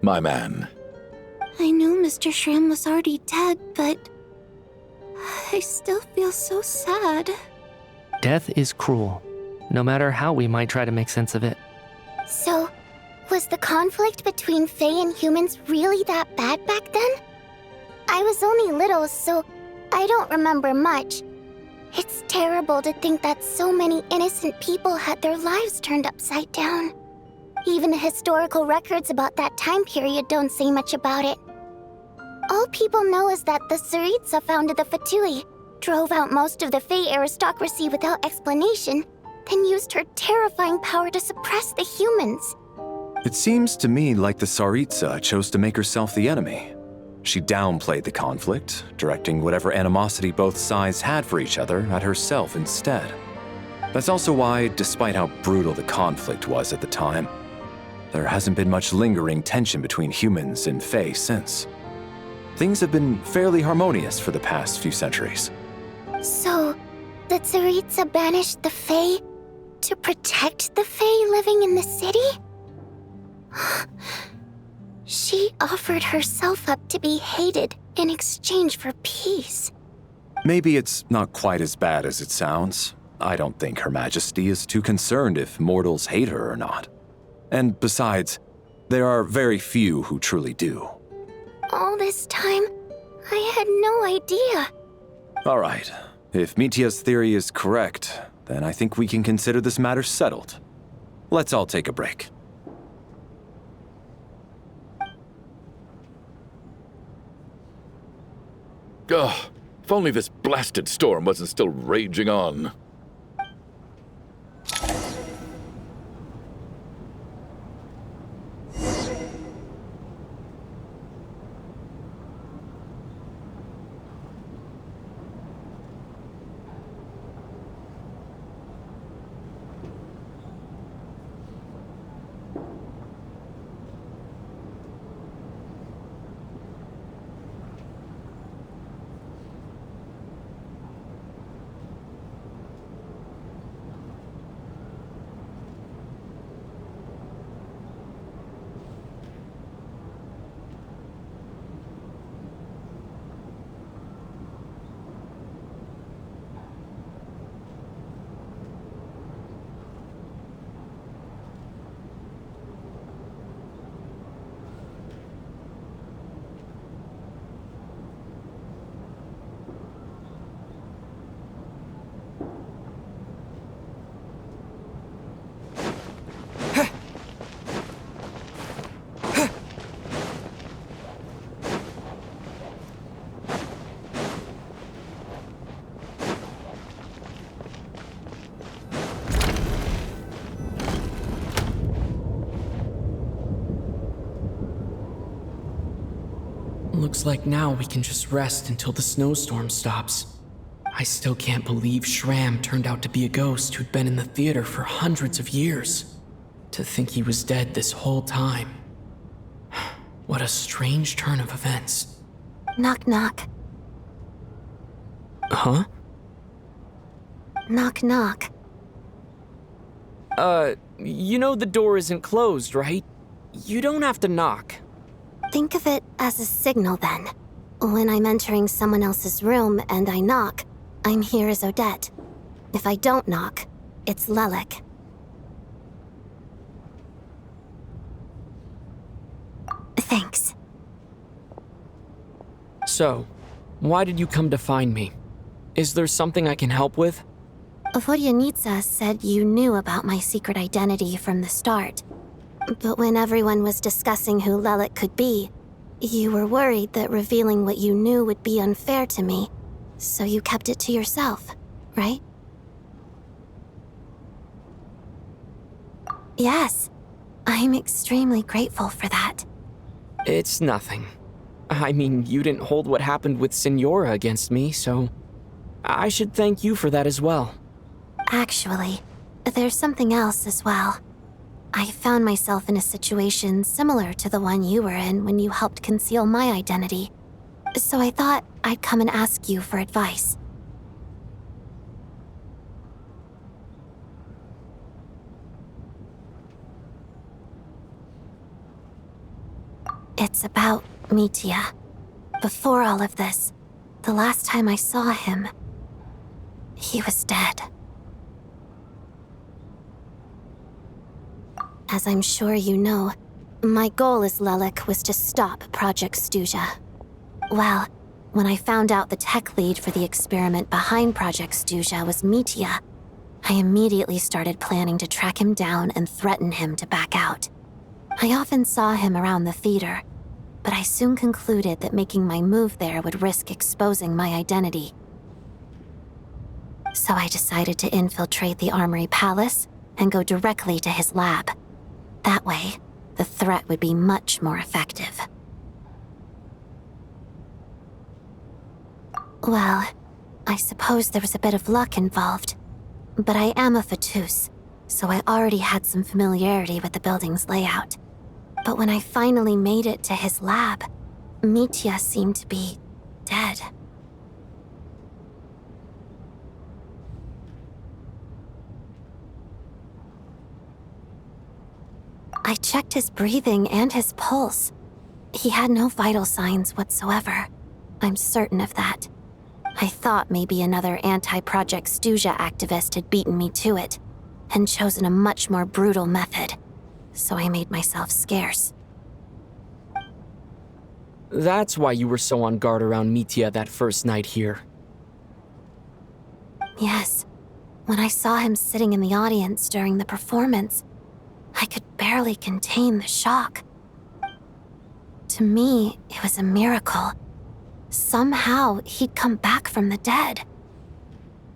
my man. I knew Mr. Shrim was already dead, but... I still feel so sad. Death is cruel, no matter how we might try to make sense of it. So, was the conflict between Fae and humans really that bad back then? I was only little, so I don't remember much. It's terrible to think that so many innocent people had their lives turned upside down. Even the historical records about that time period don't say much about it. All people know is that the Tsaritsa founded the Fatui, drove out most of the Fae aristocracy without explanation, then used her terrifying power to suppress the humans. It seems to me like the Tsaritsa chose to make herself the enemy. She downplayed the conflict, directing whatever animosity both sides had for each other at herself instead. That's also why, despite how brutal the conflict was at the time, there hasn't been much lingering tension between humans and Fae since. Things have been fairly harmonious for the past few centuries. So, the Tsaritsa banished the Fae to protect the Fae living in the city? She offered herself up to be hated in exchange for peace. Maybe it's not quite as bad as it sounds. I don't think Her Majesty is too concerned if mortals hate her or not. And besides, there are very few who truly do. All this time, I had no idea. All right. If Mitia's theory is correct, then I think we can consider this matter settled. Let's all take a break. Ugh, if only this blasted storm wasn't still raging on. Looks like now we can just rest until the snowstorm stops. I still can't believe Shram turned out to be a ghost who'd been in the theater for hundreds of years. To think he was dead this whole time. What a strange turn of events. Knock knock. Huh? Knock knock. You know the door isn't closed, right? You don't have to knock. Think of it as a signal then. When I'm entering someone else's room and I knock, I'm here as Odette. If I don't knock, it's Lelik. Thanks. So, why did you come to find me? Is there something I can help with? Vodyanitsa said you knew about my secret identity from the start. But when everyone was discussing who Lelik could be, you were worried that revealing what you knew would be unfair to me, so you kept it to yourself, right? Yes, I'm extremely grateful for that. It's nothing. I mean, you didn't hold what happened with Signora against me, so I should thank you for that as well. Actually, there's something else as well. I found myself in a situation similar to the one you were in when you helped conceal my identity. So I thought I'd come and ask you for advice. It's about Mitia. Before all of this, the last time I saw him, he was dead. As I'm sure you know, my goal as Lelik was to stop Project Stuja. Well, when I found out the tech lead for the experiment behind Project Stuja was Mitia, I immediately started planning to track him down and threaten him to back out. I often saw him around the theater, but I soon concluded that making my move there would risk exposing my identity. So I decided to infiltrate the Armory Palace and go directly to his lab. That way, the threat would be much more effective. Well, I suppose there was a bit of luck involved. But I am a Fatus, so I already had some familiarity with the building's layout. But when I finally made it to his lab, Mitya seemed to be dead. I checked his breathing and his pulse. He had no vital signs whatsoever. I'm certain of that. I thought maybe another anti-Project Stuja activist had beaten me to it, and chosen a much more brutal method. So I made myself scarce. That's why you were so on guard around Mitya that first night here. Yes. When I saw him sitting in the audience during the performance, I could barely contain the shock. To me, it was a miracle. Somehow, he'd come back from the dead.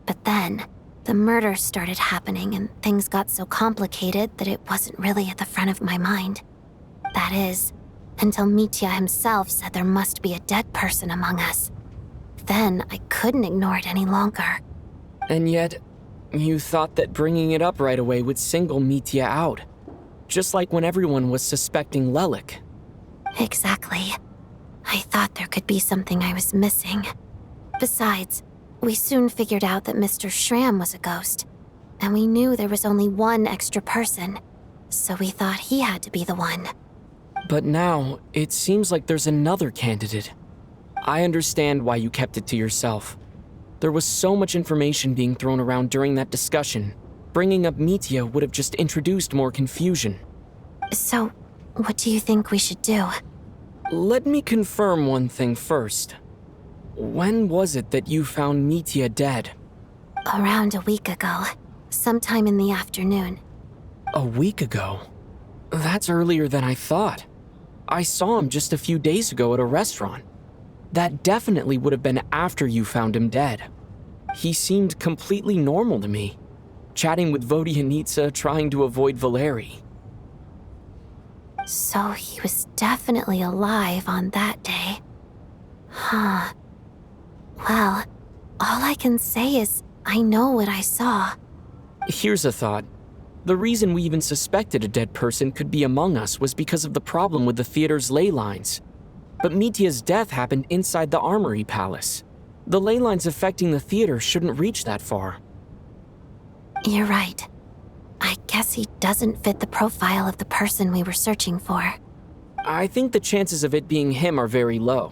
But then, the murder started happening and things got so complicated that it wasn't really at the front of my mind. That is, until Mitya himself said there must be a dead person among us. Then, I couldn't ignore it any longer. And yet, you thought that bringing it up right away would single Mitya out. Just like when everyone was suspecting Lelik. Exactly. I thought there could be something I was missing. Besides, we soon figured out that Mr. Shram was a ghost, and we knew there was only one extra person, so we thought he had to be the one. But now, it seems like there's another candidate. I understand why you kept it to yourself. There was so much information being thrown around during that discussion. Bringing up Mitya would have just introduced more confusion. So, what do you think we should do? Let me confirm one thing first. When was it that you found Mitya dead? Around a week ago. Sometime in the afternoon. A week ago? That's earlier than I thought. I saw him just a few days ago at a restaurant. That definitely would have been after you found him dead. He seemed completely normal to me. Chatting with Vodyanitsa, trying to avoid Valeri. So he was definitely alive on that day. Huh. Well, all I can say is I know what I saw. Here's a thought. The reason we even suspected a dead person could be among us was because of the problem with the theater's ley lines. But Mitya's death happened inside the Armory Palace. The ley lines affecting the theater shouldn't reach that far. You're right. I guess he doesn't fit the profile of the person we were searching for. I think the chances of it being him are very low.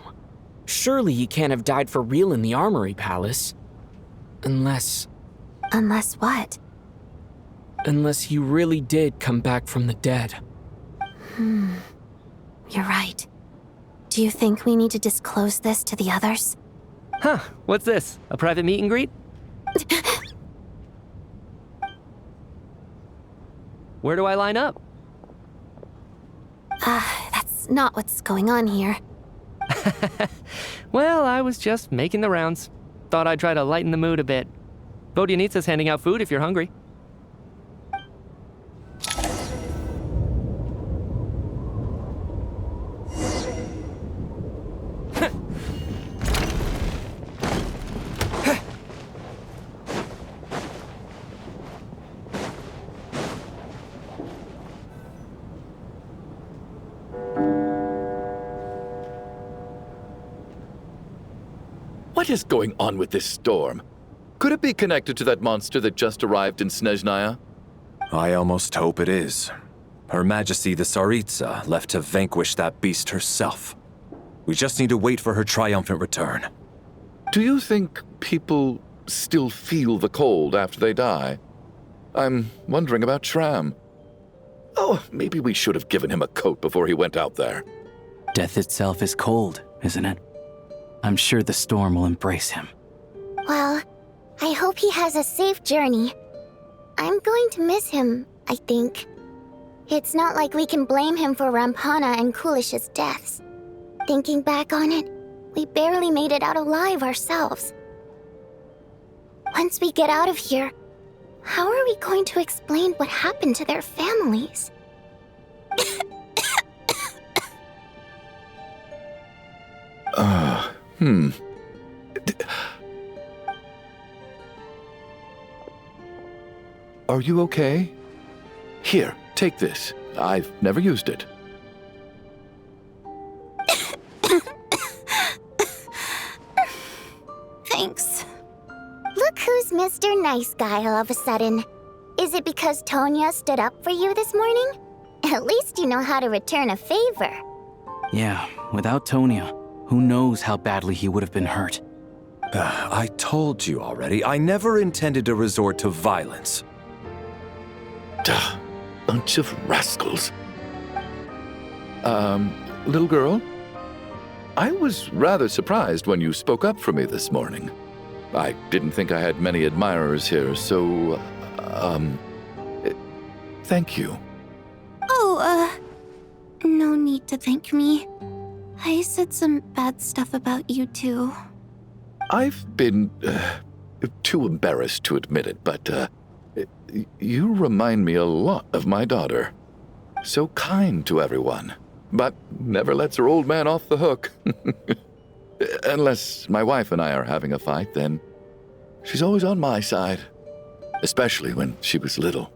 Surely he can't have died for real in the Armory Palace. Unless... Unless what? Unless he really did come back from the dead. You're right. Do you think we need to disclose this to the others? Huh, what's this? A private meet and greet? Where do I line up? That's not what's going on here. Well, I was just making the rounds. Thought I'd try to lighten the mood a bit. Vodyanitsa's handing out food if you're hungry. What is going on with this storm? Could it be connected to that monster that just arrived in Snezhnaya? I almost hope it is. Her Majesty the Tsaritsa left to vanquish that beast herself. We just need to wait for her triumphant return. Do you think people still feel the cold after they die? I'm wondering about Shram. Oh, maybe we should have given him a coat before he went out there. Death itself is cold, isn't it? I'm sure the storm will embrace him. Well, I hope he has a safe journey. I'm going to miss him, I think. It's not like we can blame him for Rampana and Kulish's deaths. Thinking back on it, we barely made it out alive ourselves. Once we get out of here, how are we going to explain what happened to their families? Are you okay? Here, take this. I've never used it. Thanks. Look who's Mr. Nice Guy all of a sudden. Is it because Tonya stood up for you this morning? At least you know how to return a favor. Yeah, without Tonya, who knows how badly he would have been hurt. I told you already, I never intended to resort to violence. Duh, bunch of rascals. Little girl? I was rather surprised when you spoke up for me this morning. I didn't think I had many admirers here, so, thank you. Oh, no need to thank me. I said some bad stuff about you too. I've been, too embarrassed to admit it, but, you remind me a lot of my daughter. So kind to everyone, but never lets her old man off the hook. Unless my wife and I are having a fight, then she's always on my side. Especially when she was little.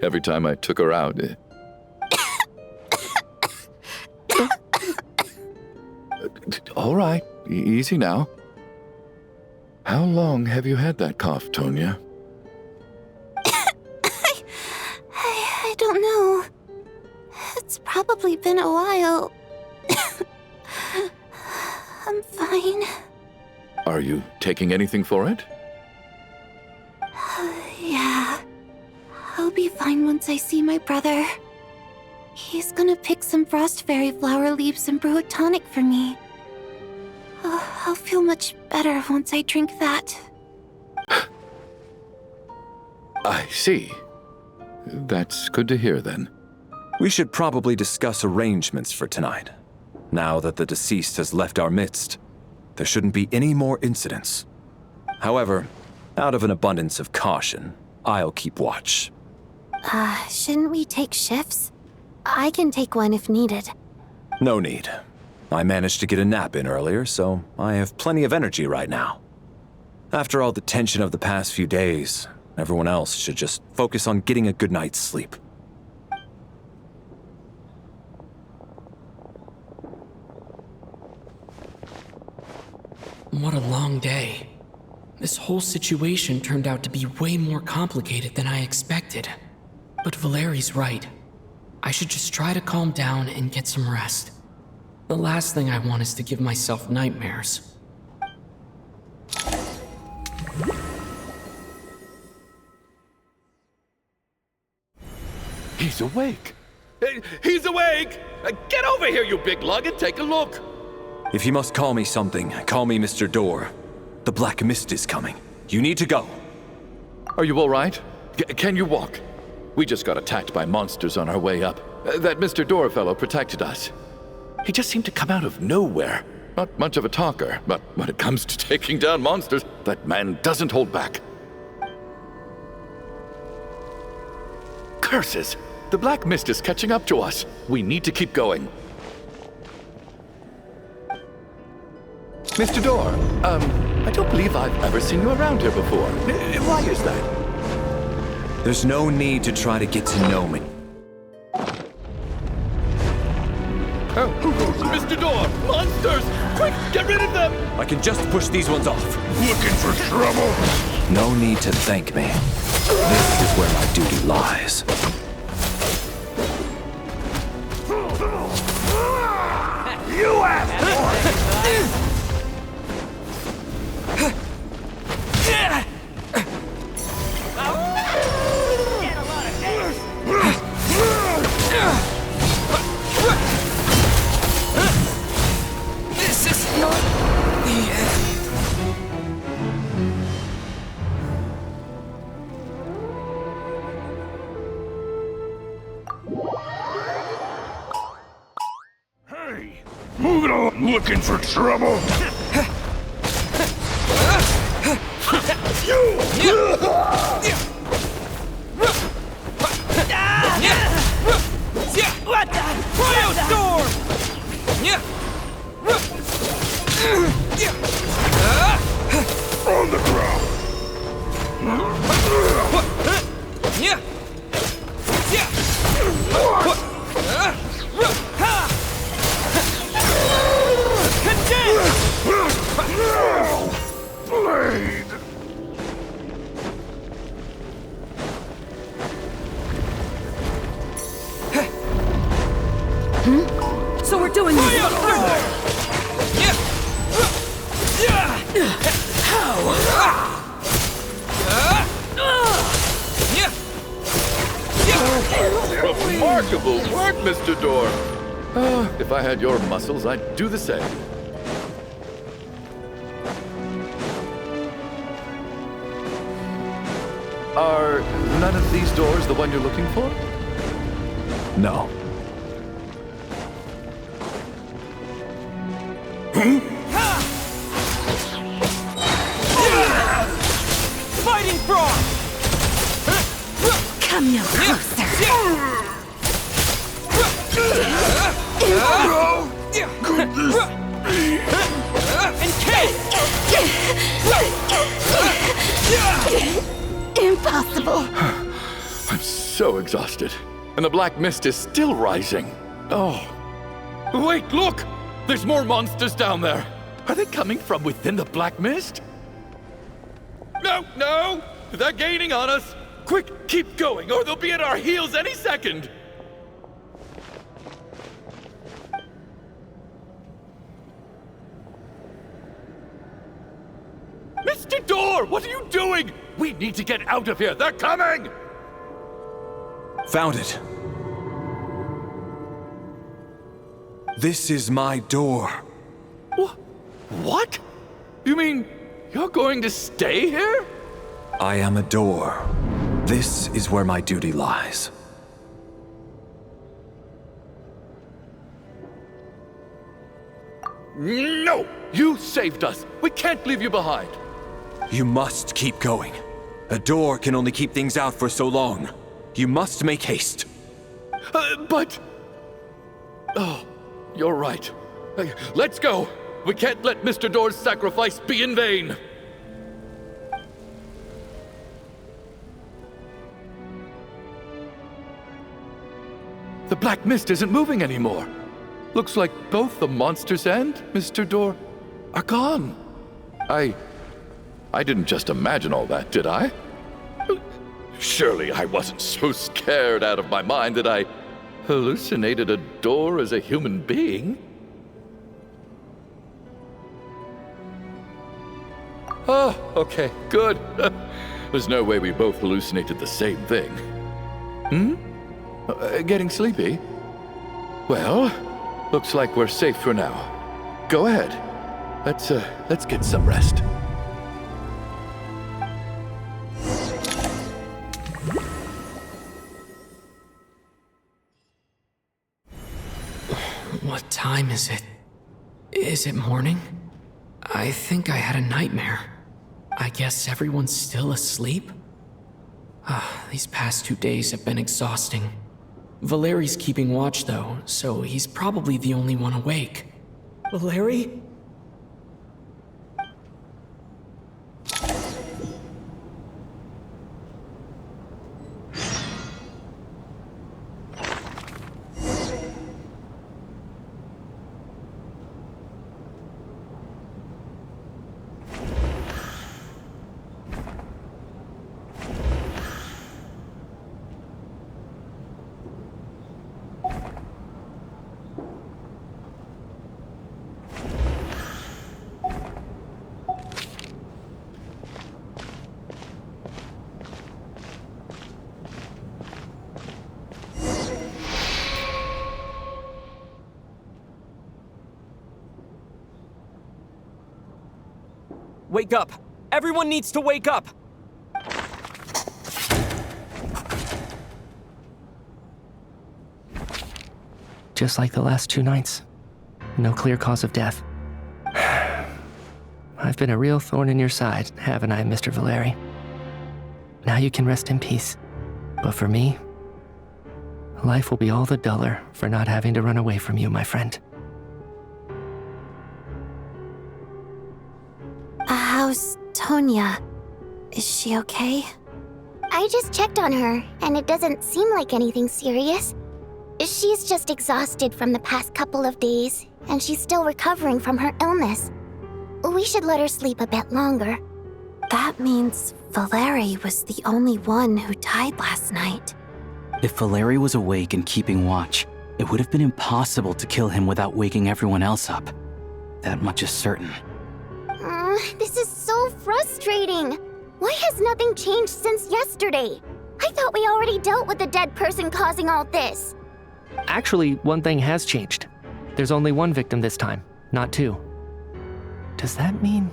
Every time I took her out... All right, easy now. How long have you had that cough, Tonya? I don't know. It's probably been a while. I'm fine. Are you taking anything for it? Yeah. I'll be fine once I see my brother. He's gonna pick some frost fairy flower leaves and brew a tonic for me. I'll feel much better once I drink that. I see. That's good to hear then. We should probably discuss arrangements for tonight. Now that the deceased has left our midst, there shouldn't be any more incidents. However, out of an abundance of caution, I'll keep watch. Shouldn't we take shifts? I can take one if needed. No need. I managed to get a nap in earlier, so I have plenty of energy right now. After all the tension of the past few days, everyone else should just focus on getting a good night's sleep. What a long day. This whole situation turned out to be way more complicated than I expected. But Valeri's right. I should just try to calm down and get some rest. The last thing I want is to give myself nightmares. He's awake! He's awake! Get over here, you big lug, and take a look! If you must call me something, call me Mr. Door. The Black Mist is coming. You need to go. Are you all right? Can you walk? We just got attacked by monsters on our way up. That Mr. Door fellow protected us. He just seemed to come out of nowhere. Not much of a talker, but when it comes to taking down monsters, that man doesn't hold back. Curses! The Black Mist is catching up to us. We need to keep going. Mr. Door, I don't believe I've ever seen you around here before. Why is that? There's no need to try to get to know me. Oh, Mr. Door! Monsters! Quick, get rid of them! I can just push these ones off. Looking for trouble? No need to thank me. This is where my duty lies. You asked for it! This is not the end. Hey, move it on! Looking for trouble? What the? Hailstorm! On the ground! So we're doing this. Remarkable work, Mr. Door. If I had your muscles, I'd do the same. Are none of these doors the one you're looking for? No. Fighting frog! Come no closer. Impossible. I'm so exhausted. And the black mist is still rising. Oh. Wait, look! There's more monsters down there. Are they coming from within the black mist? No, no! They're gaining on us! Quick, keep going, or they'll be at our heels any second! Mr. Door, what are you doing? We need to get out of here. They're coming! Found it. This is my door. What? You mean you're going to stay here? I am a door. This is where my duty lies. No! You saved us. We can't leave you behind. You must keep going. A door can only keep things out for so long. You must make haste. But... Oh, you're right. Let's go. We can't let Mr. Door's sacrifice be in vain. The black mist isn't moving anymore. Looks like both the monsters and Mr. Door are gone. I didn't just imagine all that, did I? Surely I wasn't so scared out of my mind that I hallucinated a door as a human being. Oh, okay, good. There's no way we both hallucinated the same thing. Getting sleepy? Well, looks like we're safe for now. Go ahead. Let's get some rest. What time is it? Is it morning? I think I had a nightmare. I guess everyone's still asleep? These past 2 days have been exhausting. Valeri's keeping watch though, so he's probably the only one awake. Valeri? Wake up! Everyone needs to wake up! Just like the last 2 nights. No clear cause of death. I've been a real thorn in your side, haven't I, Mr. Valeri? Now you can rest in peace. But for me, life will be all the duller for not having to run away from you, my friend. How's Tonya? Is she okay? I just checked on her, and it doesn't seem like anything serious. She's just exhausted from the past couple of days, and she's still recovering from her illness. We should let her sleep a bit longer. That means Valeri was the only one who died last night. If Valeri was awake and keeping watch, It would have been impossible to kill him without waking everyone else up. That much is certain. This is so frustrating. Why has nothing changed since yesterday? I thought we already dealt with the dead person causing all this. Actually, one thing has changed. There's only one victim this time, not two. Does that mean...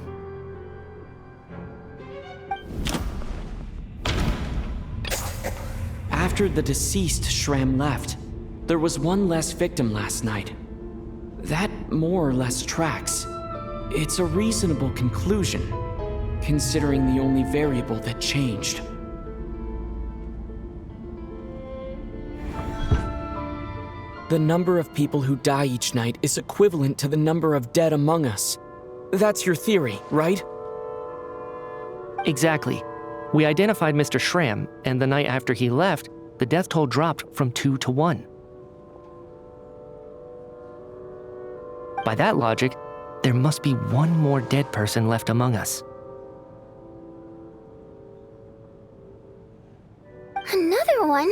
After the deceased Shram left, there was one less victim last night. That more or less tracks. It's a reasonable conclusion, considering the only variable that changed. The number of people who die each night is equivalent to the number of dead among us. That's your theory, right? Exactly. We identified Mr. Shram, and the night after he left, the death toll dropped from 2 to 1. By that logic, there must be one more dead person left among us. Another one?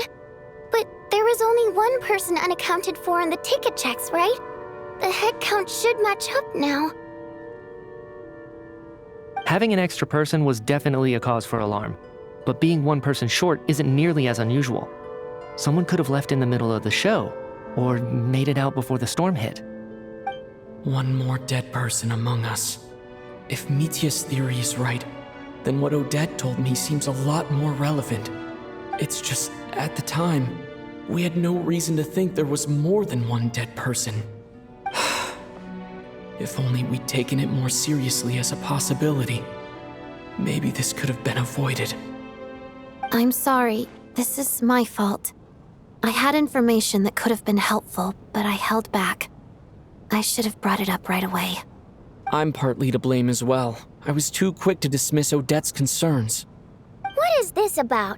But there was only one person unaccounted for in the ticket checks, right? The head count should match up now. Having an extra person was definitely a cause for alarm, but being one person short isn't nearly as unusual. Someone could have left in the middle of the show, or made it out before the storm hit. One more dead person among us. If Mitya's theory is right, then what Odette told me seems a lot more relevant. It's just, at the time, we had no reason to think there was more than one dead person. If only we'd taken it more seriously as a possibility. Maybe this could have been avoided. I'm sorry. This is my fault. I had information that could have been helpful, but I held back. I should have brought it up right away. I'm partly to blame as well. I was too quick to dismiss Odette's concerns. What is this about?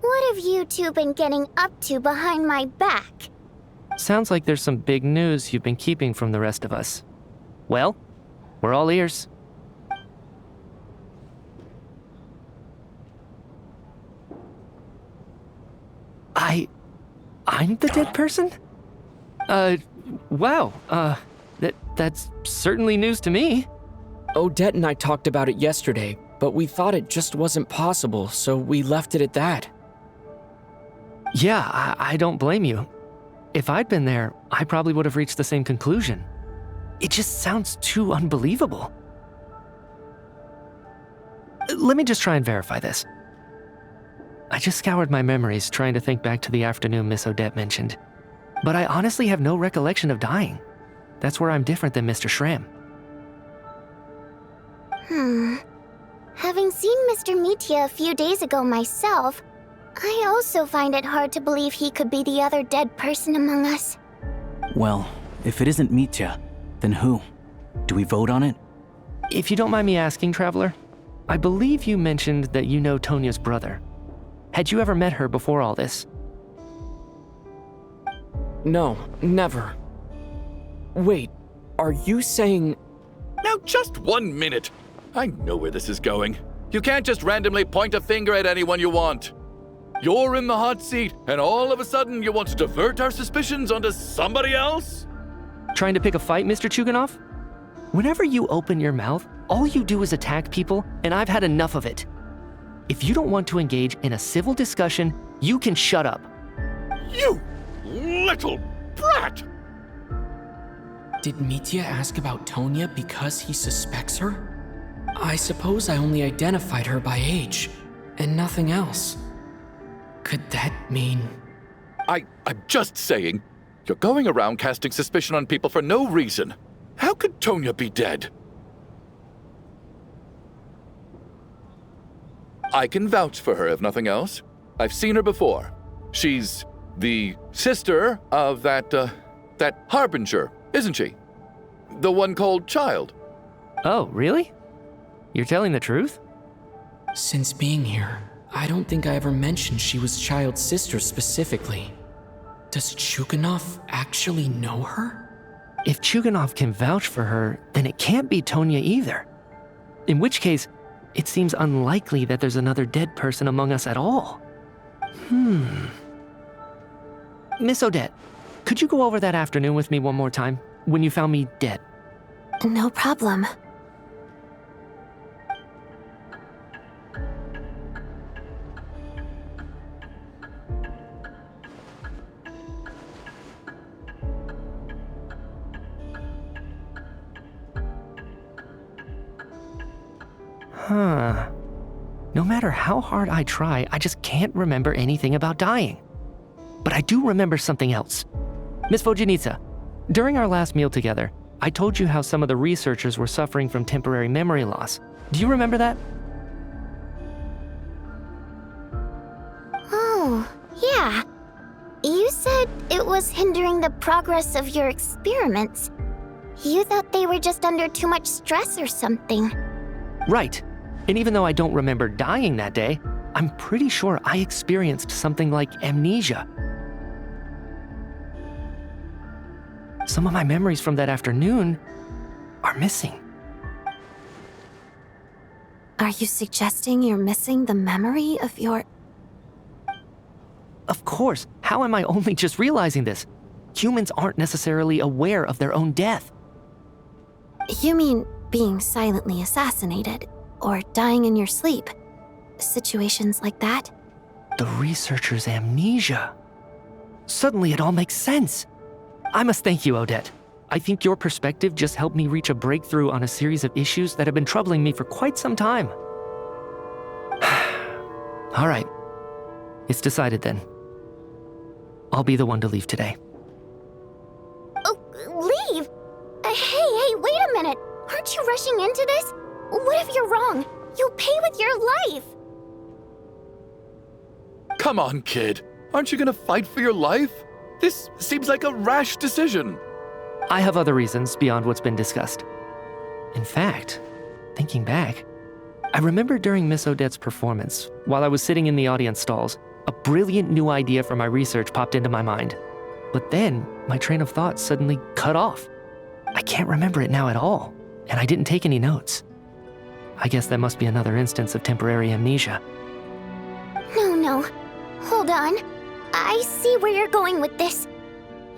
What have you two been getting up to behind my back? Sounds like there's some big news you've been keeping from the rest of us. Well, we're all ears. I'm the dead person? Wow, that's certainly news to me. Odette and I talked about it yesterday, but we thought it just wasn't possible, so we left it at that. Yeah, I don't blame you. If I'd been there, I probably would have reached the same conclusion. It just sounds too unbelievable. Let me just try and verify this. I just scoured my memories trying to think back to the afternoon Miss Odette mentioned. But I honestly have no recollection of dying. That's where I'm different than Mr. Shram. Having seen Mr. Mitya a few days ago myself, I also find it hard to believe he could be the other dead person among us. Well, if it isn't Mitya, then who? Do we vote on it? If you don't mind me asking, Traveler, I believe you mentioned that you know Tonya's brother. Had you ever met her before all this? No, never. Wait, are you saying... Now just 1 minute. I know where this is going. You can't just randomly point a finger at anyone you want. You're in the hot seat, and all of a sudden you want to divert our suspicions onto somebody else? Trying to pick a fight, Mr. Chuganov? Whenever you open your mouth, all you do is attack people, and I've had enough of it. If you don't want to engage in a civil discussion, you can shut up. You little brat! Did Mitya ask about Tonya because he suspects her? I suppose I only identified her by age, and nothing else. Could that mean... I'm just saying, you're going around casting suspicion on people for no reason. How could Tonya be dead? I can vouch for her, if nothing else. I've seen her before. She's the sister of that Harbinger, isn't she? The one called Child. Oh, really? You're telling the truth? Since being here, I don't think I ever mentioned she was Child's sister specifically. Does Chuganov actually know her? If Chuganov can vouch for her, then it can't be Tonya either. In which case, it seems unlikely that there's another dead person among us at all. Miss Odette, Could you go over that afternoon with me one more time, when you found me dead? No problem. Huh. No matter how hard I try, I just can't remember anything about dying. But I do remember something else. Miss Vojanitsa, during our last meal together, I told you how some of the researchers were suffering from temporary memory loss. Do you remember that? Oh, yeah. You said it was hindering the progress of your experiments. You thought they were just under too much stress or something. Right. And even though I don't remember dying that day, I'm pretty sure I experienced something like amnesia. Some of my memories from that afternoon are missing. Are you suggesting you're missing the memory of your... Of course. How am I only just realizing this? Humans aren't necessarily aware of their own death. You mean being silently assassinated, or dying in your sleep? Situations like that? The researcher's amnesia. Suddenly it all makes sense. I must thank you, Odette. I think your perspective just helped me reach a breakthrough on a series of issues that have been troubling me for quite some time. All right. It's decided then. I'll be the one to leave today. Oh, leave? Hey, wait a minute. Aren't you rushing into this? What if you're wrong? You'll pay with your life. Come on, kid. Aren't you gonna fight for your life? This seems like a rash decision. I have other reasons beyond what's been discussed. In fact, thinking back, I remember during Miss Odette's performance, while I was sitting in the audience stalls, a brilliant new idea for my research popped into my mind. But then, my train of thought suddenly cut off. I can't remember it now at all, and I didn't take any notes. I guess that must be another instance of temporary amnesia. No. Hold on. I see where you're going with this.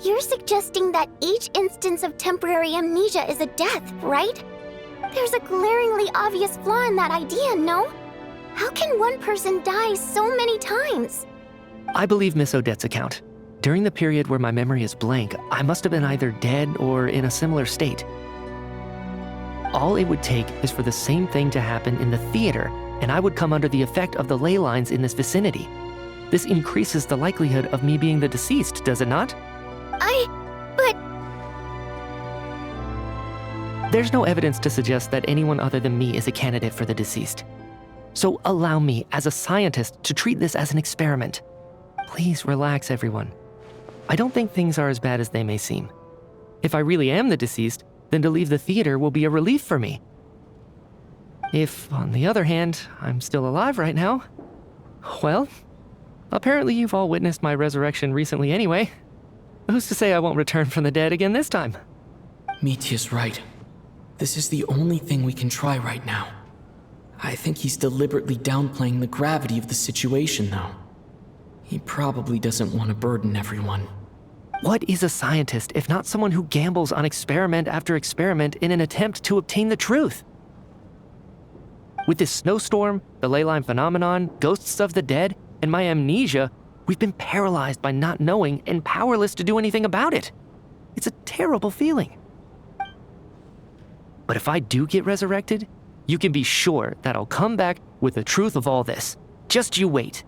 You're suggesting that each instance of temporary amnesia is a death, right? There's a glaringly obvious flaw in that idea, no? How can one person die so many times? I believe Miss Odette's account. During the period where my memory is blank, I must have been either dead or in a similar state. All it would take is for the same thing to happen in the theater, and I would come under the effect of the ley lines in this vicinity. This increases the likelihood of me being the deceased, does it not? But... There's no evidence to suggest that anyone other than me is a candidate for the deceased. So allow me, as a scientist, to treat this as an experiment. Please relax, everyone. I don't think things are as bad as they may seem. If I really am the deceased, then to leave the theater will be a relief for me. If, on the other hand, I'm still alive right now, well, apparently you've all witnessed my resurrection recently anyway. Who's to say I won't return from the dead again this time? Mitya's right. This is the only thing we can try right now. I think he's deliberately downplaying the gravity of the situation, though. He probably doesn't want to burden everyone. What is a scientist if not someone who gambles on experiment after experiment in an attempt to obtain the truth? With this snowstorm, the ley line phenomenon, ghosts of the dead, and my amnesia, we've been paralyzed by not knowing and powerless to do anything about it. It's a terrible feeling. But if I do get resurrected, you can be sure that I'll come back with the truth of all this. Just you wait.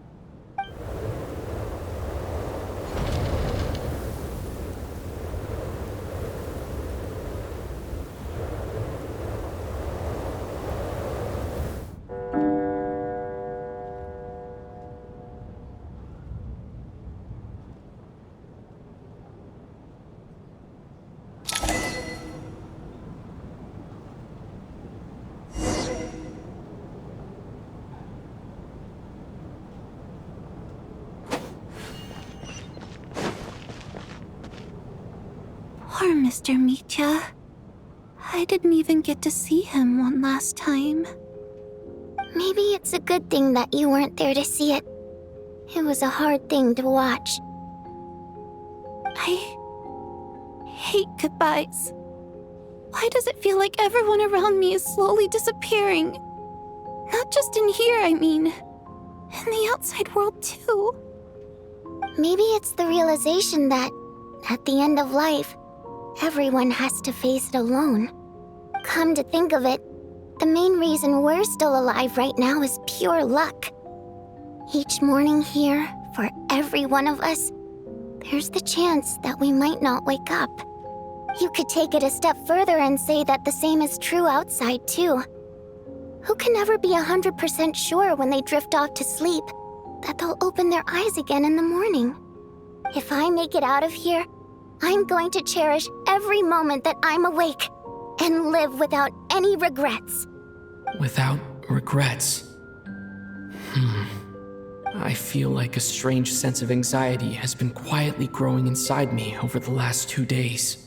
Poor Mr. Mitya. I didn't even get to see him one last time. Maybe it's a good thing that you weren't there to see it. It was a hard thing to watch. hate goodbyes. Why does it feel like everyone around me is slowly disappearing? Not just in here, I mean. In the outside world, too. Maybe it's the realization that, at the end of life, everyone has to face it alone. Come to think of it, the main reason we're still alive right now is pure luck. Each morning here, for every one of us, there's the chance that we might not wake up. You could take it a step further and say that the same is true outside, too. Who can never be 100% sure when they drift off to sleep that they'll open their eyes again in the morning? If I make it out of here, I'm going to cherish every moment that I'm awake and live without any regrets. Without regrets? I feel like a strange sense of anxiety has been quietly growing inside me over the last 2 days.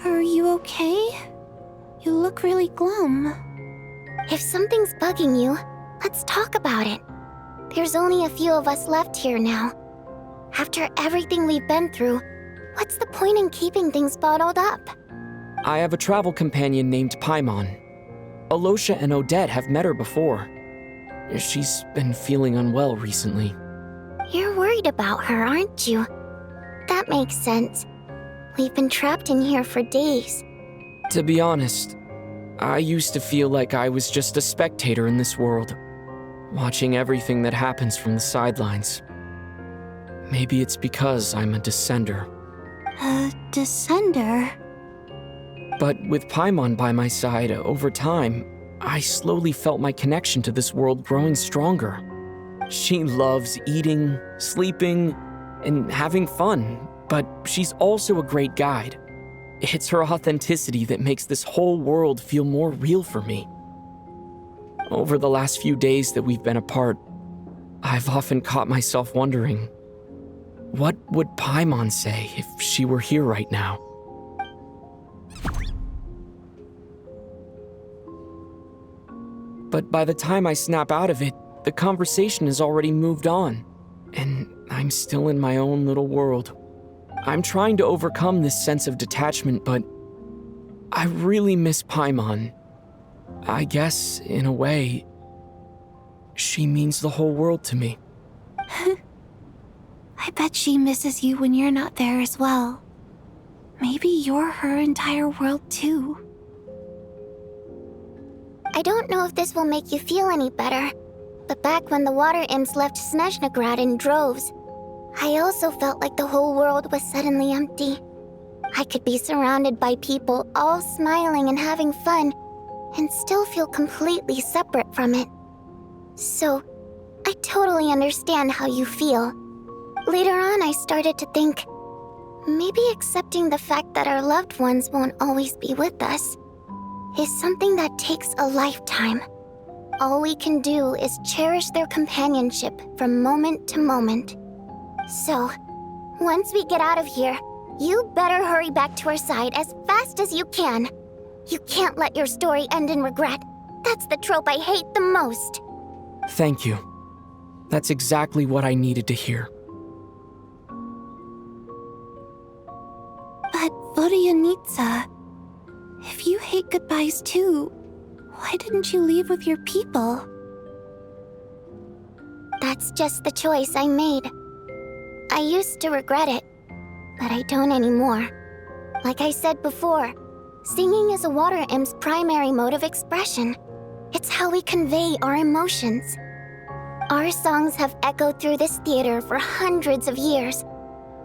Are you okay? You look really glum. If something's bugging you, let's talk about it. There's only a few of us left here now. After everything we've been through, what's the point in keeping things bottled up? I have a travel companion named Paimon. Alosha and Odette have met her before. She's been feeling unwell recently. You're worried about her, aren't you? That makes sense. We've been trapped in here for days. To be honest, I used to feel like I was just a spectator in this world, watching everything that happens from the sidelines. Maybe it's because I'm a descender. A descender? But with Paimon by my side, over time, I slowly felt my connection to this world growing stronger. She loves eating, sleeping, and having fun, but she's also a great guide. It's her authenticity that makes this whole world feel more real for me. Over the last few days that we've been apart, I've often caught myself wondering, what would Paimon say if she were here right now? But by the time I snap out of it, the conversation has already moved on, and I'm still in my own little world. I'm trying to overcome this sense of detachment, but I really miss Paimon. I guess, in a way, she means the whole world to me. I bet she misses you when you're not there as well. Maybe you're her entire world too. I don't know if this will make you feel any better, but back when the water imps left Snezhnaya in droves, I also felt like the whole world was suddenly empty. I could be surrounded by people all smiling and having fun, and still feel completely separate from it. So, I totally understand how you feel. Later on, I started to think, maybe accepting the fact that our loved ones won't always be with us is something that takes a lifetime. All we can do is cherish their companionship from moment to moment. So, once we get out of here, you better hurry back to our side as fast as you can. You can't let your story end in regret. That's the trope I hate the most. Thank you. That's exactly what I needed to hear. But Vodyanitsa, if you hate goodbyes too, why didn't you leave with your people? That's just the choice I made. I used to regret it, but I don't anymore. Like I said before, singing is a water imp's primary mode of expression. It's how we convey our emotions. Our songs have echoed through this theater for hundreds of years,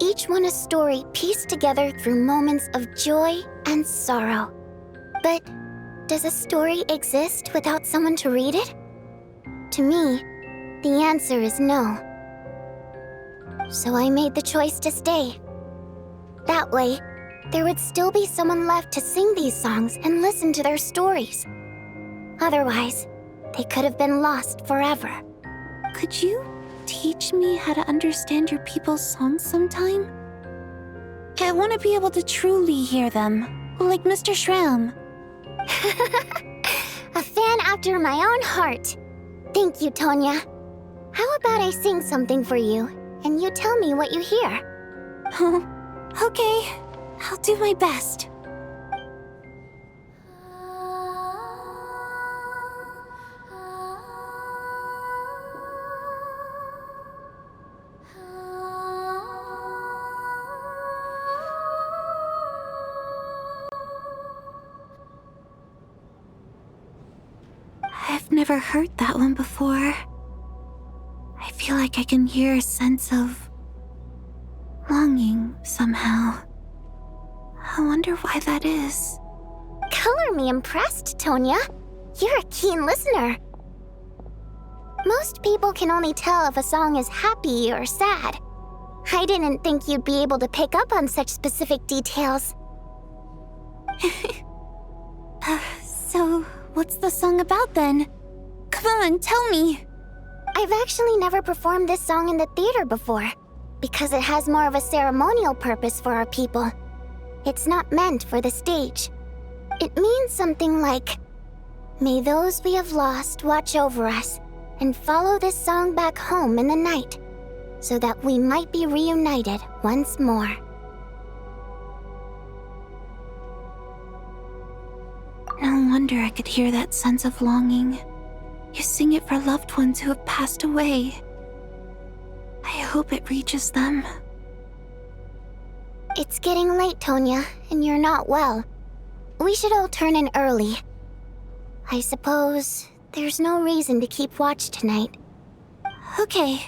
each one a story pieced together through moments of joy and sorrow. But does a story exist without someone to read it? To me, the answer is no. So I made the choice to stay. That way, there would still be someone left to sing these songs and listen to their stories. Otherwise, they could have been lost forever. Could you teach me how to understand your people's songs sometime? I want to be able to truly hear them, like Mr. Shram. A fan after my own heart. Thank you, Tonya. How about I sing something for you, and you tell me what you hear. Okay, I'll do my best. I've never heard that one before. I feel like I can hear a sense of longing somehow. I wonder why that is. Color me impressed, Tonya. You're a keen listener. Most people can only tell if a song is happy or sad. I didn't think you'd be able to pick up on such specific details. So, what's the song about then? Come on, tell me! I've actually never performed this song in the theater before, because it has more of a ceremonial purpose for our people. It's not meant for the stage. It means something like, "May those we have lost watch over us, and follow this song back home in the night, so that we might be reunited once more." No wonder I could hear that sense of longing. You sing it for loved ones who have passed away. I hope it reaches them. It's getting late, Tonya, and you're not well. We should all turn in early. I suppose there's no reason to keep watch tonight. Okay,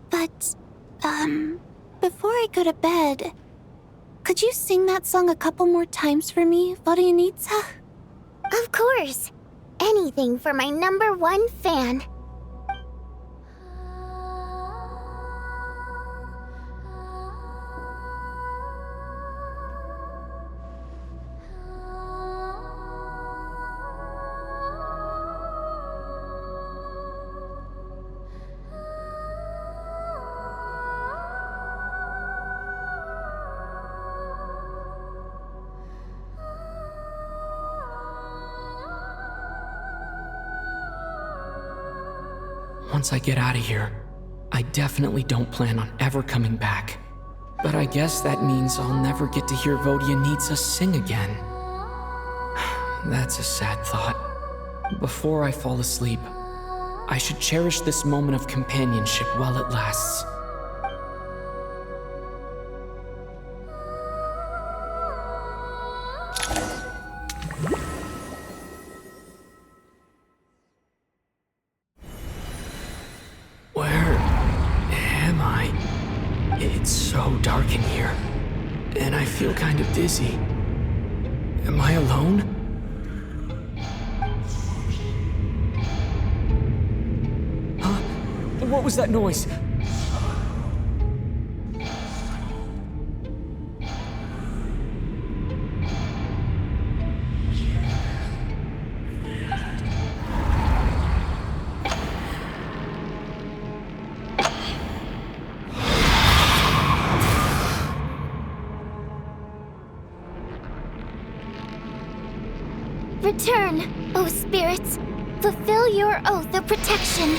but, before I go to bed, could you sing that song a couple more times for me, Vodyanitsa? Of course. Anything for my #1 fan. Once I get out of here, I definitely don't plan on ever coming back. But I guess that means I'll never get to hear Vodyanitsa sing again. That's a sad thought. Before I fall asleep, I should cherish this moment of companionship while it lasts. Dark in here, and I feel kind of dizzy. Am I alone? Huh? What was that noise? Return, O spirits. Fulfill your oath of protection.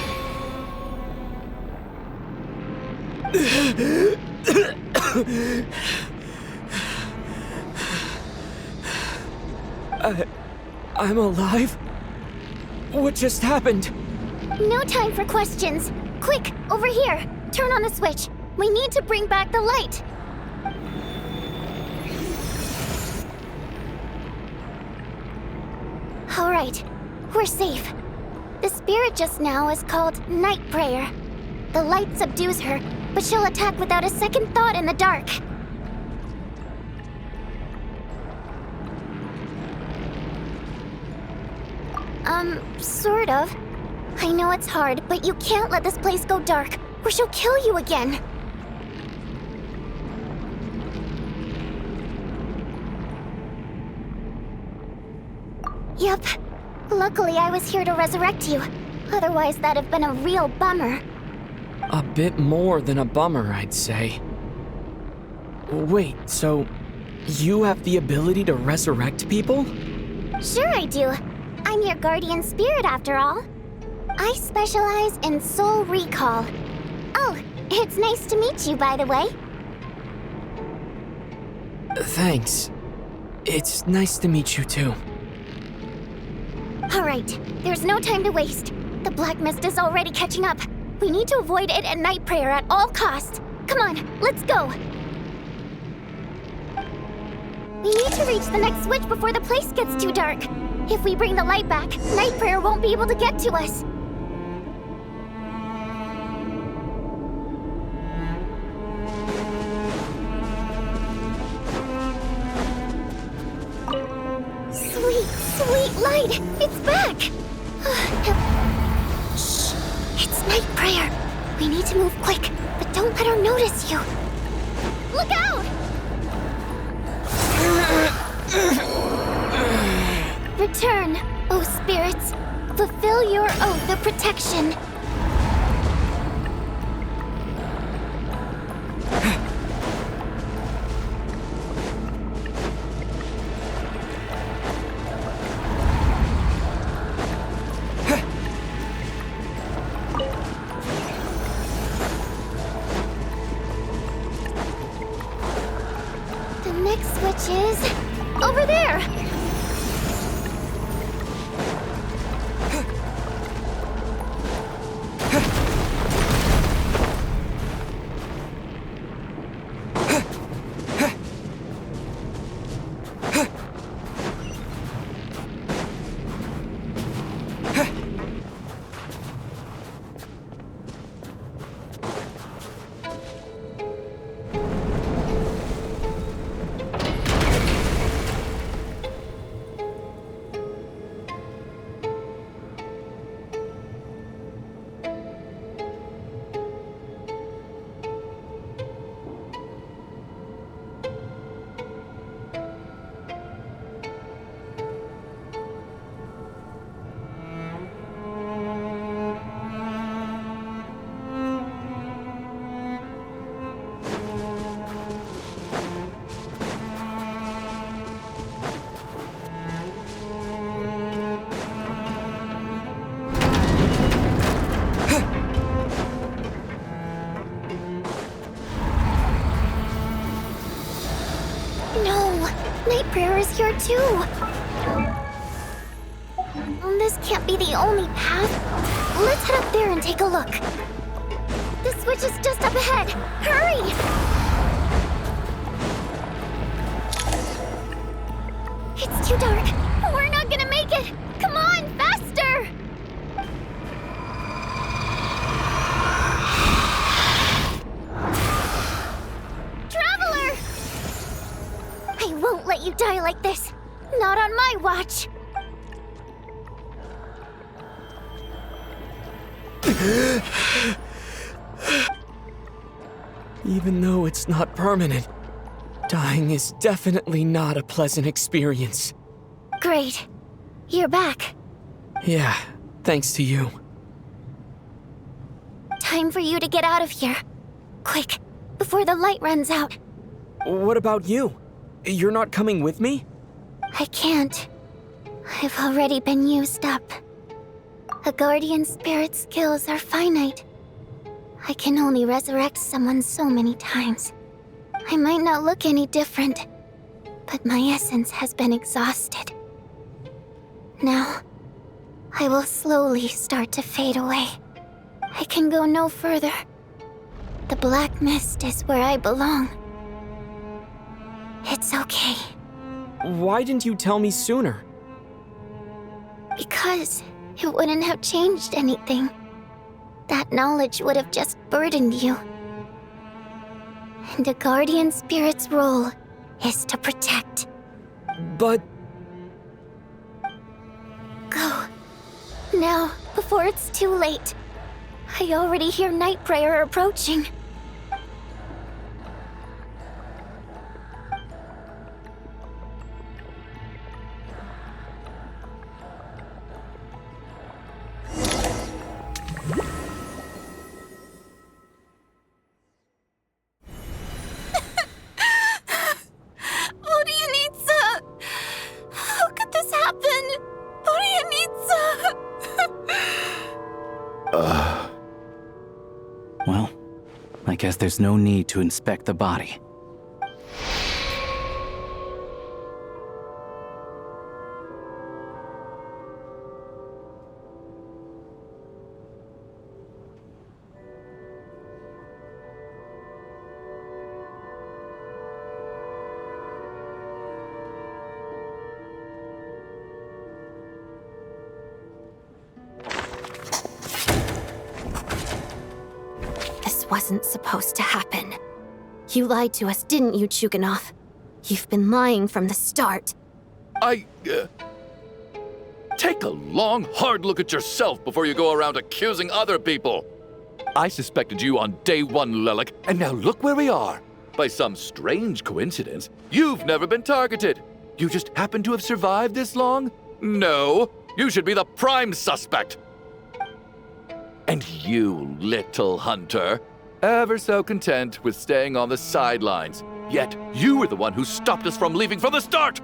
I'm alive? What just happened? No time for questions. Quick, over here. Turn on the switch. We need to bring back the light. All right, we're safe. The spirit just now is called Night Prayer. The light subdues her, but she'll attack without a second thought in the dark. Sort of. I know it's hard, but you can't let this place go dark, or she'll kill you again. Yep. Luckily, I was here to resurrect you. Otherwise, that'd have been a real bummer. A bit more than a bummer, I'd say. Wait, so you have the ability to resurrect people? Sure I do. I'm your guardian spirit after all. I specialize in soul recall. Oh, It's nice to meet you, by the way. Thanks. It's nice to meet you too. Alright, there's no time to waste. The black mist is already catching up. We need to avoid it at night prayer at all costs. Come on, let's go. We need to reach the next switch before the place gets too dark. If we bring the light back, night prayer won't be able to get to us. Sweet light! It's back! Shh! It's night prayer. We need to move quick, but don't let her notice you. Look out! Return, O spirits. Fulfill your oath of protection. The next switch is over there. Night prayer is here too. This can't be the only path. Let's head up there and take a look. The switch is just up ahead. Hurry! It's too dark. We're not gonna make it. Come on, faster! Traveler! I won't let you die like this. Not on my watch. Even though it's not permanent, dying is definitely not a pleasant experience. Great. You're back. Yeah, thanks to you. Time for you to get out of here. Quick, before the light runs out. What about you? You're not coming with me? I can't. I've already been used up. A guardian spirit's skills are finite. I can only resurrect someone so many times. I might not look any different, but my essence has been exhausted. Now, I will slowly start to fade away. I can go no further. The black mist is where I belong. It's okay. Why didn't you tell me sooner? Because it wouldn't have changed anything. That knowledge would have just burdened you. And a guardian spirit's role is to protect. But... Go. Now, before it's too late. I already hear night prayer approaching. Guess there's no need to inspect the body. Wasn't supposed to happen. You lied to us, didn't you, Chuganov? You've been lying from the start. Take a long, hard look at yourself before you go around accusing other people. I suspected you on day one, Lelik, and now look where we are. By some strange coincidence, you've never been targeted. You just happen to have survived this long? No, you should be the prime suspect. And you, little hunter, ever so content with staying on the sidelines. Yet, you were the one who stopped us from leaving from the start!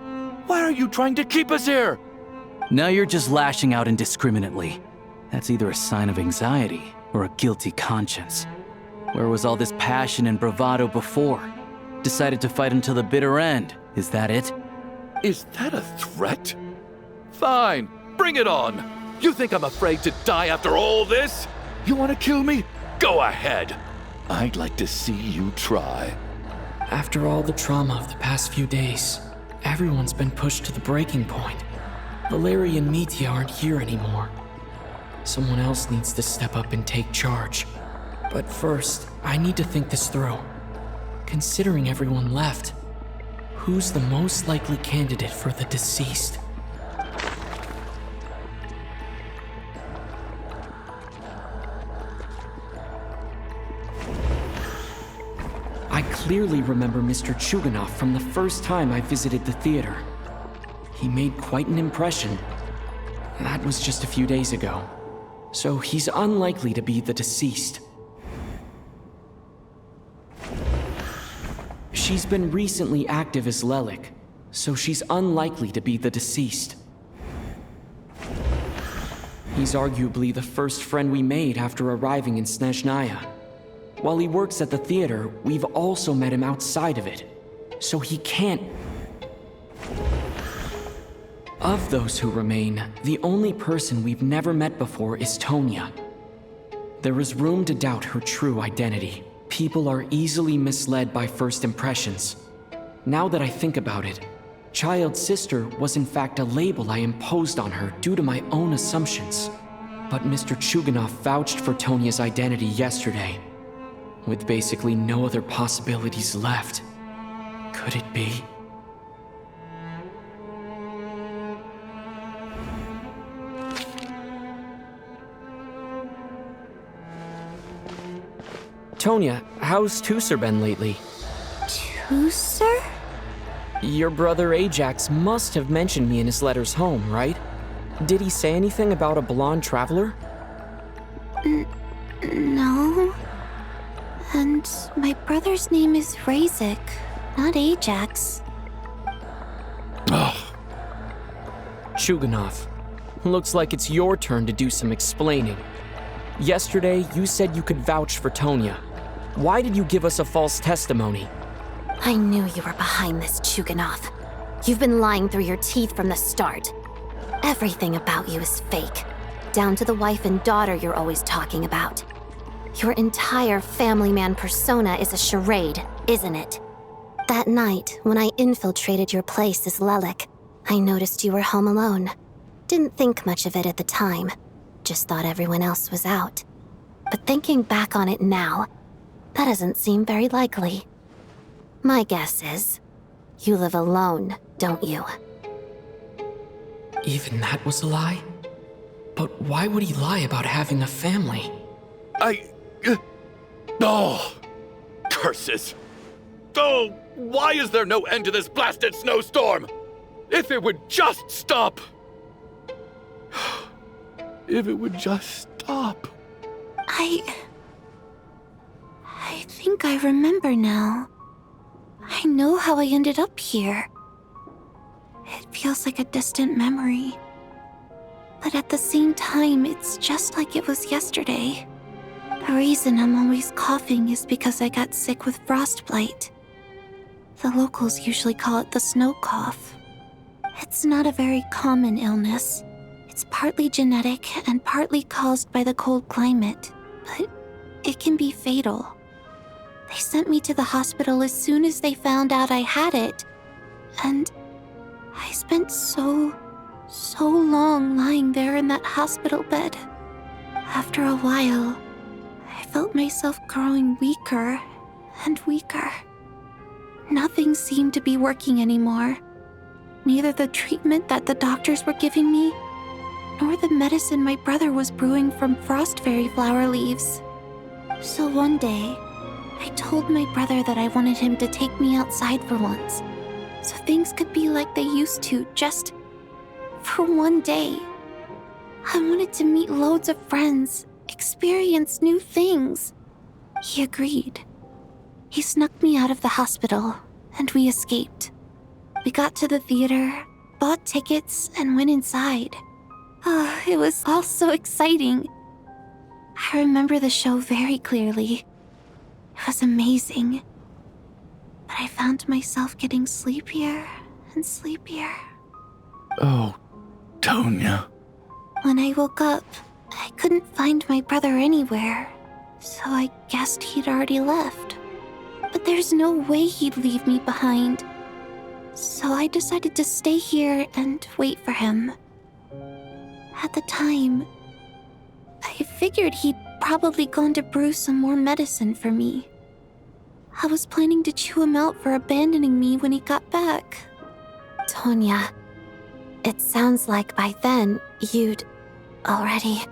Why are you trying to keep us here? Now you're just lashing out indiscriminately. That's either a sign of anxiety or a guilty conscience. Where was all this passion and bravado before? Decided to fight until the bitter end. Is that it? Is that a threat? Fine, bring it on. You think I'm afraid to die after all this? You want to kill me? Go ahead. I'd like to see you try. After all the trauma of the past few days, everyone's been pushed to the breaking point. Valeria and Mitya aren't here anymore. Someone else needs to step up and take charge. But first, I need to think this through. Considering everyone left, who's the most likely candidate for the deceased? I clearly remember Mr. Chuganov from the first time I visited the theater. He made quite an impression. That was just a few days ago. So he's unlikely to be the deceased. She's been recently active as Lelik, so she's unlikely to be the deceased. He's arguably the first friend we made after arriving in Snezhnaya. While he works at the theater, we've also met him outside of it, so he can't... Of those who remain, the only person we've never met before is Tonya. There is room to doubt her true identity. People are easily misled by first impressions. Now that I think about it, Child's sister was in fact a label I imposed on her due to my own assumptions. But Mr. Chuganov vouched for Tonya's identity yesterday. With basically no other possibilities left, could it be? Tonya, how's Tusser been lately? Tusser? Your brother Ajax must have mentioned me in his letters home, right? Did he say anything about a blonde traveler? No. And my brother's name is Razik, not Ajax. Chuganov, looks like it's your turn to do some explaining. Yesterday, you said you could vouch for Tonya. Why did you give us a false testimony? I knew you were behind this, Chuganov. You've been lying through your teeth from the start. Everything about you is fake, down to the wife and daughter you're always talking about. Your entire family man persona is a charade, isn't it? That night, when I infiltrated your place as Lelik, I noticed you were home alone. Didn't think much of it at the time. Just thought everyone else was out. But thinking back on it now, that doesn't seem very likely. My guess is, you live alone, don't you? Even that was a lie? But why would he lie about having a family? Oh! Curses! Oh, why is there no end to this blasted snowstorm? If it would just stop! If it would just stop. I think I remember now. I know how I ended up here. It feels like a distant memory. But at the same time, it's just like it was yesterday. The reason I'm always coughing is because I got sick with frostbite. The locals usually call it the snow cough. It's not a very common illness. It's partly genetic and partly caused by the cold climate, but it can be fatal. They sent me to the hospital as soon as they found out I had it, and I spent so long lying there in that hospital bed. After a while, I felt myself growing weaker and weaker. Nothing seemed to be working anymore. Neither the treatment that the doctors were giving me, nor the medicine my brother was brewing from frost fairy flower leaves. So one day, I told my brother that I wanted him to take me outside for once, so things could be like they used to, just for one day. I wanted to meet loads of friends, experience new things. He agreed. He snuck me out of the hospital, and we escaped. We got to the theater, bought tickets, and went inside. Oh, it was all so exciting. I remember the show very clearly. It was amazing. But I found myself getting sleepier and sleepier. Oh, Tonya. When I woke up, I couldn't find my brother anywhere, so I guessed he'd already left. But there's no way he'd leave me behind. So I decided to stay here and wait for him. At the time, I figured he'd probably gone to brew some more medicine for me. I was planning to chew him out for abandoning me when he got back. Tonya, it sounds like by then you'd already...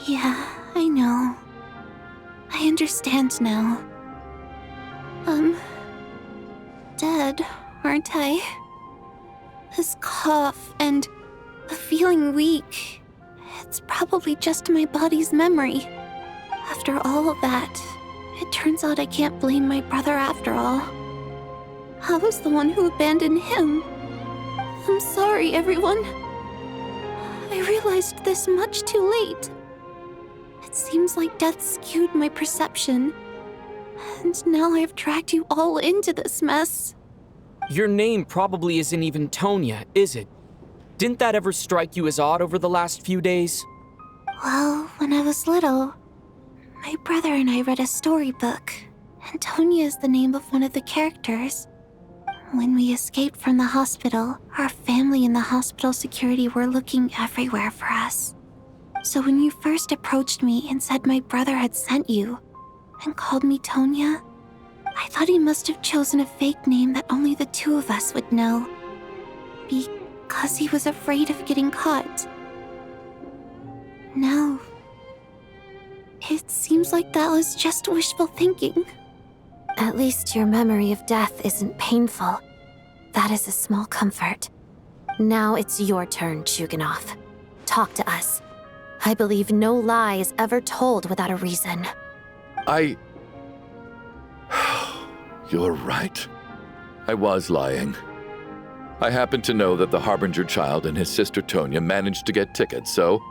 Yeah, I know. I understand now. Dead, aren't I? This cough and the feeling weak, it's probably just my body's memory. After all of that, it turns out I can't blame my brother after all. I was the one who abandoned him. I'm sorry, everyone. I realized this much too late. It seems like death skewed my perception. And now I've dragged you all into this mess. Your name probably isn't even Tonya, is it? Didn't that ever strike you as odd over the last few days? Well, when I was little, my brother and I read a storybook, and Tonya is the name of one of the characters. When we escaped from the hospital, our family and the hospital security were looking everywhere for us. So when you first approached me and said my brother had sent you, and called me Tonya, I thought he must have chosen a fake name that only the two of us would know. Because he was afraid of getting caught. No. It seems like that was just wishful thinking. At least your memory of death isn't painful. That is a small comfort. Now it's your turn, Chuganov. Talk to us. I believe no lie is ever told without a reason. You're right. I was lying. I happen to know that the Harbinger child and his sister Tonya managed to get tickets, so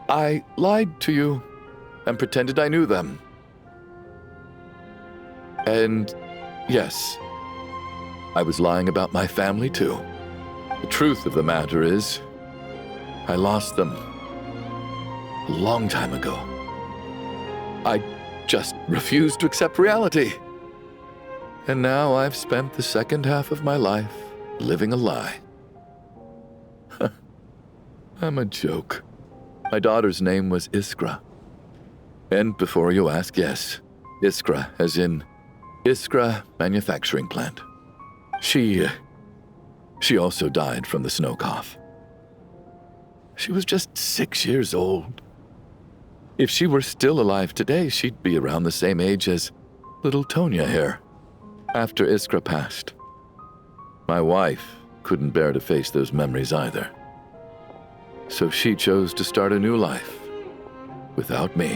I lied to you and pretended I knew them. And yes, I was lying about my family too. The truth of the matter is, I lost them a long time ago. I just refused to accept reality. And now I've spent the second half of my life living a lie. I'm a joke. My daughter's name was Iskra. And before you ask, yes, Iskra, as in Iskra Manufacturing Plant. She also died from the snow cough. She was just 6 years old. If she were still alive today, she'd be around the same age as little Tonya here. After Iskra passed, my wife couldn't bear to face those memories either. So she chose to start a new life without me.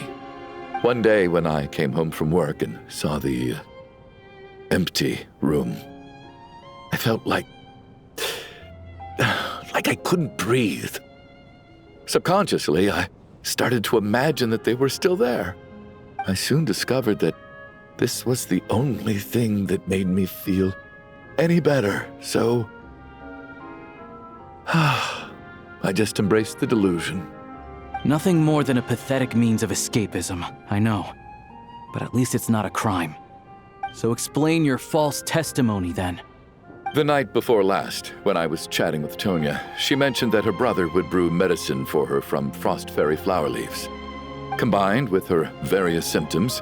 One day when I came home from work and saw the empty room, I felt like I couldn't breathe. Subconsciously, I started to imagine that they were still there, I soon discovered that this was the only thing that made me feel any better, so I just embraced the delusion. Nothing more than a pathetic means of escapism, I know. But at least it's not a crime. So explain your false testimony then. The night before last, when I was chatting with Tonya, she mentioned that her brother would brew medicine for her from frost fairy flower leaves. Combined with her various symptoms,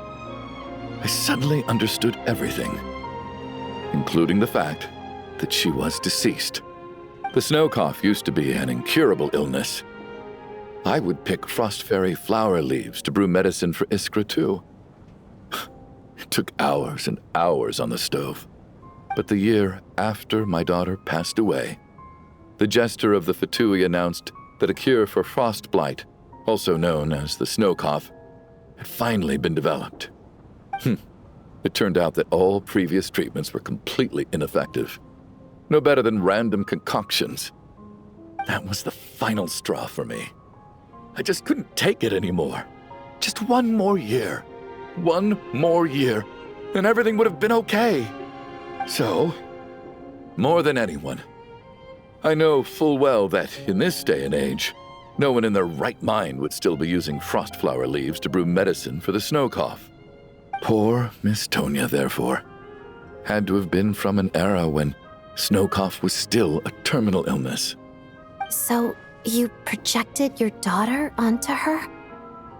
I suddenly understood everything, including the fact that she was deceased. The snow cough used to be an incurable illness. I would pick frost fairy flower leaves to brew medicine for Iskra too. It took hours and hours on the stove. But the year after my daughter passed away, the jester of the Fatui announced that a cure for frost blight, also known as the snow cough, had finally been developed. It turned out that all previous treatments were completely ineffective. No better than random concoctions. That was the final straw for me. I just couldn't take it anymore. Just one more year. One more year, and everything would have been okay. So, more than anyone, I know full well that in this day and age, no one in their right mind would still be using frost flower leaves to brew medicine for the snow cough. Poor Miss Tonya, therefore, had to have been from an era when snow cough was still a terminal illness. So, you projected your daughter onto her?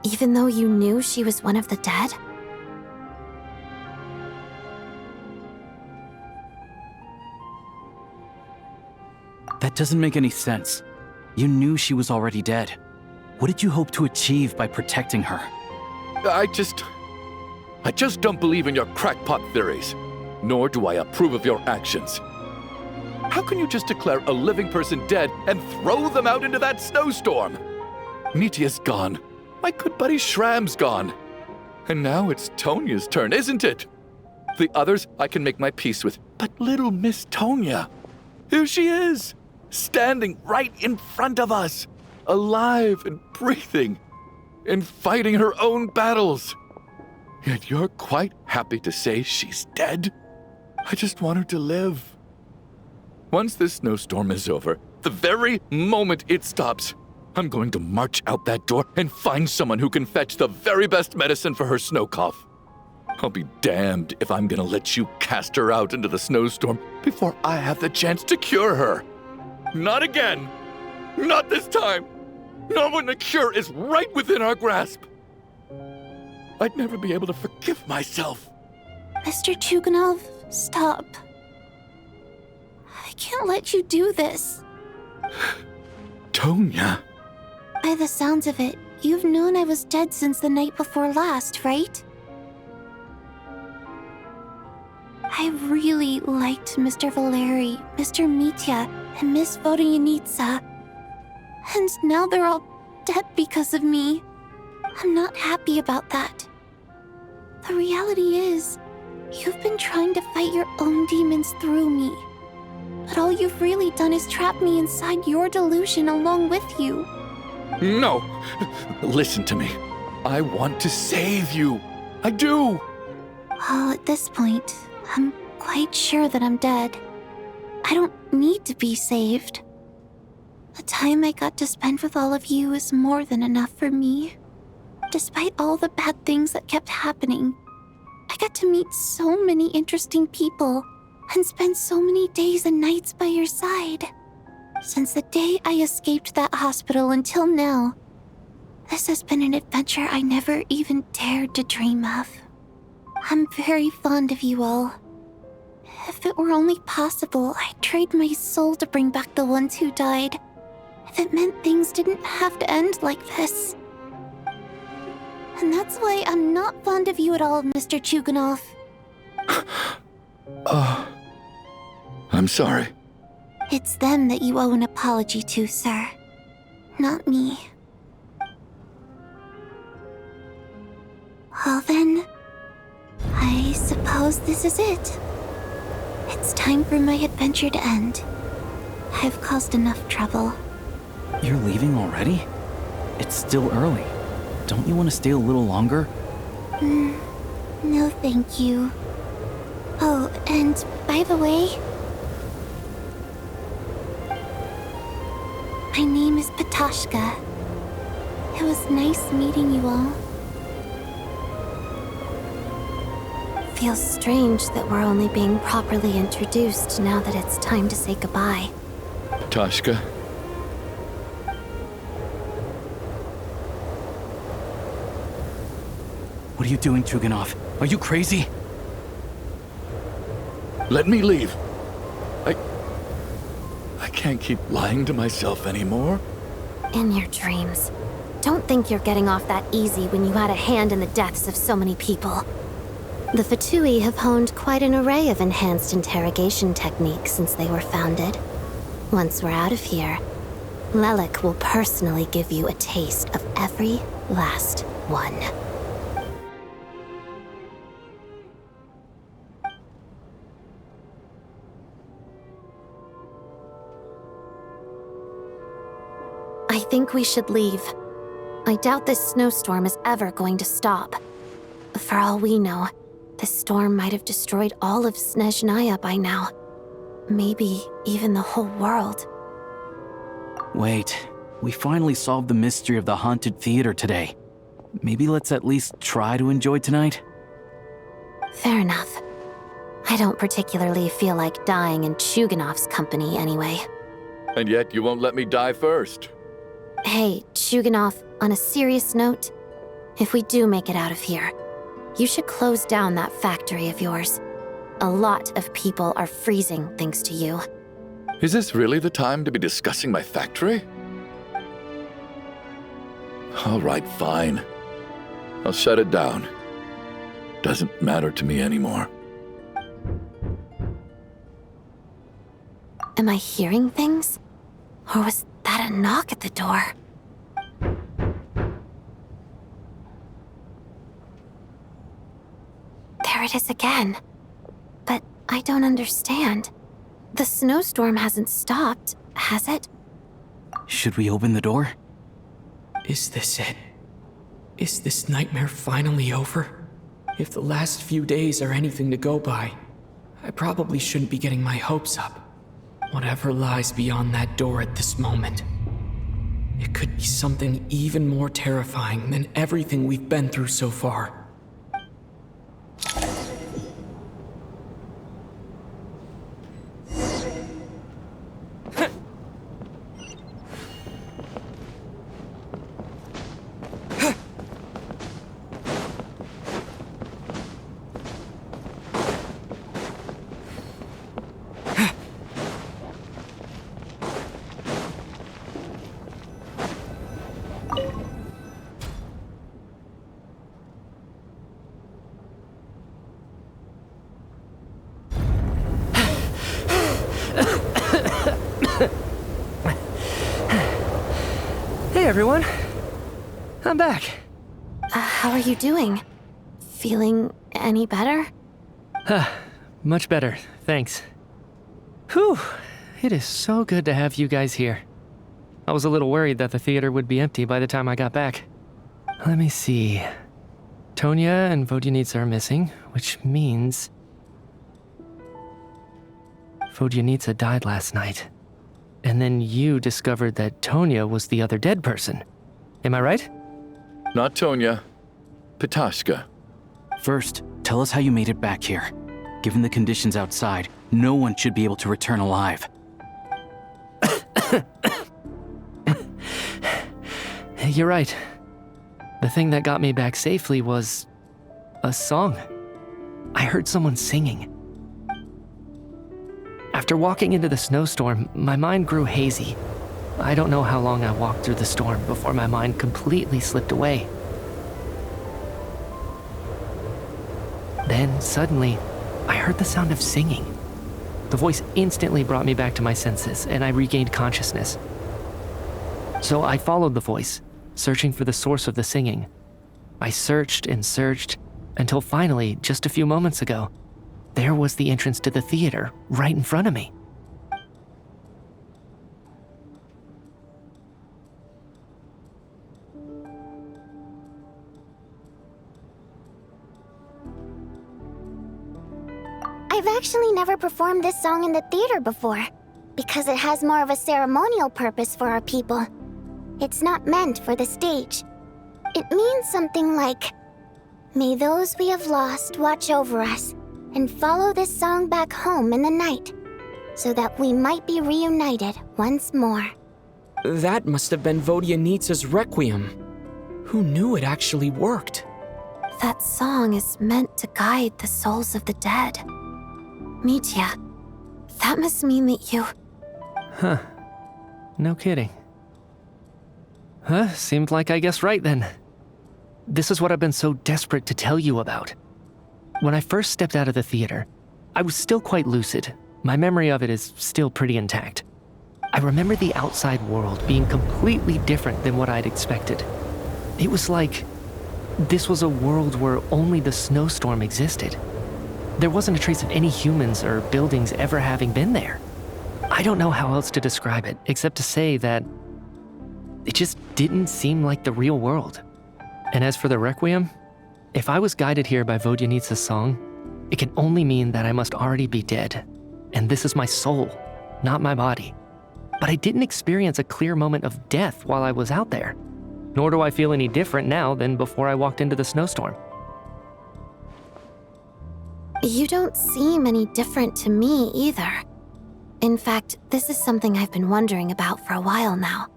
Even though you knew she was one of the dead? That doesn't make any sense. You knew she was already dead. What did you hope to achieve by protecting her? I just don't believe in your crackpot theories, nor do I approve of your actions. How can you just declare a living person dead and throw them out into that snowstorm? Nitia's gone. My good buddy Shram's gone. And now it's Tonya's turn, isn't it? The others I can make my peace with, but little Miss Tonya, here she is, standing right in front of us, alive and breathing, and fighting her own battles. Yet you're quite happy to say she's dead? I just want her to live. Once this snowstorm is over, the very moment it stops, I'm going to march out that door and find someone who can fetch the very best medicine for her snow cough. I'll be damned if I'm gonna let you cast her out into the snowstorm before I have the chance to cure her. Not again! Not this time! Not when the cure is right within our grasp! I'd never be able to forgive myself. Mr. Chuganov, stop. I can't let you do this. Tonya. By the sounds of it, you've known I was dead since the night before last, right? I really liked Mr. Valeri, Mr. Mitya, and Miss Vodyanitsa. And now they're all dead because of me. I'm not happy about that. The reality is, you've been trying to fight your own demons through me. But all you've really done is trap me inside your delusion along with you. No! Listen to me. I want to save you. I do! Well, at this point, I'm quite sure that I'm dead. I don't need to be saved. The time I got to spend with all of you is more than enough for me. Despite all the bad things that kept happening, I got to meet so many interesting people and spend so many days and nights by your side. Since the day I escaped that hospital until now, this has been an adventure I never even dared to dream of. I'm very fond of you all. If it were only possible, I'd trade my soul to bring back the ones who died. If it meant things didn't have to end like this. And that's why I'm not fond of you at all, Mr. Chuganov. I'm sorry. It's them that you owe an apology to, sir. Not me. Well then, I suppose this is it. It's time for my adventure to end. I've caused enough trouble. You're leaving already? It's still early. Don't you want to stay a little longer? No, thank you. Oh, and by the way, my name is Patoshka. It was nice meeting you all. Feels strange that we're only being properly introduced now that it's time to say goodbye. Toshka. What are you doing, Chuganov? Are you crazy? Let me leave. I can't keep lying to myself anymore. In your dreams. Don't think you're getting off that easy when you had a hand in the deaths of so many people. The Fatui have honed quite an array of enhanced interrogation techniques since they were founded. Once we're out of here, Lelik will personally give you a taste of every last one. I think we should leave. I doubt this snowstorm is ever going to stop. For all we know, this storm might have destroyed all of Snezhnaya by now. Maybe even the whole world. Wait, we finally solved the mystery of the haunted theater today. Maybe let's at least try to enjoy tonight? Fair enough. I don't particularly feel like dying in Chuganov's company anyway. And yet you won't let me die first. Hey, Chuganov, on a serious note, if we do make it out of here, you should close down that factory of yours. A lot of people are freezing thanks to you. Is this really the time to be discussing my factory? All right, fine. I'll shut it down. Doesn't matter to me anymore. Am I hearing things? Or was that a knock at the door? There it is again. But I don't understand. The snowstorm hasn't stopped, has it? Should we open the door? Is this it? Is this nightmare finally over? If the last few days are anything to go by, I probably shouldn't be getting my hopes up. Whatever lies beyond that door at this moment, it could be something even more terrifying than everything we've been through so far. Hey everyone, I'm back. How are you doing? Feeling any better? Much better, thanks. Whew, it is so good to have you guys here. I was a little worried that the theater would be empty by the time I got back. Let me see. Tonya and Vodyanitsa are missing, which means Vodyanitsa died last night. And then you discovered that Tonya was the other dead person. Am I right? Not Tonya. Patoshka. First, tell us how you made it back here. Given the conditions outside, no one should be able to return alive. You're right. The thing that got me back safely was a song. I heard someone singing. After walking into the snowstorm, my mind grew hazy. I don't know how long I walked through the storm before my mind completely slipped away. Then, suddenly, I heard the sound of singing. The voice instantly brought me back to my senses, and I regained consciousness. So I followed the voice, searching for the source of the singing. I searched and searched, until finally, just a few moments ago, there was the entrance to the theater, right in front of me. I've actually never performed this song in the theater before, because it has more of a ceremonial purpose for our people. It's not meant for the stage. It means something like, "May those we have lost watch over us, and follow this song back home in the night, so that we might be reunited once more." That must have been Vodyanitsa's Requiem. Who knew it actually worked? That song is meant to guide the souls of the dead. Mitya, that must mean that you... Huh. No kidding. Huh, seemed like I guessed right then. This is what I've been so desperate to tell you about. When I first stepped out of the theater, I was still quite lucid. My memory of it is still pretty intact. I remember the outside world being completely different than what I'd expected. It was like this was a world where only the snowstorm existed. There wasn't a trace of any humans or buildings ever having been there. I don't know how else to describe it, except to say that it just didn't seem like the real world. And as for the Requiem, if I was guided here by Vodyanitsa's song, it can only mean that I must already be dead. And this is my soul, not my body. But I didn't experience a clear moment of death while I was out there. Nor do I feel any different now than before I walked into the snowstorm. You don't seem any different to me either. In fact, this is something I've been wondering about for a while now.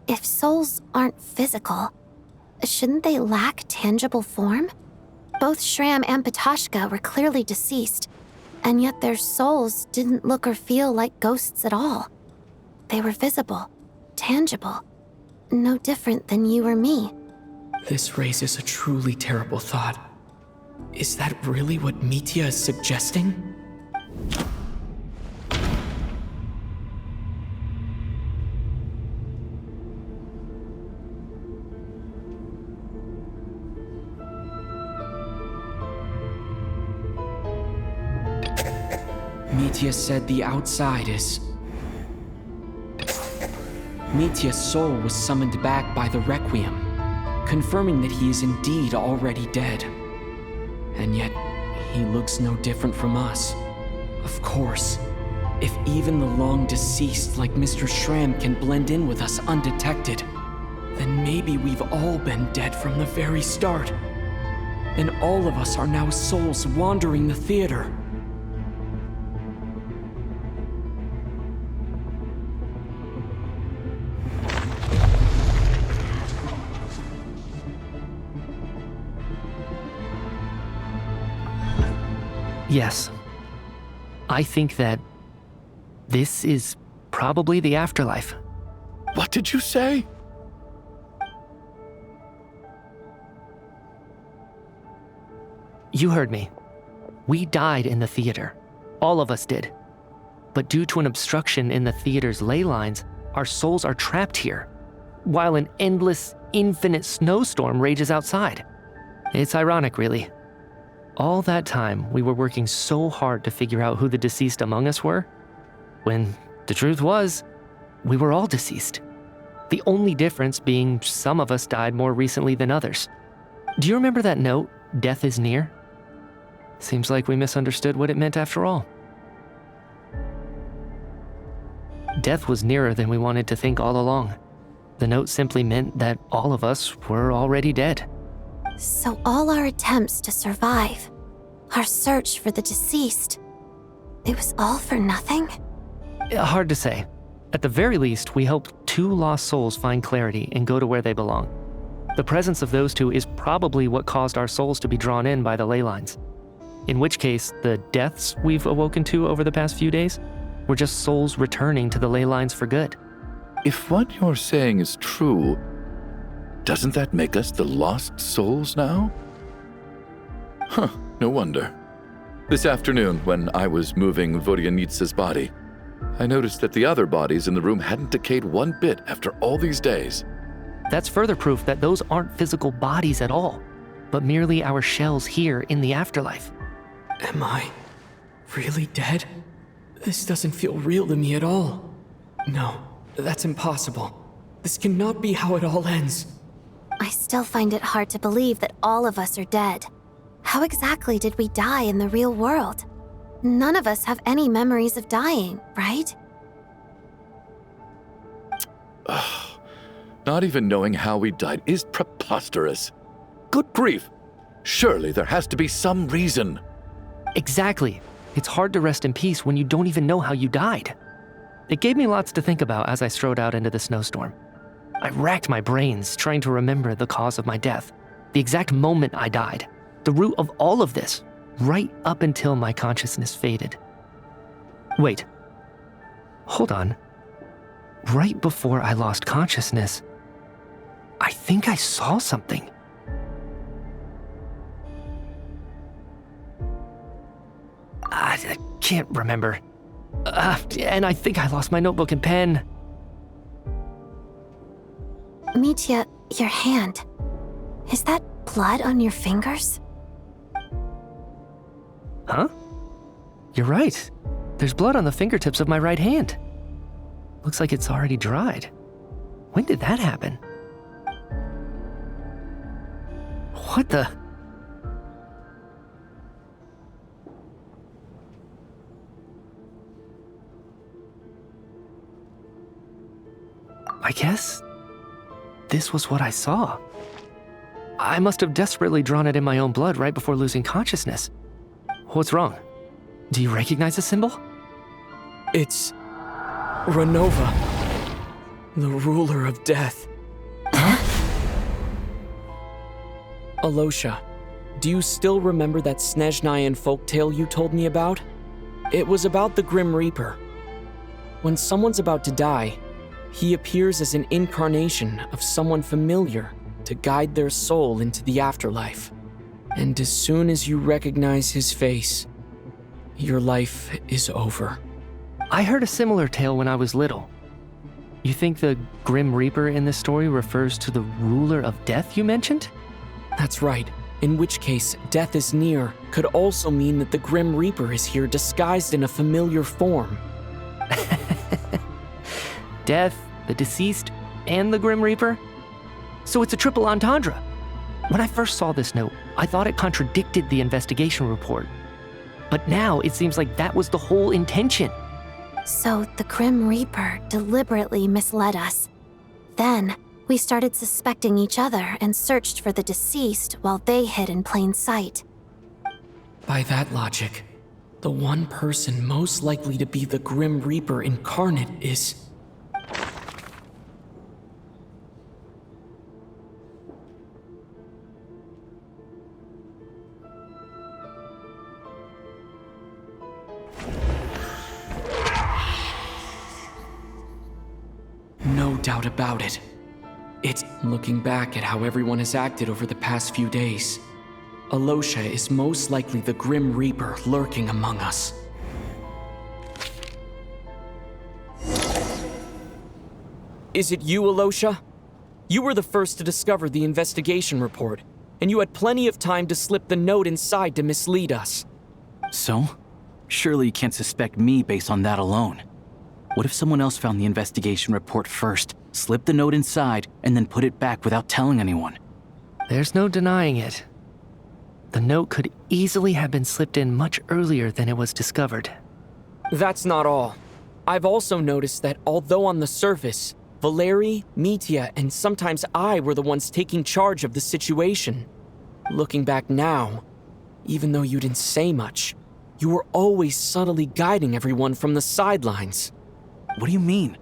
If souls aren't physical, shouldn't they lack tangible form? Both Shram and Patoshka were clearly deceased, and yet their souls didn't look or feel like ghosts at all. They were visible, tangible, no different than you or me. This raises a truly terrible thought. Is that really what Mitya is suggesting? Mitya said the outside is... Mitya's soul was summoned back by the Requiem, confirming that he is indeed already dead. And yet, he looks no different from us. Of course, if even the long-deceased like Mr. Shram can blend in with us undetected, then maybe we've all been dead from the very start. And all of us are now souls wandering the theater. Yes. I think that this is probably the afterlife. What did you say? You heard me. We died in the theater. All of us did. But due to an obstruction in the theater's ley lines, our souls are trapped here, while an endless, infinite snowstorm rages outside. It's ironic, really. All that time, we were working so hard to figure out who the deceased among us were, when the truth was, we were all deceased. The only difference being some of us died more recently than others. Do you remember that note, "Death is near"? Seems like we misunderstood what it meant after all. Death was nearer than we wanted to think all along. The note simply meant that all of us were already dead. So all our attempts to survive, our search for the deceased, it was all for nothing? Hard to say. At the very least, we helped 2 lost souls find clarity and go to where they belong. The presence of those 2 is probably what caused our souls to be drawn in by the ley lines. In which case, the deaths we've awoken to over the past few days were just souls returning to the ley lines for good. If what you're saying is true, doesn't that make us the lost souls now? Huh, no wonder. This afternoon, when I was moving Vodyanitsa's body, I noticed that the other bodies in the room hadn't decayed one bit after all these days. That's further proof that those aren't physical bodies at all, but merely our shells here in the afterlife. Am I really dead? This doesn't feel real to me at all. No, that's impossible. This cannot be how it all ends. I still find it hard to believe that all of us are dead. How exactly did we die in the real world? None of us have any memories of dying, right? Not even knowing how we died is preposterous. Good grief! Surely there has to be some reason. Exactly. It's hard to rest in peace when you don't even know how you died. It gave me lots to think about as I strode out into the snowstorm. I racked my brains trying to remember the cause of my death, the exact moment I died, the root of all of this, right up until my consciousness faded. Wait. Hold on. Right before I lost consciousness, I think I saw something. I can't remember. And I think I lost my notebook and pen. Mitya, your hand. Is that blood on your fingers? Huh? You're right. There's blood on the fingertips of my right hand. Looks like it's already dried. When did that happen? What the? I guess this was what I saw. I must have desperately drawn it in my own blood right before losing consciousness. What's wrong? Do you recognize the symbol? It's Renova, the ruler of death. Alosha, do you still remember that Snezhnayan folktale you told me about? It was about the Grim Reaper. When someone's about to die, he appears as an incarnation of someone familiar to guide their soul into the afterlife. And as soon as you recognize his face, your life is over. I heard a similar tale when I was little. You think the Grim Reaper in this story refers to the ruler of death you mentioned? That's right. In which case, death is near could also mean that the Grim Reaper is here disguised in a familiar form. Death, the deceased, and the Grim Reaper? So it's a triple entendre. When I first saw this note, I thought it contradicted the investigation report. But now it seems like that was the whole intention. So the Grim Reaper deliberately misled us. Then, we started suspecting each other and searched for the deceased while they hid in plain sight. By that logic, the one person most likely to be the Grim Reaper incarnate is... No doubt about it. It's looking back at how everyone has acted over the past few days. Alosha is most likely the Grim Reaper lurking among us. Is it you, Alosha? You were the first to discover the investigation report, and you had plenty of time to slip the note inside to mislead us. So? Surely you can't suspect me based on that alone. What if someone else found the investigation report first, slipped the note inside, and then put it back without telling anyone? There's no denying it. The note could easily have been slipped in much earlier than it was discovered. That's not all. I've also noticed that although on the surface, Valeri, Mitya, and sometimes I were the ones taking charge of the situation. Looking back now, even though you didn't say much, you were always subtly guiding everyone from the sidelines. What do you mean?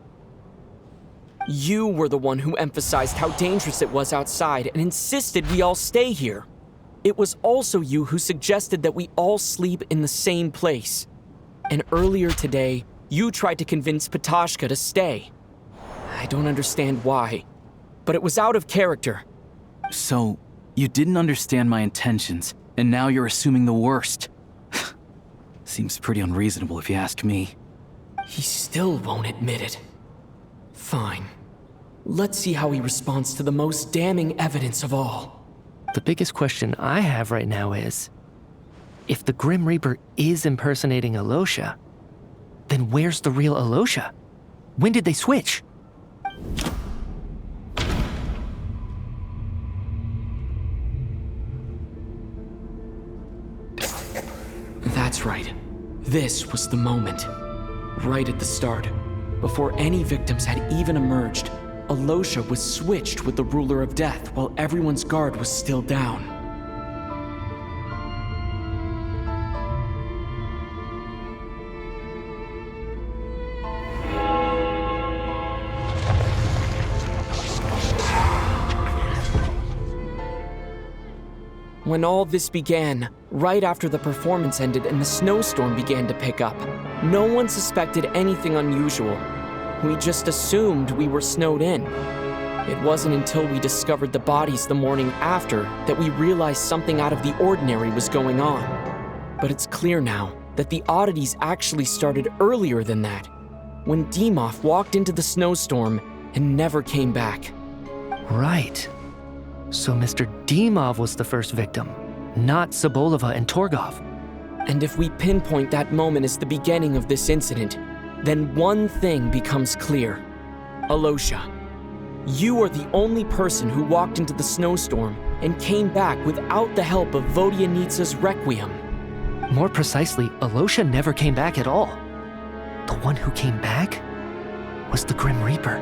You were the one who emphasized how dangerous it was outside and insisted we all stay here. It was also you who suggested that we all sleep in the same place. And earlier today, you tried to convince Patashka to stay. I don't understand why, but it was out of character. So, you didn't understand my intentions, and now you're assuming the worst. Seems pretty unreasonable if you ask me. He still won't admit it. Fine. Let's see how he responds to the most damning evidence of all. The biggest question I have right now is, if the Grim Reaper is impersonating Alosha, then where's the real Alosha? When did they switch? That's right. This was the moment. Right at the start, before any victims had even emerged, Alosha was switched with the Ruler of Death while everyone's guard was still down. When all this began, right after the performance ended and the snowstorm began to pick up, no one suspected anything unusual. We just assumed we were snowed in. It wasn't until we discovered the bodies the morning after that we realized something out of the ordinary was going on. But it's clear now that the oddities actually started earlier than that, when Dimov walked into the snowstorm and never came back. Right. So Mr. Dimov was the first victim, not Sobolova and Torgov. And if we pinpoint that moment as the beginning of this incident, then one thing becomes clear. Alosha, you are the only person who walked into the snowstorm and came back without the help of Vodyanitsa's Requiem. More precisely, Alosha never came back at all. The one who came back was the Grim Reaper.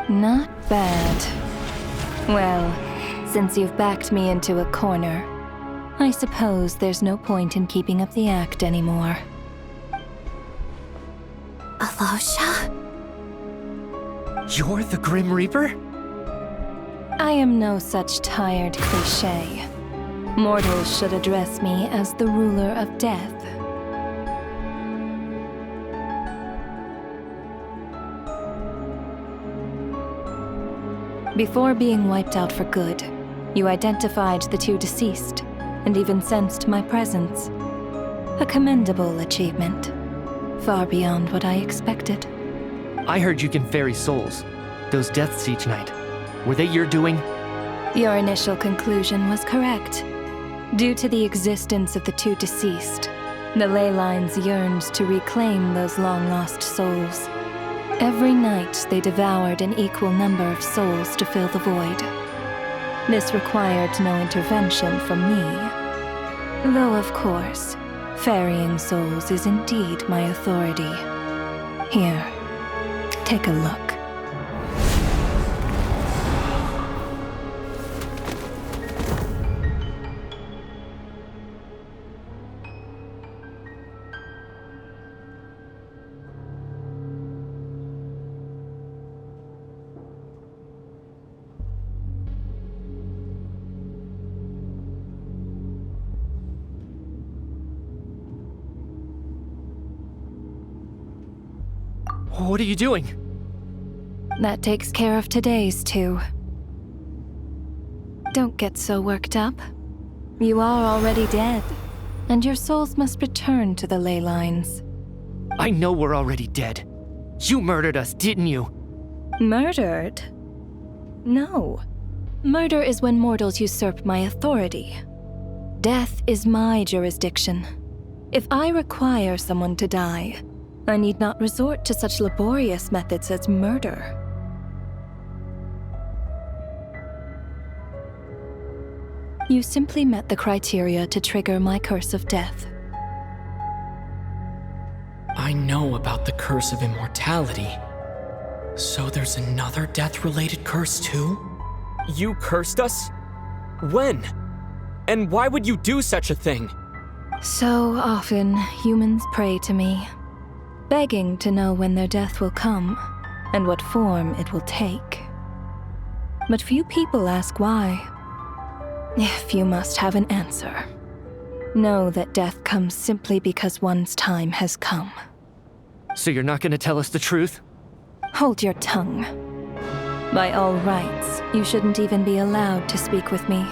Not bad. Well, since you've backed me into a corner, I suppose there's no point in keeping up the act anymore. Alosha? You're the Grim Reaper? I am no such tired cliché. Mortals should address me as the Ruler of Death. Before being wiped out for good, you identified the two deceased, and even sensed my presence. A commendable achievement, far beyond what I expected. I heard you can ferry souls. Those deaths each night. Were they your doing? Your initial conclusion was correct. Due to the existence of the two deceased, the ley lines yearned to reclaim those long-lost souls. Every night, they devoured an equal number of souls to fill the void. This required no intervention from me. Though, of course, ferrying souls is indeed my authority. Here, take a look. What are you doing? That takes care of today's too. Don't get so worked up. You are already dead, and your souls must return to the ley lines. I know we're already dead. You murdered us, didn't you? Murdered? No. Murder is when mortals usurp my authority. Death is my jurisdiction. If I require someone to die, I need not resort to such laborious methods as murder. You simply met the criteria to trigger my curse of death. I know about the curse of immortality. So there's another death-related curse too? You cursed us? When? And why would you do such a thing? So often, humans pray to me, begging to know when their death will come, and what form it will take. But few people ask why. If you must have an answer, know that death comes simply because one's time has come. So you're not gonna tell us the truth? Hold your tongue. By all rights, you shouldn't even be allowed to speak with me.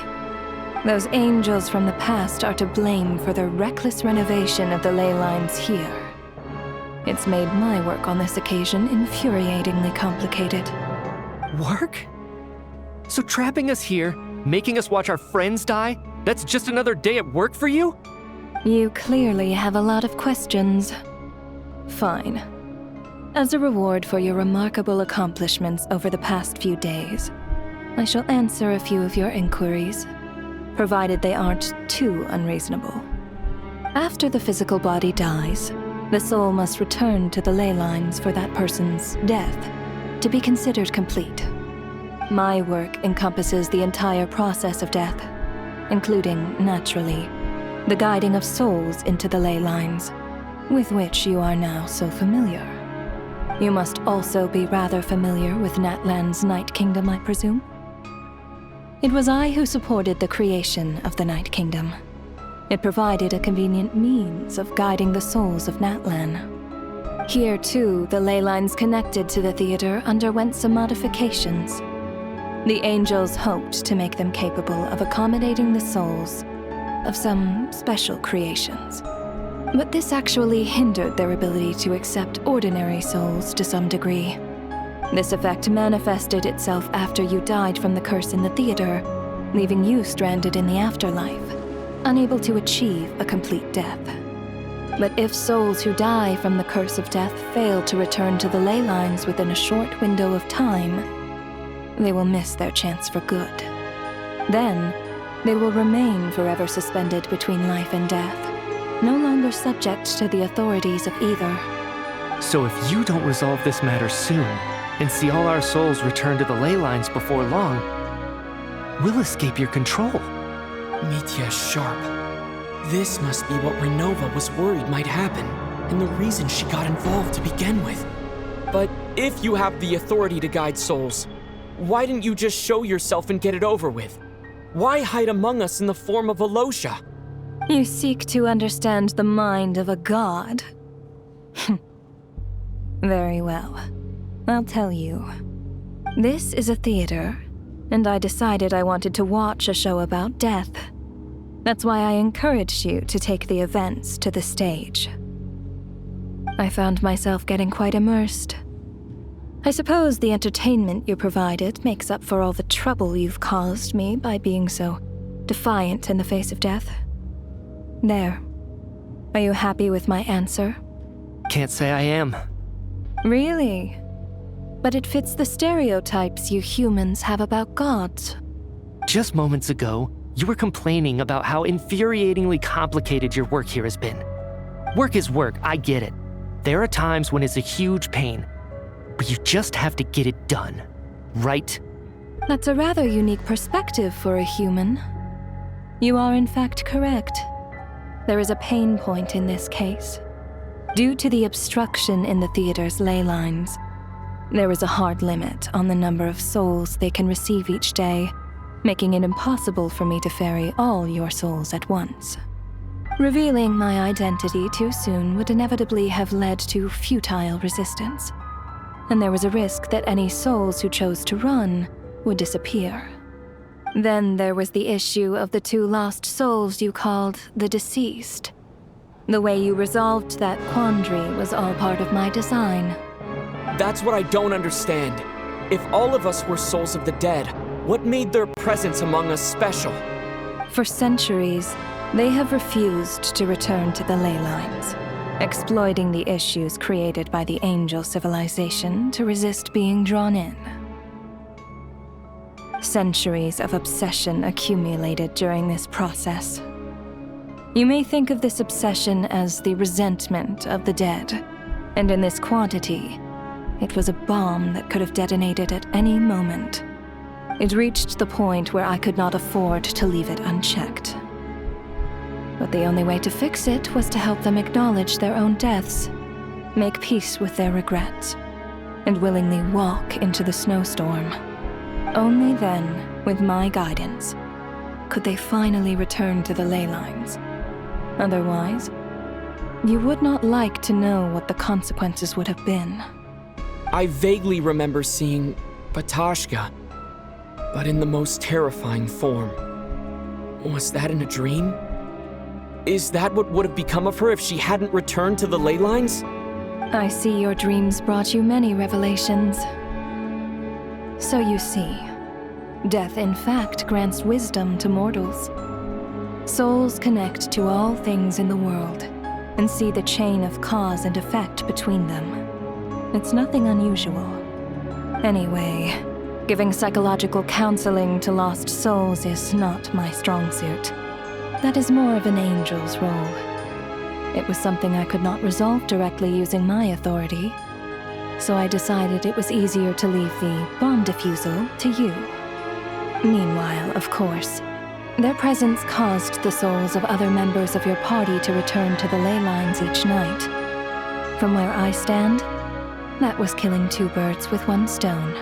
Those angels from the past are to blame for the reckless renovation of the ley lines here. It's made my work on this occasion infuriatingly complicated. Work? So trapping us here, making us watch our friends die, that's just another day at work for you? You clearly have a lot of questions. Fine. As a reward for your remarkable accomplishments over the past few days, I shall answer a few of your inquiries, provided they aren't too unreasonable. After the physical body dies, the soul must return to the ley lines for that person's death to be considered complete. My work encompasses the entire process of death, including, naturally, the guiding of souls into the ley lines, with which you are now so familiar. You must also be rather familiar with Natlan's Night Kingdom, I presume? It was I who supported the creation of the Night Kingdom. It provided a convenient means of guiding the souls of Natlan. Here, too, the ley lines connected to the theater underwent some modifications. The angels hoped to make them capable of accommodating the souls of some special creations. But this actually hindered their ability to accept ordinary souls to some degree. This effect manifested itself after you died from the curse in the theater, leaving you stranded in the afterlife, unable to achieve a complete death. But if souls who die from the curse of death fail to return to the ley lines within a short window of time, they will miss their chance for good. Then, they will remain forever suspended between life and death, no longer subject to the authorities of either. So if you don't resolve this matter soon, and see all our souls return to the ley lines before long, we'll escape your control. Mitya is sharp. This must be what Renova was worried might happen, and the reason she got involved to begin with. But if you have the authority to guide souls, why didn't you just show yourself and get it over with? Why hide among us in the form of Alosha? You seek to understand the mind of a god? Very well. I'll tell you. This is a theater, and I decided I wanted to watch a show about death. That's why I encouraged you to take the events to the stage. I found myself getting quite immersed. I suppose the entertainment you provided makes up for all the trouble you've caused me by being so defiant in the face of death. There. Are you happy with my answer? Can't say I am. Really? But it fits the stereotypes you humans have about gods. Just moments ago, you were complaining about how infuriatingly complicated your work here has been. Work is work, I get it. There are times when it's a huge pain, but you just have to get it done, right? That's a rather unique perspective for a human. You are in fact correct. There is a pain point in this case. Due to the obstruction in the theater's ley lines, there is a hard limit on the number of souls they can receive each day, making it impossible for me to ferry all your souls at once. Revealing my identity too soon would inevitably have led to futile resistance, and there was a risk that any souls who chose to run would disappear. Then there was the issue of the 2 lost souls you called the deceased. The way you resolved that quandary was all part of my design. That's what I don't understand. If all of us were souls of the dead, what made their presence among us special? For centuries, they have refused to return to the ley lines, exploiting the issues created by the angel civilization to resist being drawn in. Centuries of obsession accumulated during this process. You may think of this obsession as the resentment of the dead, and in this quantity, it was a bomb that could have detonated at any moment. It reached the point where I could not afford to leave it unchecked. But the only way to fix it was to help them acknowledge their own deaths, make peace with their regrets, and willingly walk into the snowstorm. Only then, with my guidance, could they finally return to the ley lines. Otherwise, you would not like to know what the consequences would have been. I vaguely remember seeing Batashka, but in the most terrifying form. Was that in a dream? Is that what would have become of her if she hadn't returned to the ley lines? I see your dreams brought you many revelations. So you see, death in fact grants wisdom to mortals. Souls connect to all things in the world and see the chain of cause and effect between them. It's nothing unusual. Anyway, giving psychological counseling to lost souls is not my strong suit. That is more of an angel's role. It was something I could not resolve directly using my authority, so I decided it was easier to leave the bomb defusal to you. Meanwhile, of course, their presence caused the souls of other members of your party to return to the ley lines each night. From where I stand, that was killing two birds with one stone.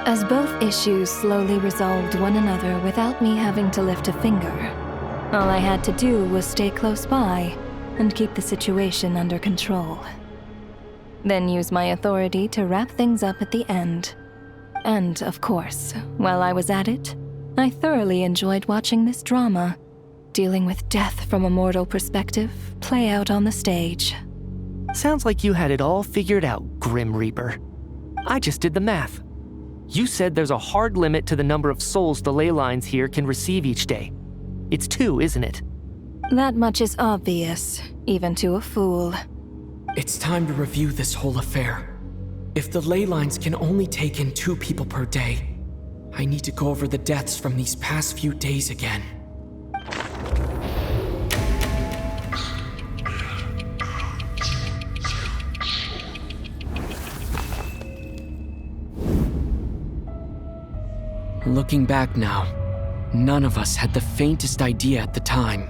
As both issues slowly resolved one another without me having to lift a finger, all I had to do was stay close by and keep the situation under control. Then use my authority to wrap things up at the end. And, of course, while I was at it, I thoroughly enjoyed watching this drama, dealing with death from a mortal perspective, play out on the stage. Sounds like you had it all figured out, Grim Reaper. I just did the math. You said there's a hard limit to the number of souls the ley lines here can receive each day. It's 2, isn't it? That much is obvious, even to a fool. It's time to review this whole affair. If the ley lines can only take in 2 people per day, I need to go over the deaths from these past few days again. Looking back now, none of us had the faintest idea at the time.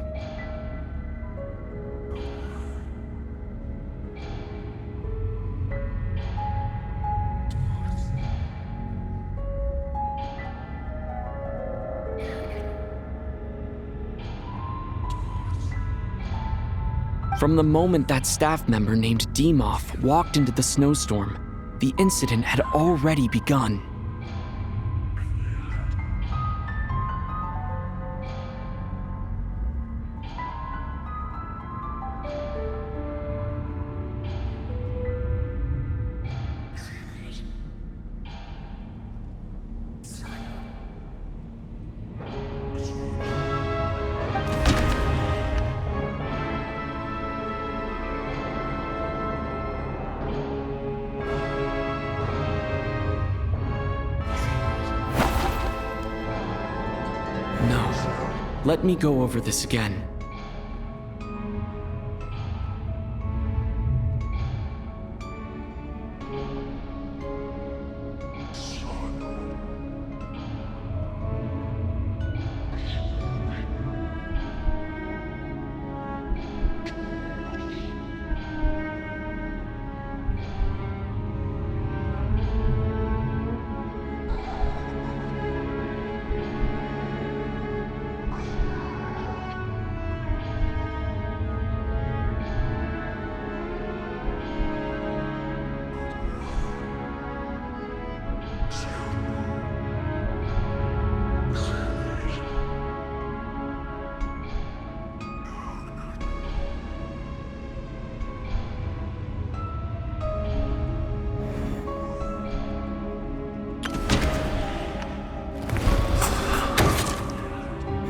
From the moment that staff member named Demoff walked into the snowstorm, the incident had already begun. Let me go over this again.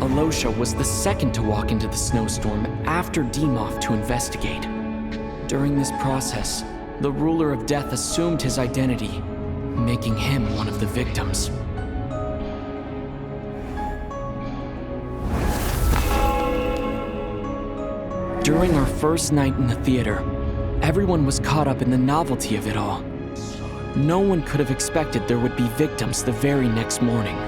Alosha was the second to walk into the snowstorm after Demoff to investigate. During this process, the ruler of death assumed his identity, making him one of the victims. During our first night in the theater, everyone was caught up in the novelty of it all. No one could have expected there would be victims the very next morning.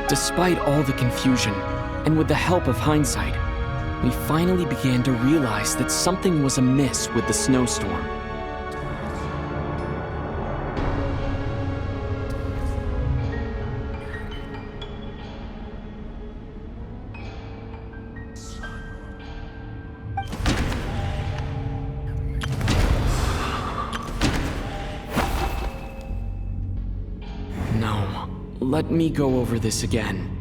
Despite all the confusion, and with the help of hindsight, we finally began to realize that something was amiss with the snowstorm. No, let me go over this again.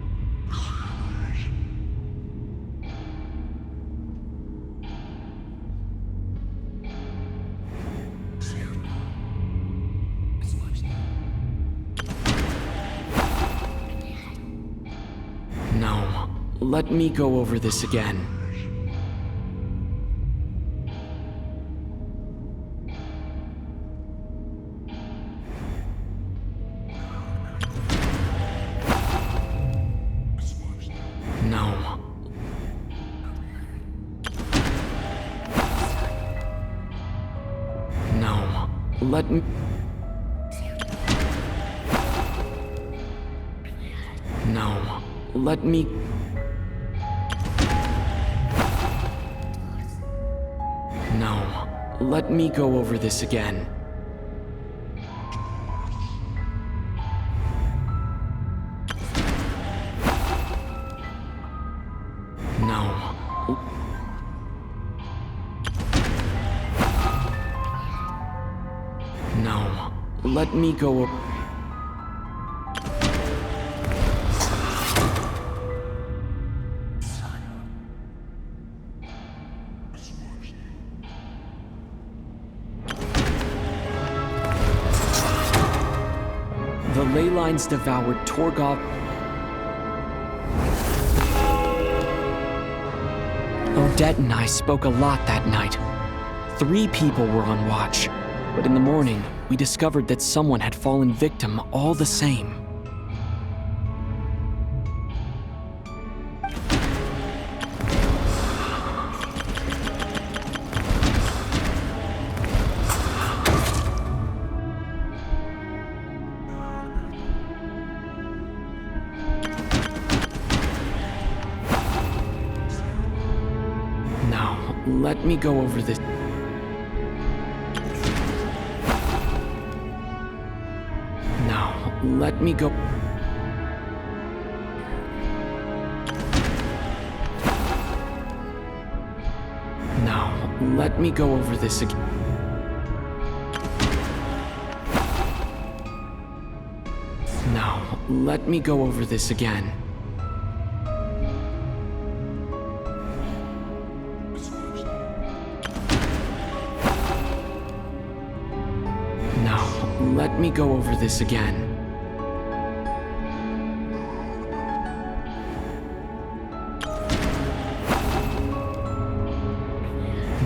No, let me go over this again. let me... No, let me... No, let me go over this again. No. No, let me go over... The ley lines devoured Torgov. Odette and I spoke a lot that night. 3 people were on watch, but in the morning, we discovered that someone had fallen victim all the same. Let me go over this. Now, let me go. Now, let me go over this again. Now, let me go over this again. Let me go over this again.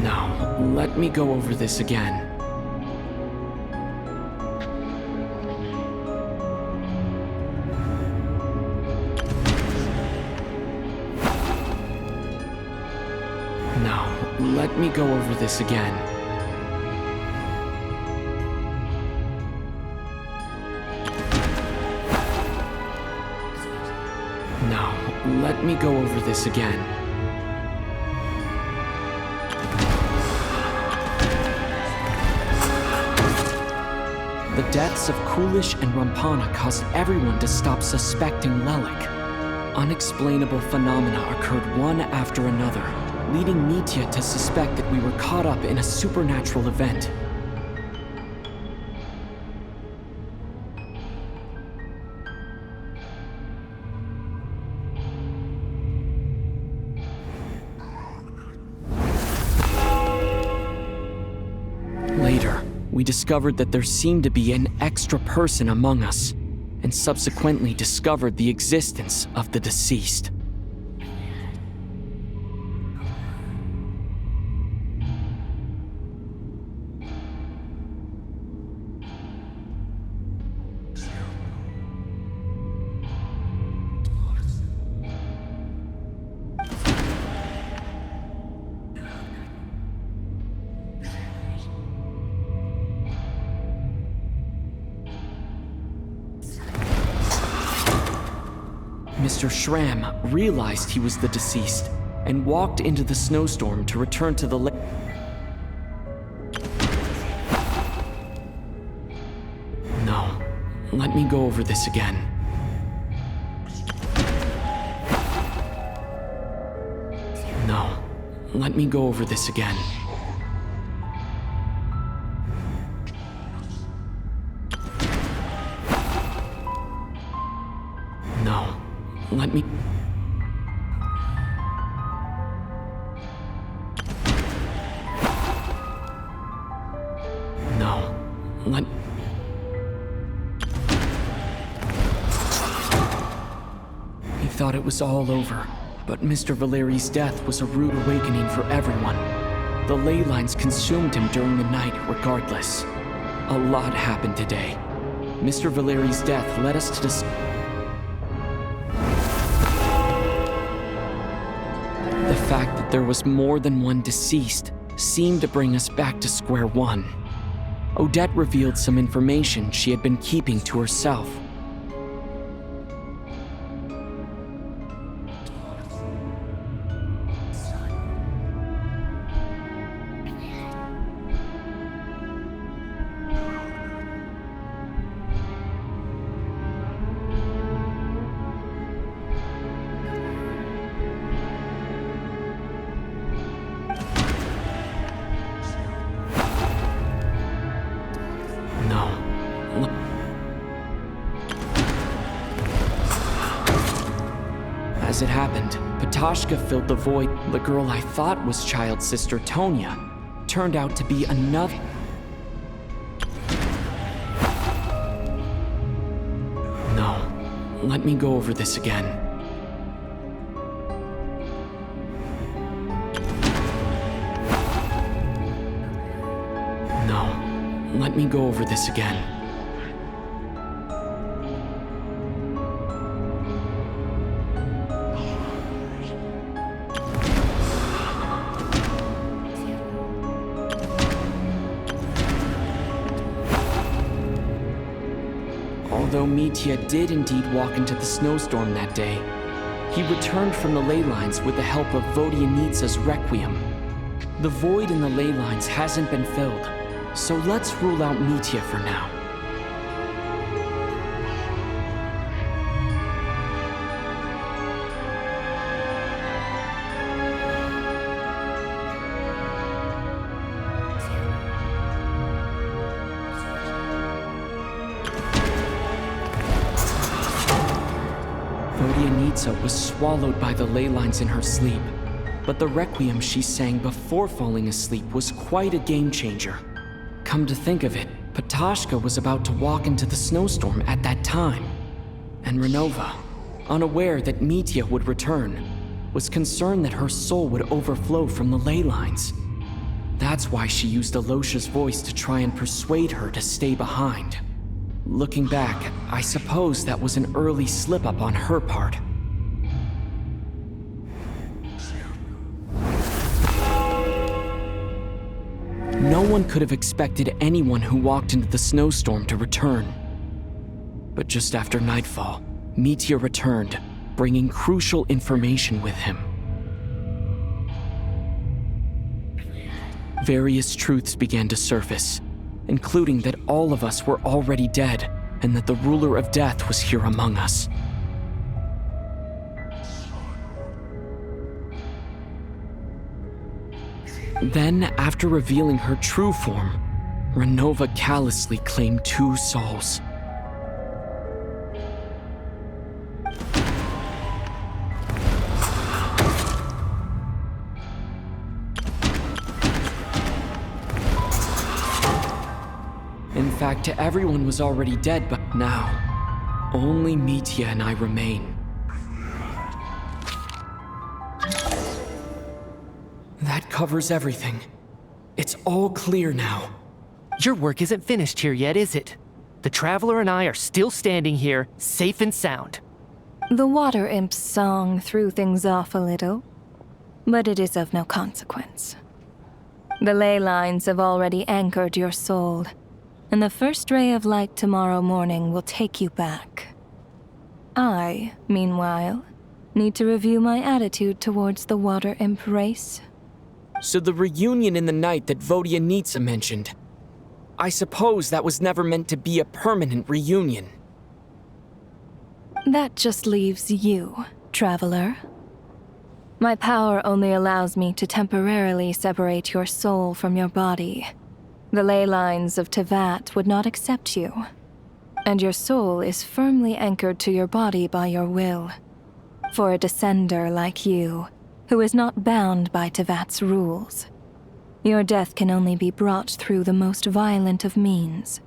Now, let me go over this again. Now, let me go over this again. Let me go over this again. The deaths of Kulish and Rampana caused everyone to stop suspecting Lelik. Unexplainable phenomena occurred one after another, leading Mitya to suspect that we were caught up in a supernatural event. We discovered that there seemed to be an extra person among us, and subsequently discovered the existence of the deceased. Mr. Schramm realized he was the deceased and walked into the snowstorm to return to the lake. No, let me go over this again. No, let me go over this again. Let me... No. Let... He thought it was all over, but Mr. Valeri's death was a rude awakening for everyone. The ley lines consumed him during the night regardless. A lot happened today. Mr. Valeri's death led us to discover the fact that there was more than one deceased seemed to bring us back to square one. Odette revealed some information she had been keeping to herself. As it happened, Ptashka filled the void. The girl I thought was child sister Tonya turned out to be another. No, let me go over this again. No, let me go over this again. Although Mitya did indeed walk into the snowstorm that day, he returned from the ley lines with the help of Vodyanitsa's Requiem. The void in the ley lines hasn't been filled, so let's rule out Mitya for now. Vodyanitsa was swallowed by the ley lines in her sleep, but the Requiem she sang before falling asleep was quite a game changer. Come to think of it, Ptashka was about to walk into the snowstorm at that time, and Renova, unaware that Mitya would return, was concerned that her soul would overflow from the ley lines. That's why she used Alosha's voice to try and persuade her to stay behind. Looking back, I suppose that was an early slip-up on her part. No one could have expected anyone who walked into the snowstorm to return. But just after nightfall, Mitya returned, bringing crucial information with him. Various truths began to surface, including that all of us were already dead and that the ruler of death was here among us. Then, after revealing her true form, Renova callously claimed 2 souls. In fact, everyone was already dead, but now, only Mitya and I remain. That covers everything. It's all clear now. Your work isn't finished here yet, is it? The Traveler and I are still standing here, safe and sound. The Water Imp's song threw things off a little, but it is of no consequence. The ley lines have already anchored your soul, and the first ray of light tomorrow morning will take you back. I, meanwhile, need to review my attitude towards the Water Imp race. So the reunion in the night that Vodyanitsa mentioned, I suppose that was never meant to be a permanent reunion. That just leaves you, Traveler. My power only allows me to temporarily separate your soul from your body. The ley lines of Teyvat would not accept you, and your soul is firmly anchored to your body by your will. For a descender like you, who is not bound by Teyvat's rules, your death can only be brought through the most violent of means,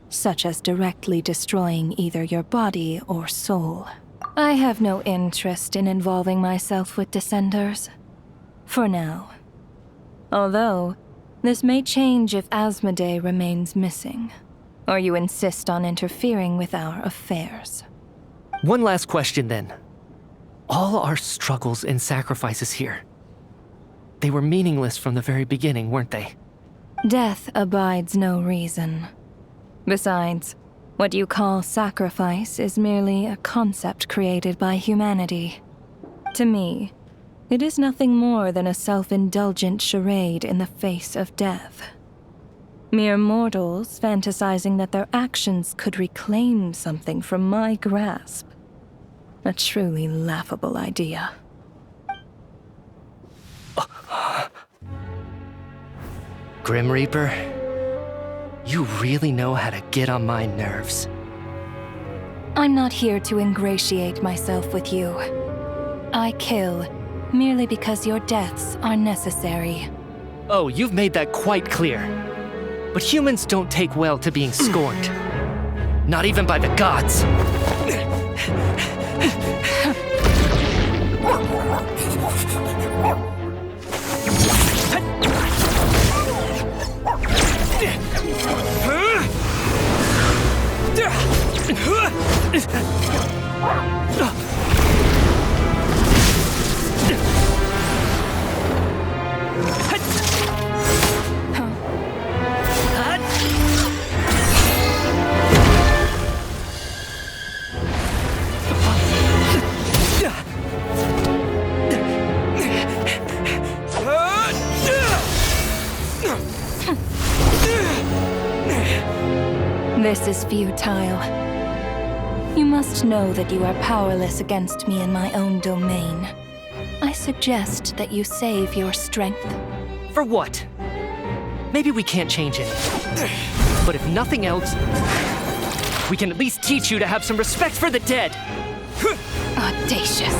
such as directly destroying either your body or soul. I have no interest in involving myself with descenders, for now. Although, this may change if Asmodee remains missing, or you insist on interfering with our affairs. One last question then. All our struggles and sacrifices here, they were meaningless from the very beginning, weren't they? Death abides no reason. Besides, what you call sacrifice is merely a concept created by humanity. To me, it is nothing more than a self-indulgent charade in the face of death. Mere mortals fantasizing that their actions could reclaim something from my grasp. A truly laughable idea. Grim Reaper, you really know how to get on my nerves. I'm not here to ingratiate myself with you. I kill merely because your deaths are necessary. Oh, you've made that quite clear. But humans don't take well to being scorned. Not even by the gods. This is futile. You must know that you are powerless against me in my own domain. I suggest that you save your strength. For what? Maybe we can't change it. But if nothing else, we can at least teach you to have some respect for the dead. Audacious.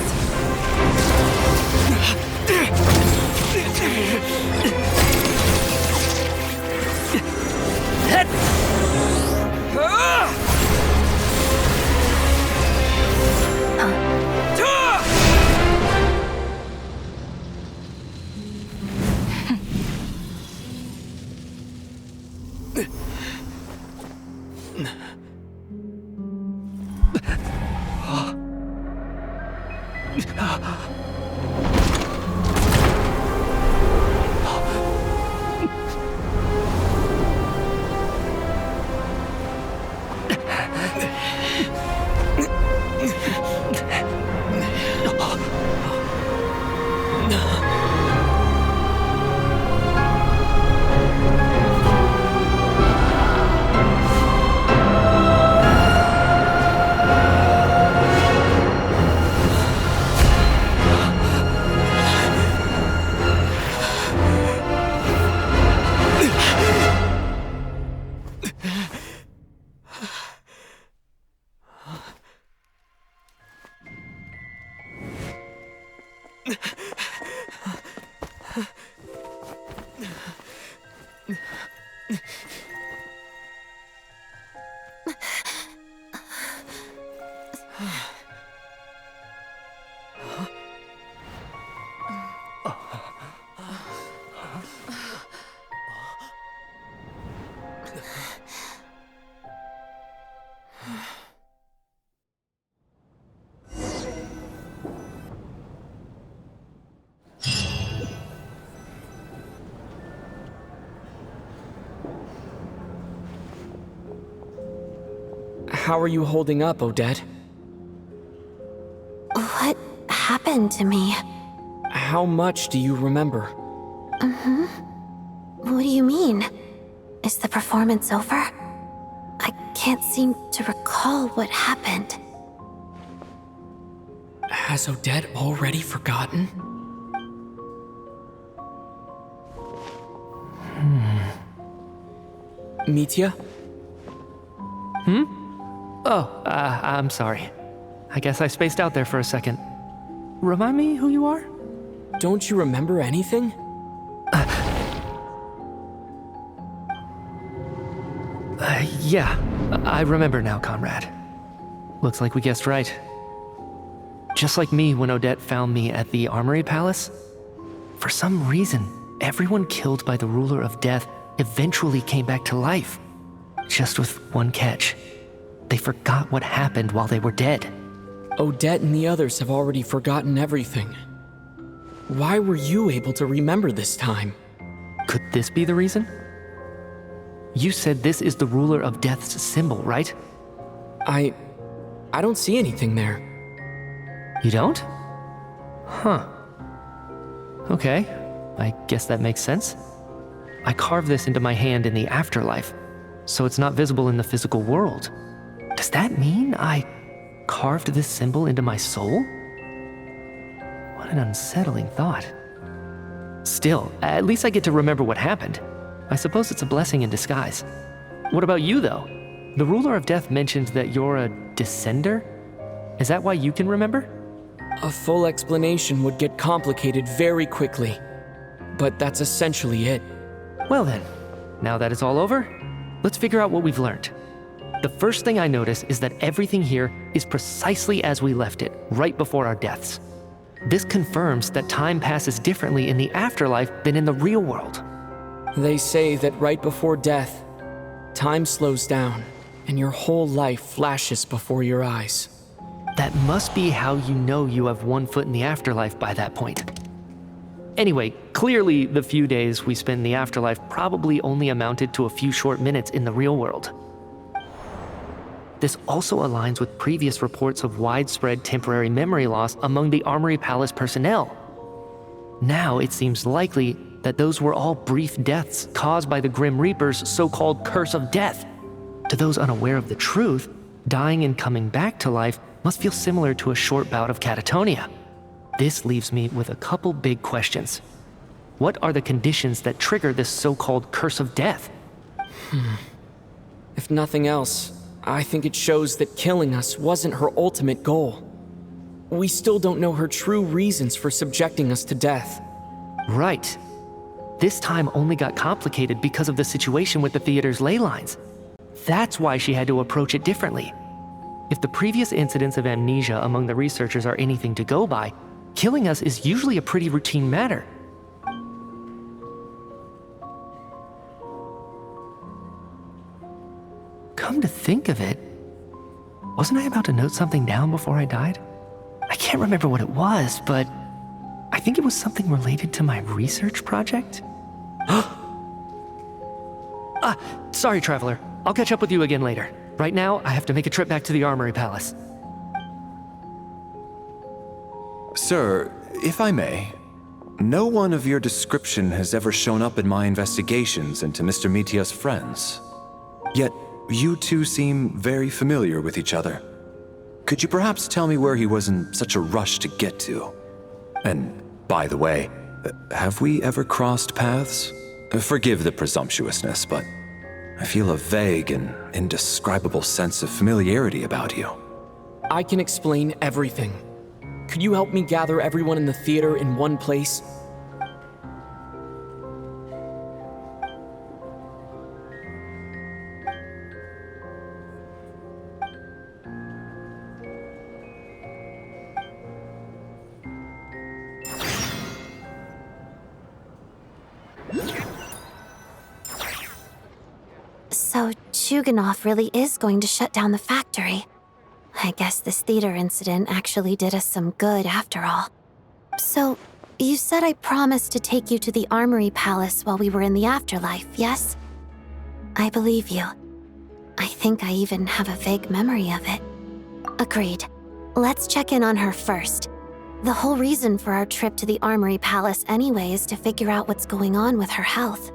How are you holding up, Odette? What happened to me? How much do you remember? What do you mean? Is the performance over? I can't seem to recall what happened. Has Odette already forgotten? Mitya? Oh, I'm sorry. I guess I spaced out there for a second. Remind me who you are? Don't you remember anything? Yeah, I remember now, comrade. Looks like we guessed right. Just like me when Odette found me at the Armory Palace. For some reason, everyone killed by the Ruler of Death eventually came back to life. Just with one catch. They forgot what happened while they were dead. Odette and the others have already forgotten everything. Why were you able to remember this time? Could this be the reason? You said this is the ruler of death's symbol, right? I don't see anything there. You don't? Huh. Okay, I guess that makes sense. I carved this into my hand in the afterlife, so it's not visible in the physical world. Does that mean I carved this symbol into my soul? What an unsettling thought. Still, at least I get to remember what happened. I suppose it's a blessing in disguise. What about you, though? The ruler of death mentioned that you're a descender? Is that why you can remember? A full explanation would get complicated very quickly, but that's essentially it. Well then, now that it's all over, let's figure out what we've learned. The first thing I notice is that everything here is precisely as we left it, right before our deaths. This confirms that time passes differently in the afterlife than in the real world. They say that right before death, time slows down, and your whole life flashes before your eyes. That must be how you know you have one foot in the afterlife by that point. Anyway, clearly the few days we spend in the afterlife probably only amounted to a few short minutes in the real world. This also aligns with previous reports of widespread temporary memory loss among the Armory Palace personnel. Now it seems likely that those were all brief deaths caused by the Grim Reaper's so-called curse of death. To those unaware of the truth, dying and coming back to life must feel similar to a short bout of catatonia. This leaves me with a couple big questions. What are the conditions that trigger this so-called curse of death? If nothing else, I think it shows that killing us wasn't her ultimate goal. We still don't know her true reasons for subjecting us to death. Right. This time only got complicated because of the situation with the theater's ley lines. That's why she had to approach it differently. If the previous incidents of amnesia among the researchers are anything to go by, killing us is usually a pretty routine matter. Come to think of it, wasn't I about to note something down before I died? I can't remember what it was, but I think it was something related to my research project. Sorry, Traveler. I'll catch up with you again later. Right now, I have to make a trip back to the Armory Palace. Sir, if I may, no one of your description has ever shown up in my investigations into Mr. Mitia's friends. Yet, you two seem very familiar with each other. Could you perhaps tell me where he was in such a rush to get to? And, by the way, have we ever crossed paths? Forgive the presumptuousness, but I feel a vague and indescribable sense of familiarity about you. I can explain everything. Could you help me gather everyone in the theater in one place? So Chuganov really is going to shut down the factory. I guess this theater incident actually did us some good after all. So, you said I promised to take you to the Armory Palace while we were in the afterlife, yes? I believe you. I think I even have a vague memory of it. Agreed. Let's check in on her first. The whole reason for our trip to the Armory Palace anyway is to figure out what's going on with her health.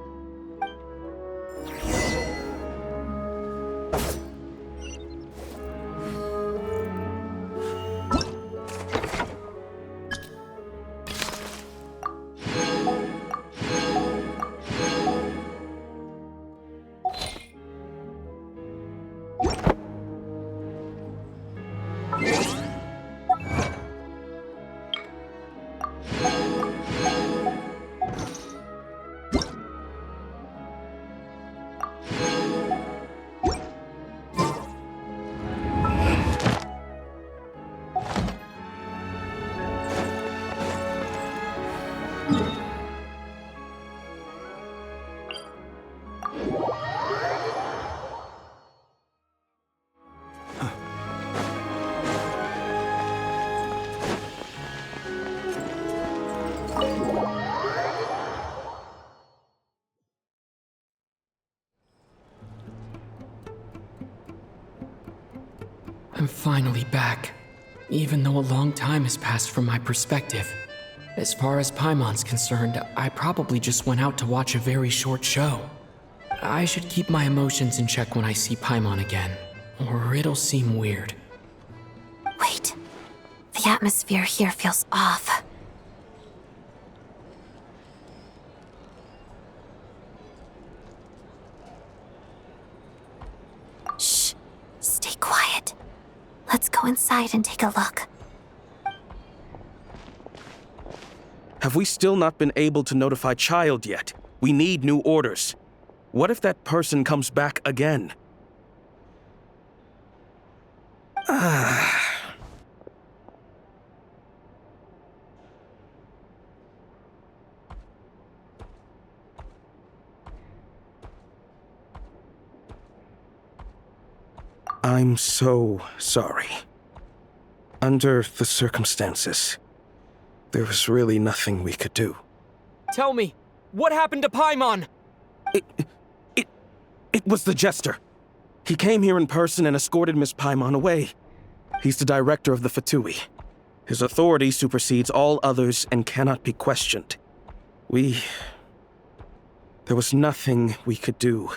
I'm finally back, even though a long time has passed from my perspective. As far as Paimon's concerned, I probably just went out to watch a very short show. I should keep my emotions in check when I see Paimon again, or it'll seem weird. Wait. The atmosphere here feels off. Shh. Stay quiet. Let's go inside and take a look. Have we still not been able to notify Child yet? We need new orders. What if that person comes back again? I'm so sorry. Under the circumstances, there was really nothing we could do. Tell me, what happened to Paimon? It was the Jester. He came here in person and escorted Miss Paimon away. He's the director of the Fatui. His authority supersedes all others and cannot be questioned. There was nothing we could do.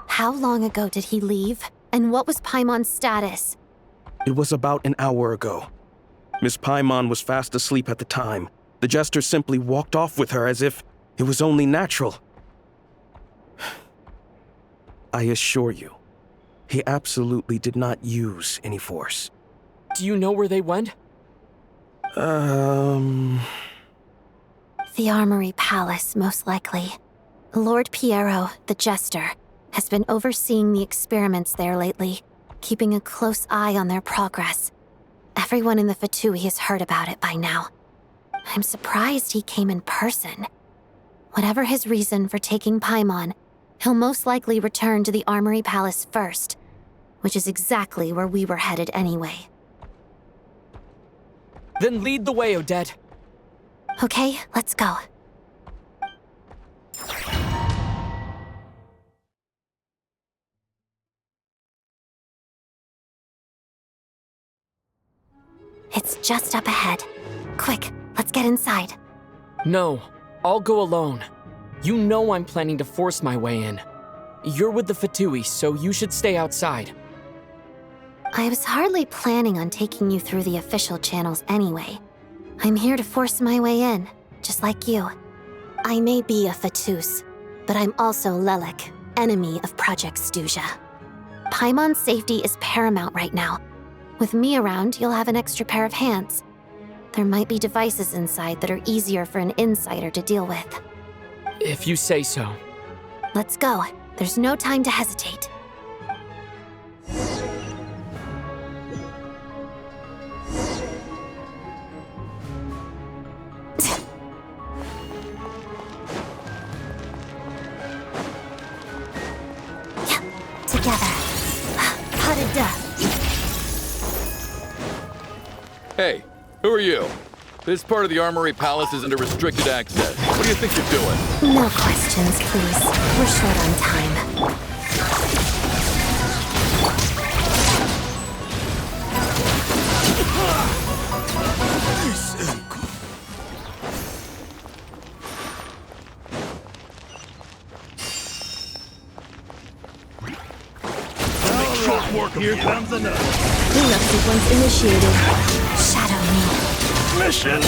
How long ago did he leave? And what was Paimon's status? It was about an hour ago. Miss Paimon was fast asleep at the time. The Jester simply walked off with her as if it was only natural. I assure you, he absolutely did not use any force. Do you know where they went? The Armory Palace, most likely. Lord Piero, the Jester, has been overseeing the experiments there lately, keeping a close eye on their progress. Everyone in the Fatui has heard about it by now. I'm surprised he came in person. Whatever his reason for taking Paimon, he'll most likely return to the Armory Palace first, which is exactly where we were headed anyway. Then lead the way, Odette. Okay, let's go. It's just up ahead. Quick, let's get inside. No, I'll go alone. You know I'm planning to force my way in. You're with the Fatui, so you should stay outside. I was hardly planning on taking you through the official channels anyway. I'm here to force my way in, just like you. I may be a Fatus, but I'm also Lelik, enemy of Project Stuzha. Paimon's safety is paramount right now. With me around, you'll have an extra pair of hands. There might be devices inside that are easier for an insider to deal with. If you say so. Let's go. There's no time to hesitate. Together. Hadada. Hey, who are you? This part of the Armory Palace is under restricted access. What do you think you're doing? No questions, please. We're short on time. Here comes another. Cleanup sequence initiated. Shadow me. Mission.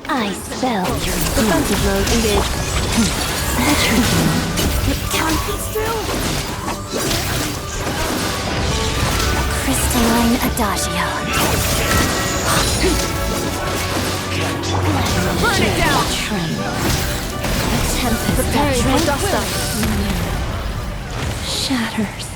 I spell. Defensive mode engaged. Can we still? Crystalline Adagio. Burn it down! Preparing for dust up. Shatters.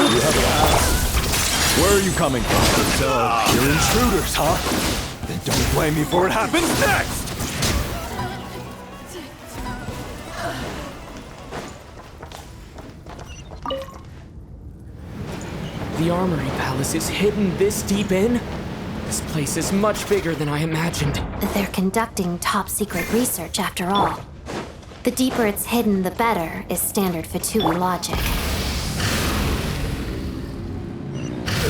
You have a pass. Where are you coming from? So, you're intruders, huh? Then don't blame me for what happens next! The Armory Palace is hidden this deep in? This place is much bigger than I imagined. They're conducting top-secret research after all. The deeper it's hidden, the better, is standard Fatui logic.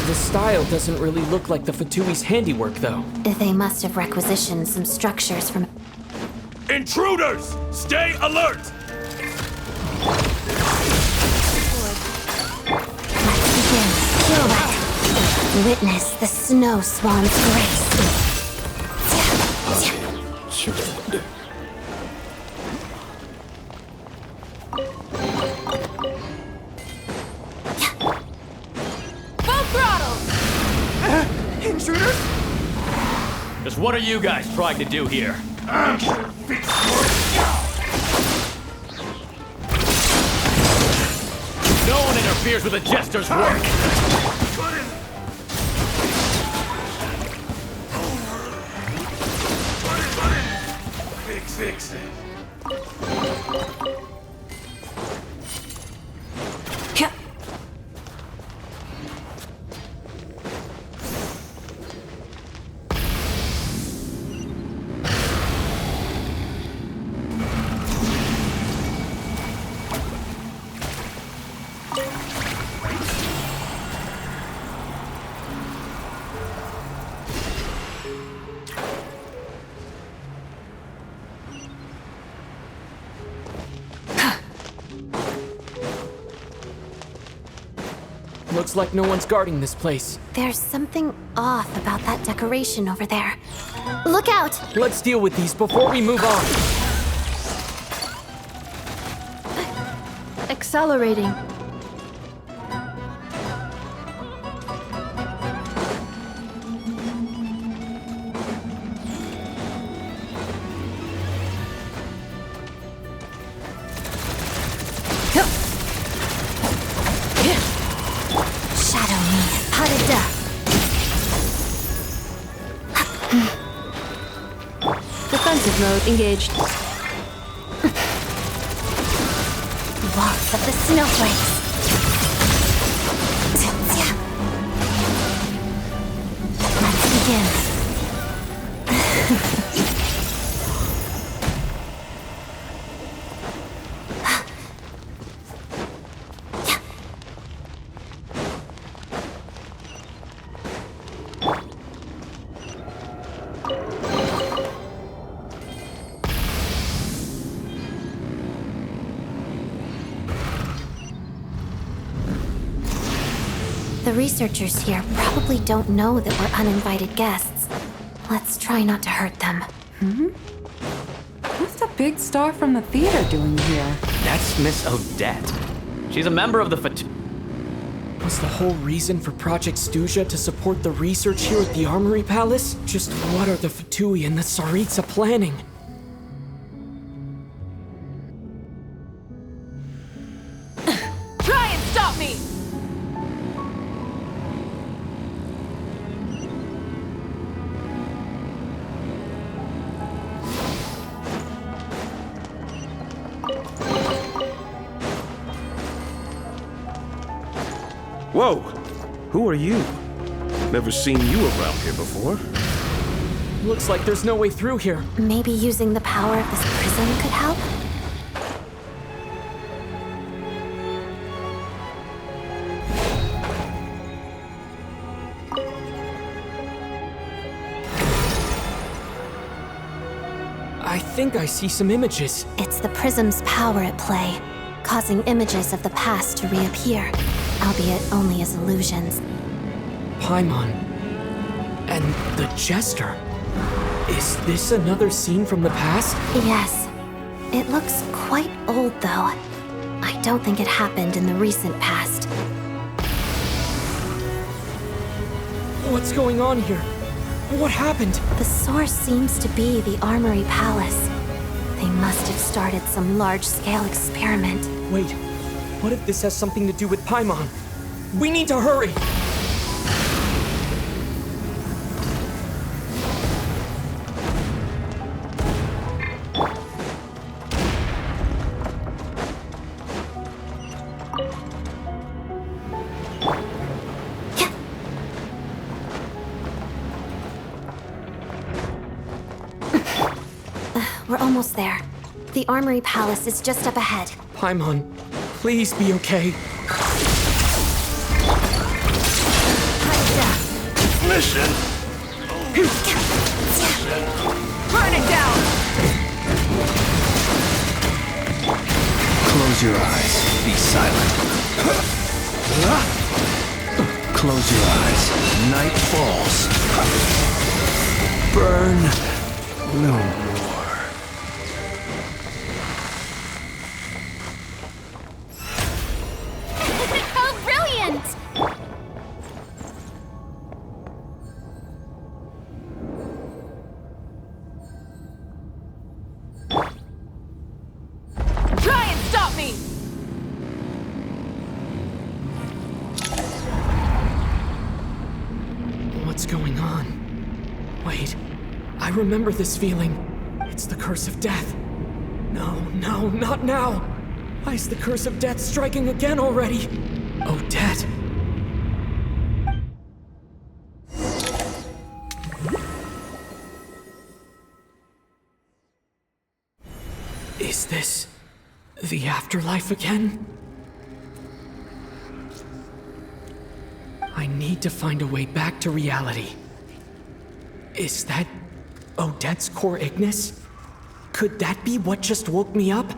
The style doesn't really look like the Fatui's handiwork, though. They must have requisitioned some structures from... Intruders! Stay alert! Witness the snow swan's grace. Full throttle! Intruders? Just what are you guys trying to do here? I'm gonna fix your No one interferes with a jester's work! Fix it. Looks like no one's guarding this place. There's something off about that decoration over there. Look out! Let's deal with these before we move on. Accelerating. Defensive mode engaged. Walks of the snowflakes. Let's begin. The researchers here probably don't know that we're uninvited guests. Let's try not to hurt them. What's the big star from the theater doing here? That's Miss Odette. She's a member of the Was the whole reason for Project Stuja to support the research here at the Armory Palace? Just what are the Fatui and the Tsaritsa planning? Try and stop me! Whoa! Who are you? Never seen you around here before. Looks like there's no way through here. Maybe using the power of this prism could help? I think I see some images. It's the prism's power at play, causing images of the past to reappear, albeit only as illusions. Paimon. And the Jester. Is this another scene from the past? Yes. It looks quite old, though. I don't think it happened in the recent past. What's going on here? What happened? The source seems to be the Armory Palace. They must have started some large-scale experiment. Wait, what if this has something to do with Paimon? We need to hurry! We're almost there. The Armory Palace is just up ahead. Paimon, please be okay. Mission! Burn it down! Close your eyes. Be silent. Close your eyes. Night falls. Burn no more. How brilliant! Try and stop me! What's going on? Wait, I remember this feeling. It's the curse of death. No, not now! Why is the curse of death striking again already? Odette. Is this the afterlife again? I need to find a way back to reality. Is that Odette's core Ignis? Could that be what just woke me up?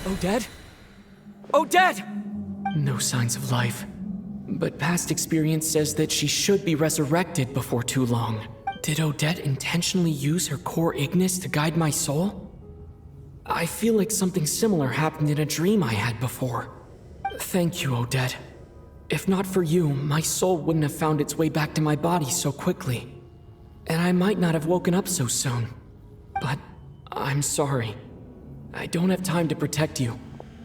Odette? Odette! No signs of life. But past experience says that she should be resurrected before too long. Did Odette intentionally use her core Ignis to guide my soul? I feel like something similar happened in a dream I had before. Thank you, Odette. If not for you, my soul wouldn't have found its way back to my body so quickly. And I might not have woken up so soon. But I'm sorry. I don't have time to protect you.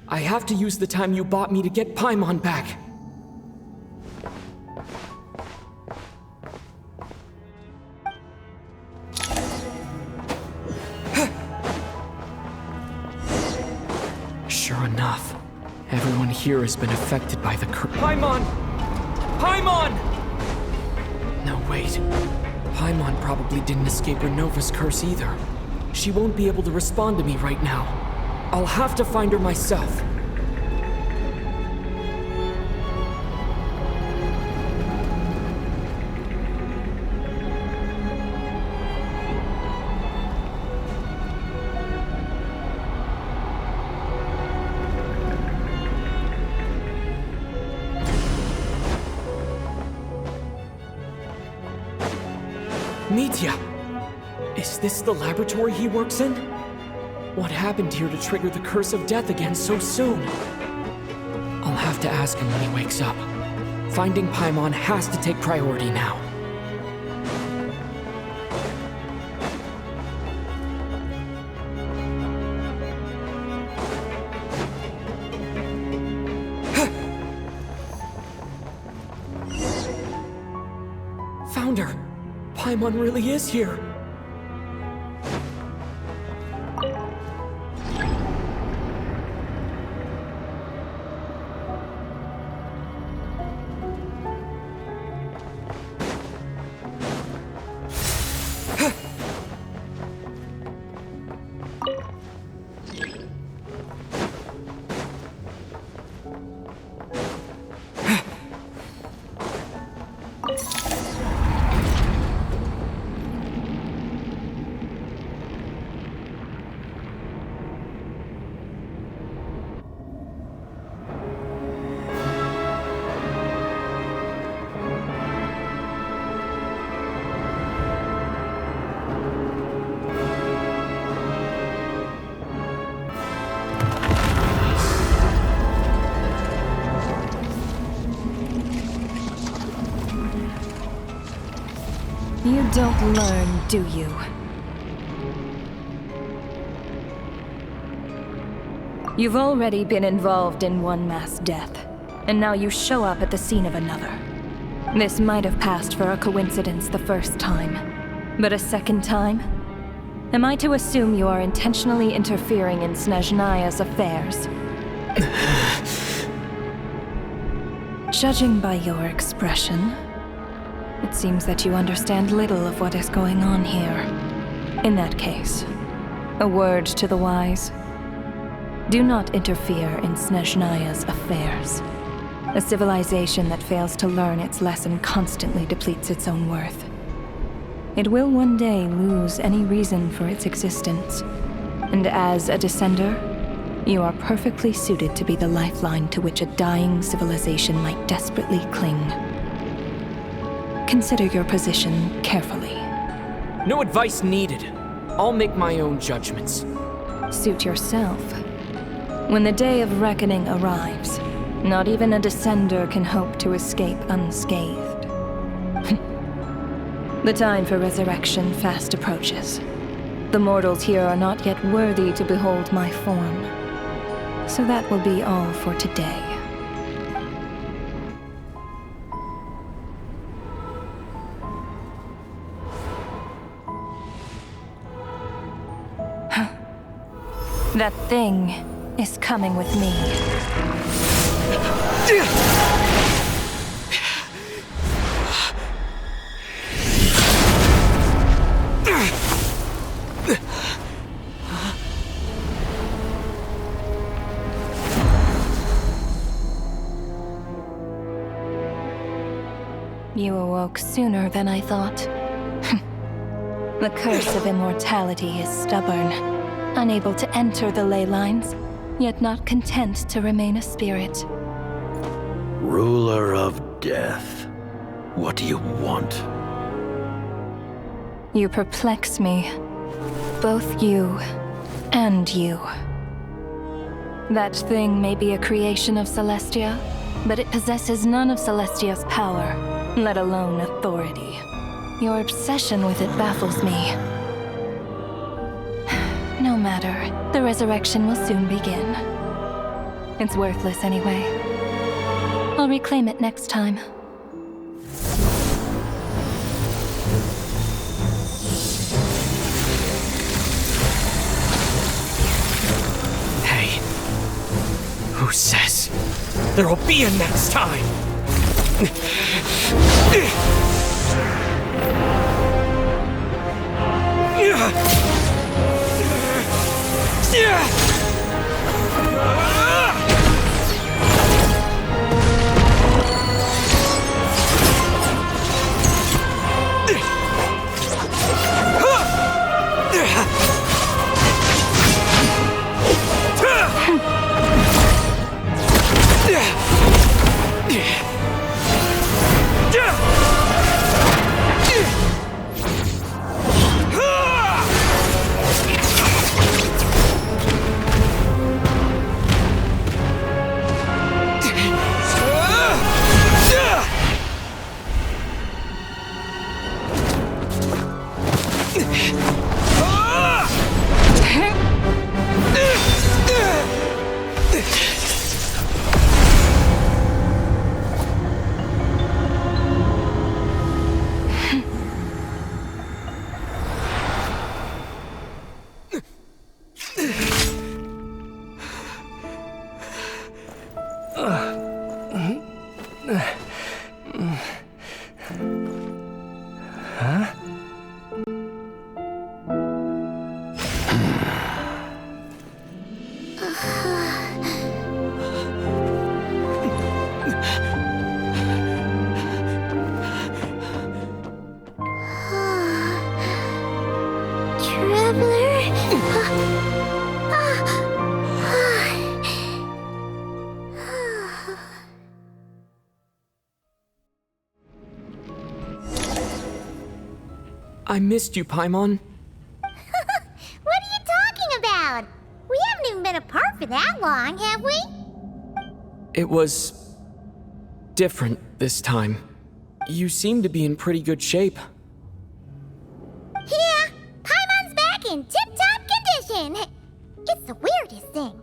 I have to use the time you bought me to get Paimon back. Sure enough, everyone here has been affected by the curse. Paimon! Paimon! No, wait. Paimon probably didn't escape Renova's curse either. She won't be able to respond to me right now. I'll have to find her myself. Mitya! Is this the laboratory he works in? What happened here to trigger the curse of death again so soon? I'll have to ask him when he wakes up. Finding Paimon has to take priority now. Found her! Paimon really is here! You don't learn, do you? You've already been involved in one mass death, and now you show up at the scene of another. This might have passed for a coincidence the first time, but a second time? Am I to assume you are intentionally interfering in Snezhnaya's affairs? Judging by your expression, it seems that you understand little of what is going on here. In that case, a word to the wise. Do not interfere in Snezhnaya's affairs. A civilization that fails to learn its lesson constantly depletes its own worth. It will one day lose any reason for its existence. And as a descender, you are perfectly suited to be the lifeline to which a dying civilization might desperately cling. Consider your position carefully. No advice needed. I'll make my own judgments. Suit yourself. When the day of reckoning arrives, not even a descender can hope to escape unscathed. The time for resurrection fast approaches. The mortals here are not yet worthy to behold my form. So that will be all for today. That thing is coming with me. You awoke sooner than I thought. The curse of immortality is stubborn, unable to enter the ley lines, yet not content to remain a spirit. Ruler of death, what do you want? You perplex me. Both you and you. That thing may be a creation of Celestia, but it possesses none of Celestia's power, let alone authority. Your obsession with it baffles me. No matter, the resurrection will soon begin. It's worthless anyway. I'll reclaim it next time. Hey, who says there'll be a next time? I missed you, Paimon. What are you talking about? We haven't even been apart for that long, have we? It was different this time. You seem to be in pretty good shape. Yeah, Paimon's back in tip-top condition. It's the weirdest thing.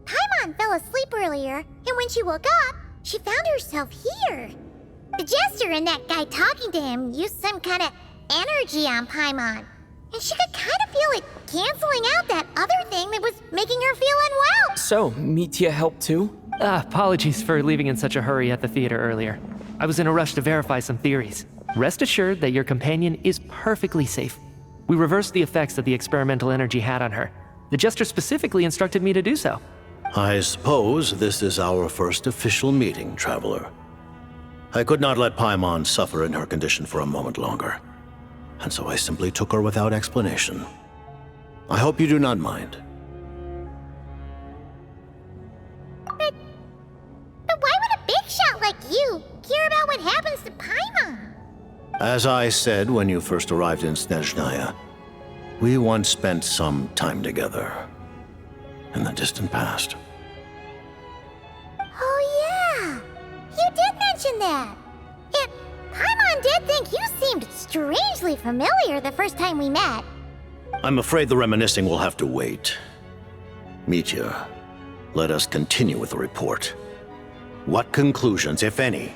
Paimon fell asleep earlier, and when she woke up, she found herself here. The jester and that guy talking to him used some kind of energy on Paimon, and she could kind of feel it canceling out that other thing that was making her feel unwell. So, Mitya helped too? Apologies for leaving in such a hurry at the theater earlier. I was in a rush to verify some theories. Rest assured that your companion is perfectly safe. We reversed the effects that the experimental energy had on her. The jester specifically instructed me to do so. I suppose this is our first official meeting, Traveler. I could not let Paimon suffer in her condition for a moment longer, and so I simply took her without explanation. I hope you do not mind. But why would a big shot like you care about what happens to Paimon? As I said when you first arrived in Snezhnaya, we once spent some time together in the distant past. Oh yeah, you did mention that. And Paimon did think you seemed strangely familiar the first time we met. I'm afraid the reminiscing will have to wait. Mitya, let us continue with the report. What conclusions, if any,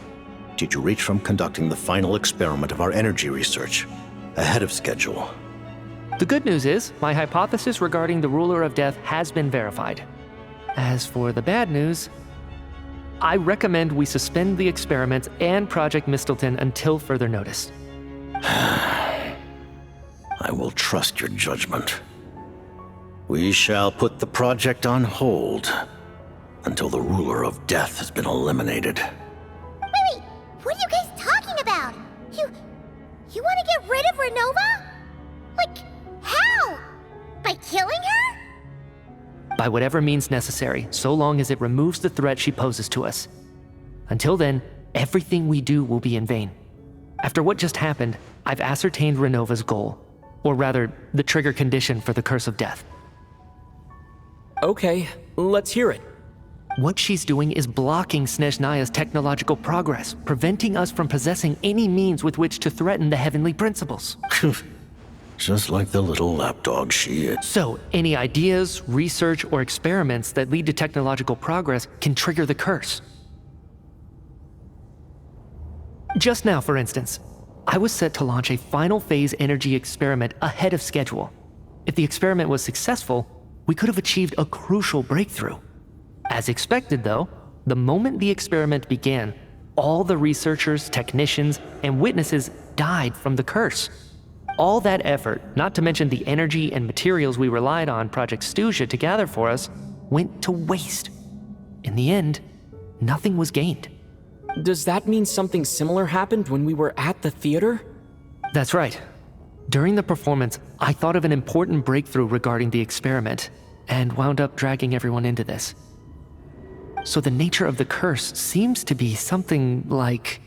did you reach from conducting the final experiment of our energy research ahead of schedule? The good news is, my hypothesis regarding the Ruler of Death has been verified. As for the bad news, I recommend we suspend the experiments and Project Mistleton until further notice. I will trust your judgment. We shall put the project on hold until the Ruler of Death has been eliminated. Wait, what are you guys talking about? You want to get rid of Renova? Like, how? By killing her? By whatever means necessary, so long as it removes the threat she poses to us. Until then, everything we do will be in vain. After what just happened, I've ascertained Renova's goal. Or rather, the trigger condition for the Curse of Death. Okay, let's hear it. What she's doing is blocking Snezhnaya's technological progress, preventing us from possessing any means with which to threaten the heavenly principles. Just like the little lapdog she is. So, any ideas, research, or experiments that lead to technological progress can trigger the curse. Just now, for instance, I was set to launch a final phase energy experiment ahead of schedule. If the experiment was successful, we could have achieved a crucial breakthrough. As expected, though, the moment the experiment began, all the researchers, technicians, and witnesses died from the curse. All that effort, not to mention the energy and materials we relied on Project Stuzha to gather for us, went to waste. In the end, nothing was gained. Does that mean something similar happened when we were at the theater? That's right. During the performance, I thought of an important breakthrough regarding the experiment, and wound up dragging everyone into this. So the nature of the curse seems to be something like,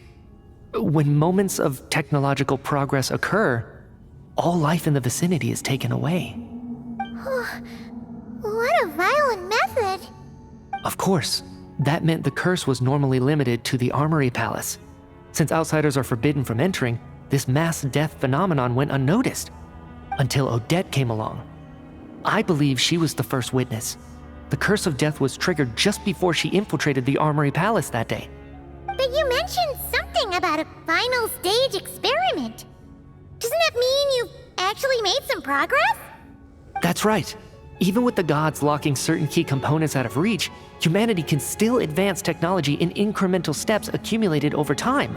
when moments of technological progress occur, all life in the vicinity is taken away. What a violent method. Of course, that meant the curse was normally limited to the Armory Palace. Since outsiders are forbidden from entering, this mass death phenomenon went unnoticed. until Odette came along. I believe she was the first witness. The curse of death was triggered just before she infiltrated the Armory Palace that day. But you mentioned something about a final stage experiment. Doesn't that mean you've actually made some progress? That's right. Even with the gods locking certain key components out of reach, humanity can still advance technology in incremental steps accumulated over time.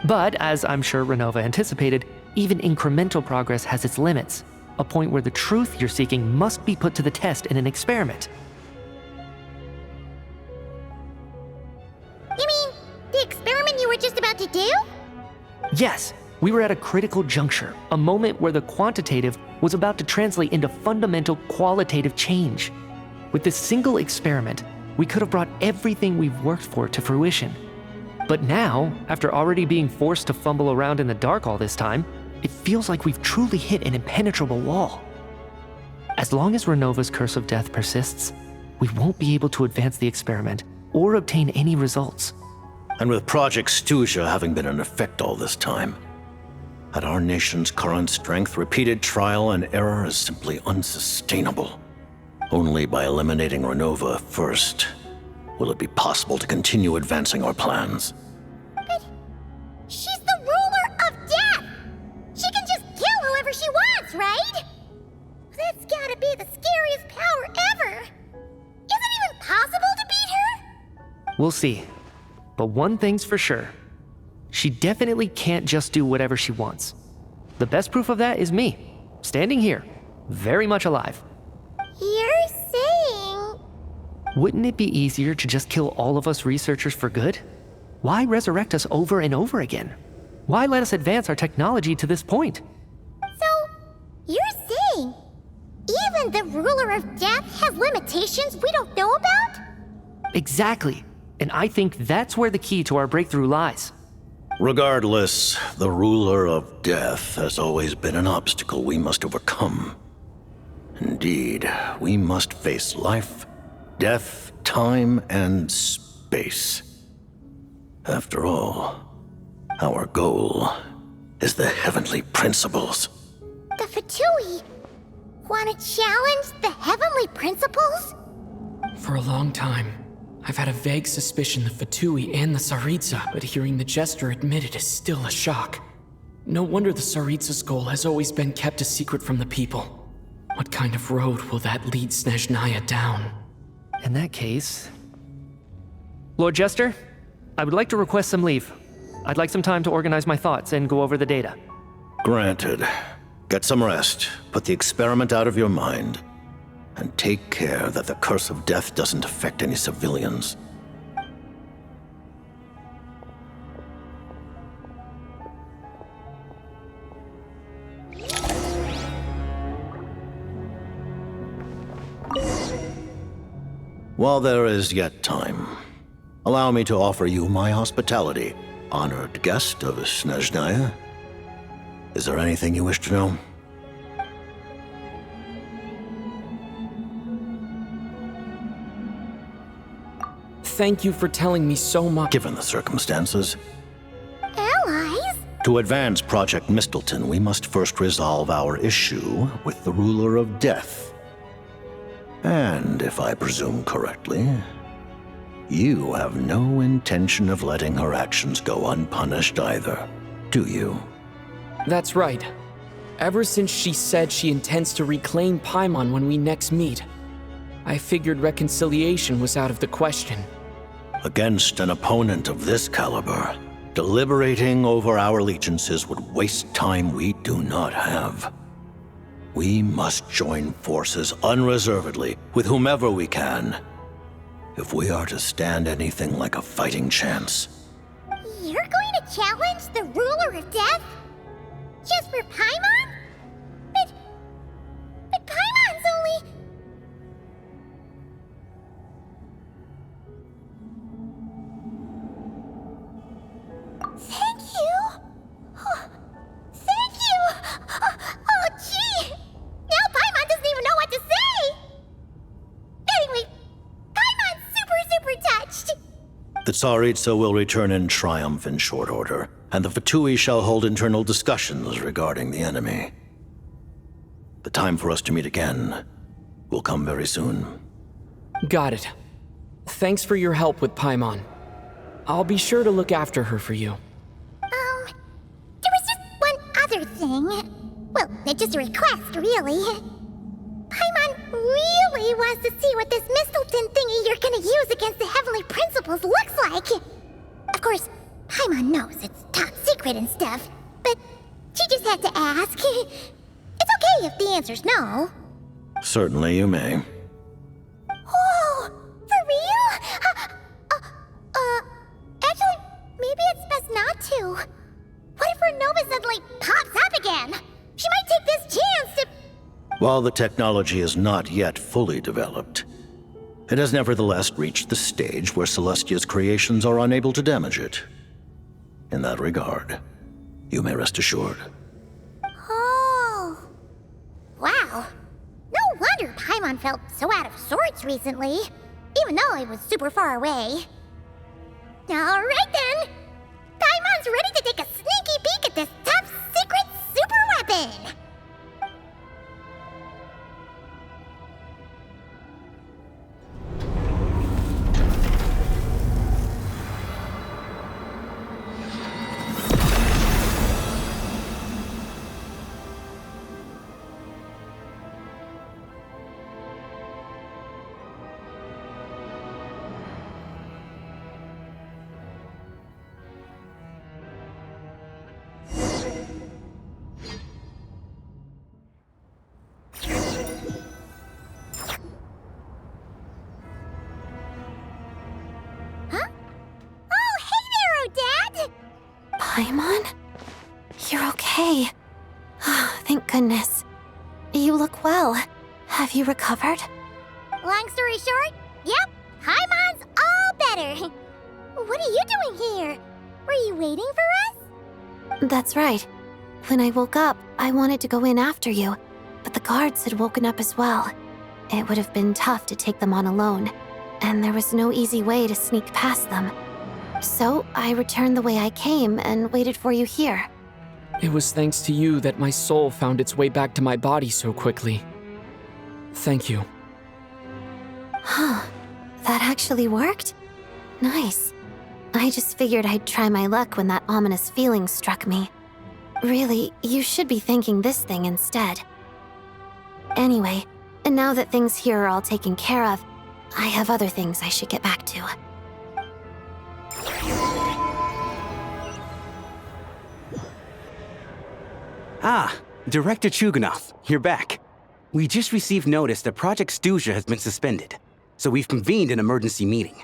But, as I'm sure Renova anticipated, even incremental progress has its limits, a point where the truth you're seeking must be put to the test in an experiment. You mean the experiment you were just about to do? Yes, we were at a critical juncture, a moment where the quantitative was about to translate into fundamental qualitative change. With this single experiment, we could have brought everything we've worked for to fruition. But now, after already being forced to fumble around in the dark all this time, it feels like we've truly hit an impenetrable wall. As long as Renova's curse of death persists, we won't be able to advance the experiment or obtain any results. And with Project Stuja having been in effect all this time, at our nation's current strength, repeated trial and error is simply unsustainable. Only by eliminating Renova first will it be possible to continue advancing our plans. But she's the ruler of death! She can just kill whoever she wants, right? That's gotta be the scariest power ever! Is it even possible to beat her? We'll see. But one thing's for sure. She definitely can't just do whatever she wants. The best proof of that is me, standing here, very much alive. You're saying... Wouldn't it be easier to just kill all of us researchers for good? Why resurrect us over and over again? Why let us advance our technology to this point? So, you're saying even the ruler of death has limitations we don't know about? Exactly. And I think that's where the key to our breakthrough lies. Regardless, the ruler of death has always been an obstacle we must overcome. Indeed, we must face life, death, time, and space. After all, our goal is the heavenly principles. The Fatui want to challenge the heavenly principles? For a long time, I've had a vague suspicion the Fatui and the Tsaritsa, but hearing the Jester admit it is still a shock. No wonder the Tsaritsa's goal has always been kept a secret from the people. What kind of road will that lead Snezhnaya down? In that case... Lord Jester, I would like to request some leave. I'd like some time to organize my thoughts and go over the data. Granted. Get some rest, put the experiment out of your mind, and take care that the curse of death doesn't affect any civilians. While there is yet time, allow me to offer you my hospitality, honored guest of Snezhnaya. Is there anything you wish to know? Thank you for telling me so much. Given the circumstances. Allies? To advance Project Mistleton, we must first resolve our issue with the ruler of death. And if I presume correctly, you have no intention of letting her actions go unpunished either, do you? That's right. Ever since she said she intends to reclaim Paimon when we next meet, I figured reconciliation was out of the question. Against an opponent of this caliber, deliberating over our allegiances would waste time we do not have. We must join forces unreservedly with whomever we can, if we are to stand anything like a fighting chance. You're going to challenge the ruler of death? Just for Paimon? But Paimon's only... Thank you! Oh, thank you! Oh, gee! Now Paimon doesn't even know what to say! Anyway, Paimon's super touched! The Tsaritsa will return in triumph in short order, and the Fatui shall hold internal discussions regarding the enemy. The time for us to meet again will come very soon. Got it. Thanks for your help with Paimon. I'll be sure to look after her for you. There was just one other thing. Well, it's just a request, really. Paimon really wants to see what this Mistleton thingy you're gonna use against the Heavenly Principles looks like. Of course, Paimon knows it's top secret and stuff, but she just had to ask. It's okay if the answer's no. Certainly you may. Oh, for real? Actually, maybe it's best not to. What if her Nova suddenly pops up again? She might take this chance to... While the technology is not yet fully developed, it has nevertheless reached the stage where Celestia's creations are unable to damage it. In that regard, you may rest assured. Oh. Wow. No wonder Paimon felt so out of sorts recently, even though I was super far away. Alright then! Paimon's ready to take a sneaky peek at this top secret super weapon! Paimon? You're okay. Thank goodness. You look well. Have you recovered? Long story short, yep, Paimon's all better. What are you doing here? Were you waiting for us? That's right. When I woke up, I wanted to go in after you, but the guards had woken up as well. It would have been tough to take them on alone, and there was no easy way to sneak past them. So I returned the way I came and waited for you here. It was thanks to you that my soul found its way back to my body so quickly. Thank you. Huh. That actually worked? Nice. I just figured I'd try my luck when that ominous feeling struck me. Really, you should be thanking this thing instead. Anyway, and now that things here are all taken care of, I have other things I should get back to. Ah, Director Chuganov, you're back. We just received notice that Project Stuzha has been suspended, so we've convened an emergency meeting.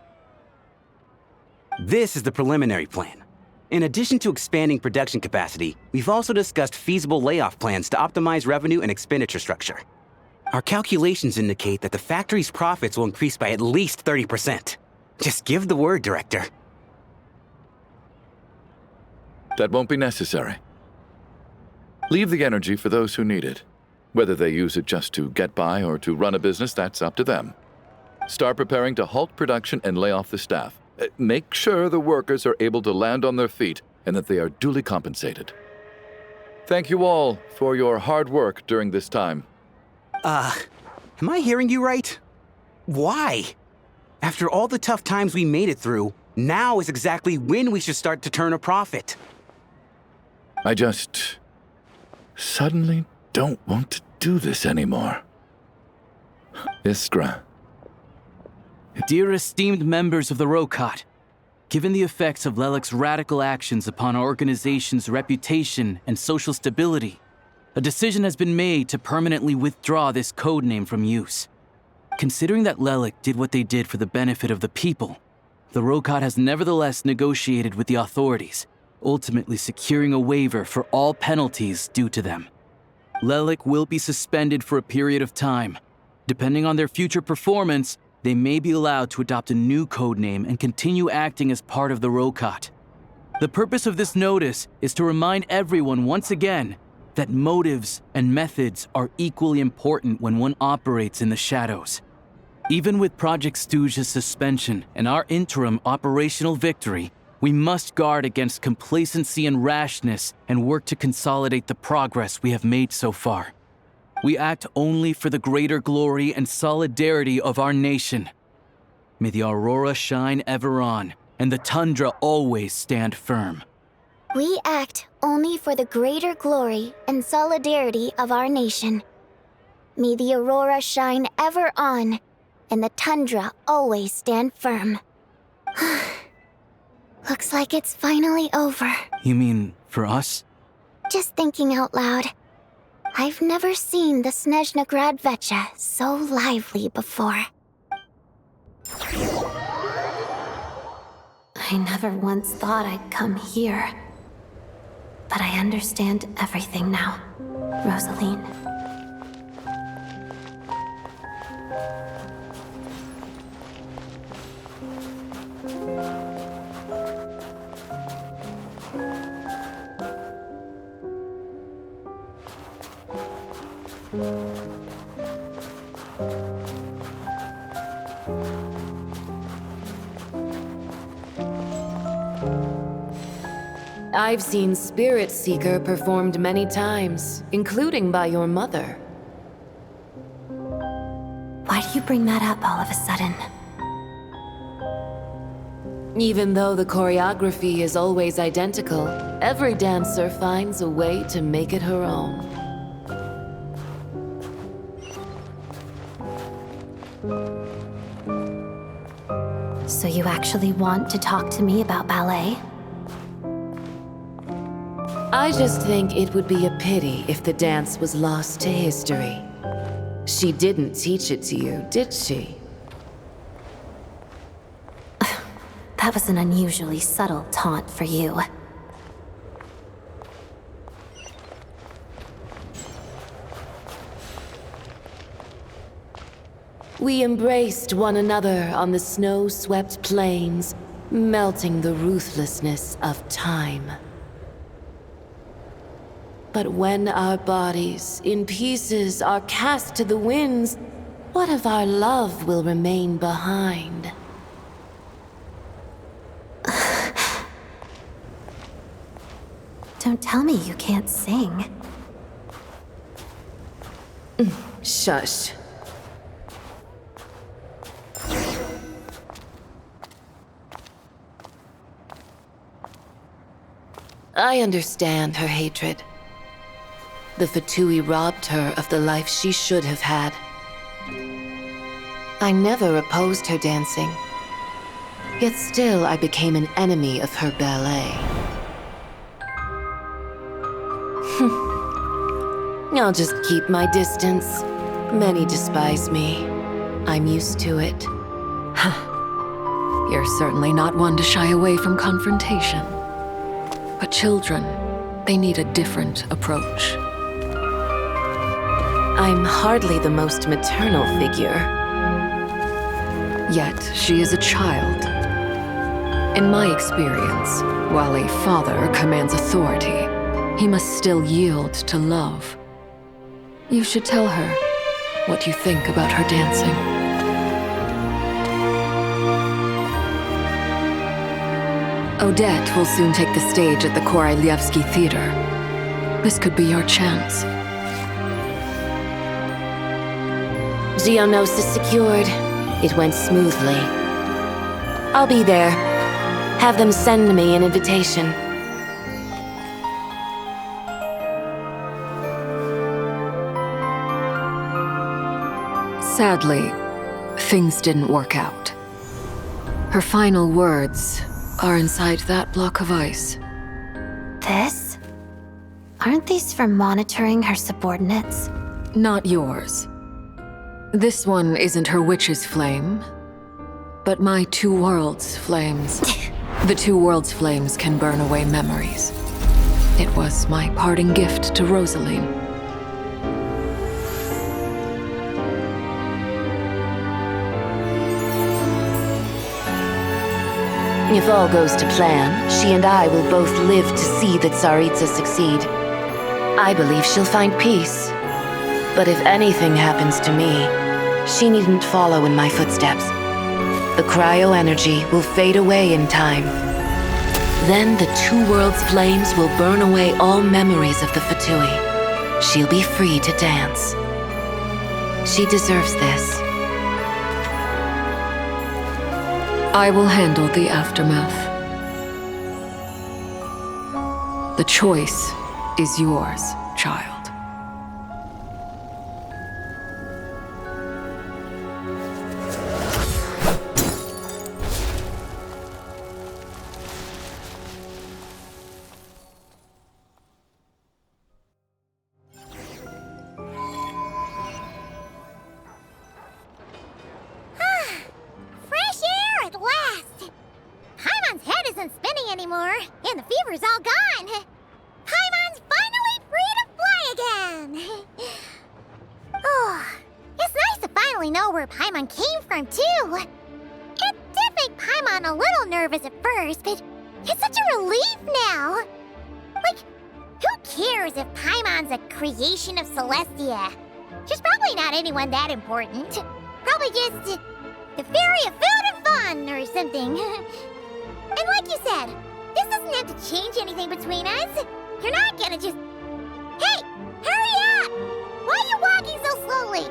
This is the preliminary plan. In addition to expanding production capacity, we've also discussed feasible layoff plans to optimize revenue and expenditure structure. Our calculations indicate that the factory's profits will increase by at least 30%. Just give the word, Director. That won't be necessary. Leave the energy for those who need it. Whether they use it just to get by or to run a business, that's up to them. Start preparing to halt production and lay off the staff. Make sure the workers are able to land on their feet and that they are duly compensated. Thank you all for your hard work during this time. Am I hearing you right? Why? After all the tough times we made it through, now is exactly when we should start to turn a profit. I just suddenly don't want to do this anymore. Iskra. Dear esteemed members of the Rokot, given the effects of Lelik's radical actions upon our organization's reputation and social stability, a decision has been made to permanently withdraw this codename from use. Considering that Lelik did what they did for the benefit of the people, the Rokot has nevertheless negotiated with the authorities, ultimately securing a waiver for all penalties due to them. Lelik will be suspended for a period of time. Depending on their future performance, they may be allowed to adopt a new codename and continue acting as part of the Rokot. The purpose of this notice is to remind everyone once again that motives and methods are equally important when one operates in the shadows. Even with Project Stuzha's suspension and our interim operational victory, we must guard against complacency and rashness and work to consolidate the progress we have made so far. We act only for the greater glory and solidarity of our nation. May the aurora shine ever on, and the tundra always stand firm. We act only for the greater glory and solidarity of our nation. May the aurora shine ever on, and the tundra always stand firm. Looks like it's finally over. You mean for us? Just thinking out loud. I've never seen the Snezhnaya Archon so lively before. I never once thought I'd come here. But I understand everything now, Rosaline. I've seen Spirit Seeker performed many times, including by your mother. Why do you bring that up all of a sudden? Even though the choreography is always identical, every dancer finds a way to make it her own. So you actually want to talk to me about ballet? I just think it would be a pity if the dance was lost to history. She didn't teach it to you, did she? That was an unusually subtle taunt for you. We embraced one another on the snow-swept plains, melting the ruthlessness of time. But when our bodies, in pieces, are cast to the winds, what of our love will remain behind? Don't tell me you can't sing. Shush. I understand her hatred. The Fatui robbed her of the life she should have had. I never opposed her dancing. Yet still I became an enemy of her ballet. I'll just keep my distance. Many despise me. I'm used to it. You're certainly not one to shy away from confrontation. But children, they need a different approach. I'm hardly the most maternal figure. Yet, she is a child. In my experience, while a father commands authority, he must still yield to love. You should tell her what you think about her dancing. Odette will soon take the stage at the Korolyevsky Theater. This could be your chance. Geonosis secured. It went smoothly. I'll be there. Have them send me an invitation. Sadly, things didn't work out. Her final words are inside that block of ice. This? Aren't these for monitoring her subordinates? Not yours. This one isn't her witch's flame, but my two worlds' flames. The two worlds' flames can burn away memories. It was my parting gift to Rosaline. If all goes to plan, she and I will both live to see the Tsaritsa succeed. I believe she'll find peace. But if anything happens to me, she needn't follow in my footsteps. The cryo-energy will fade away in time. Then the two worlds' flames will burn away all memories of the Fatui. She'll be free to dance. She deserves this. I will handle the aftermath. The choice is yours, child. And the fever's all gone. Paimon's finally free to fly again. Oh, it's nice to finally know where Paimon came from, too. It did make Paimon a little nervous at first, but it's such a relief now. Like, who cares if Paimon's a creation of Celestia? She's probably not anyone that important. Probably just the fairy of food and fun or something. And like you said, this doesn't have to change anything between us. You're not gonna just... Hey! Hurry up! Why are you walking so slowly?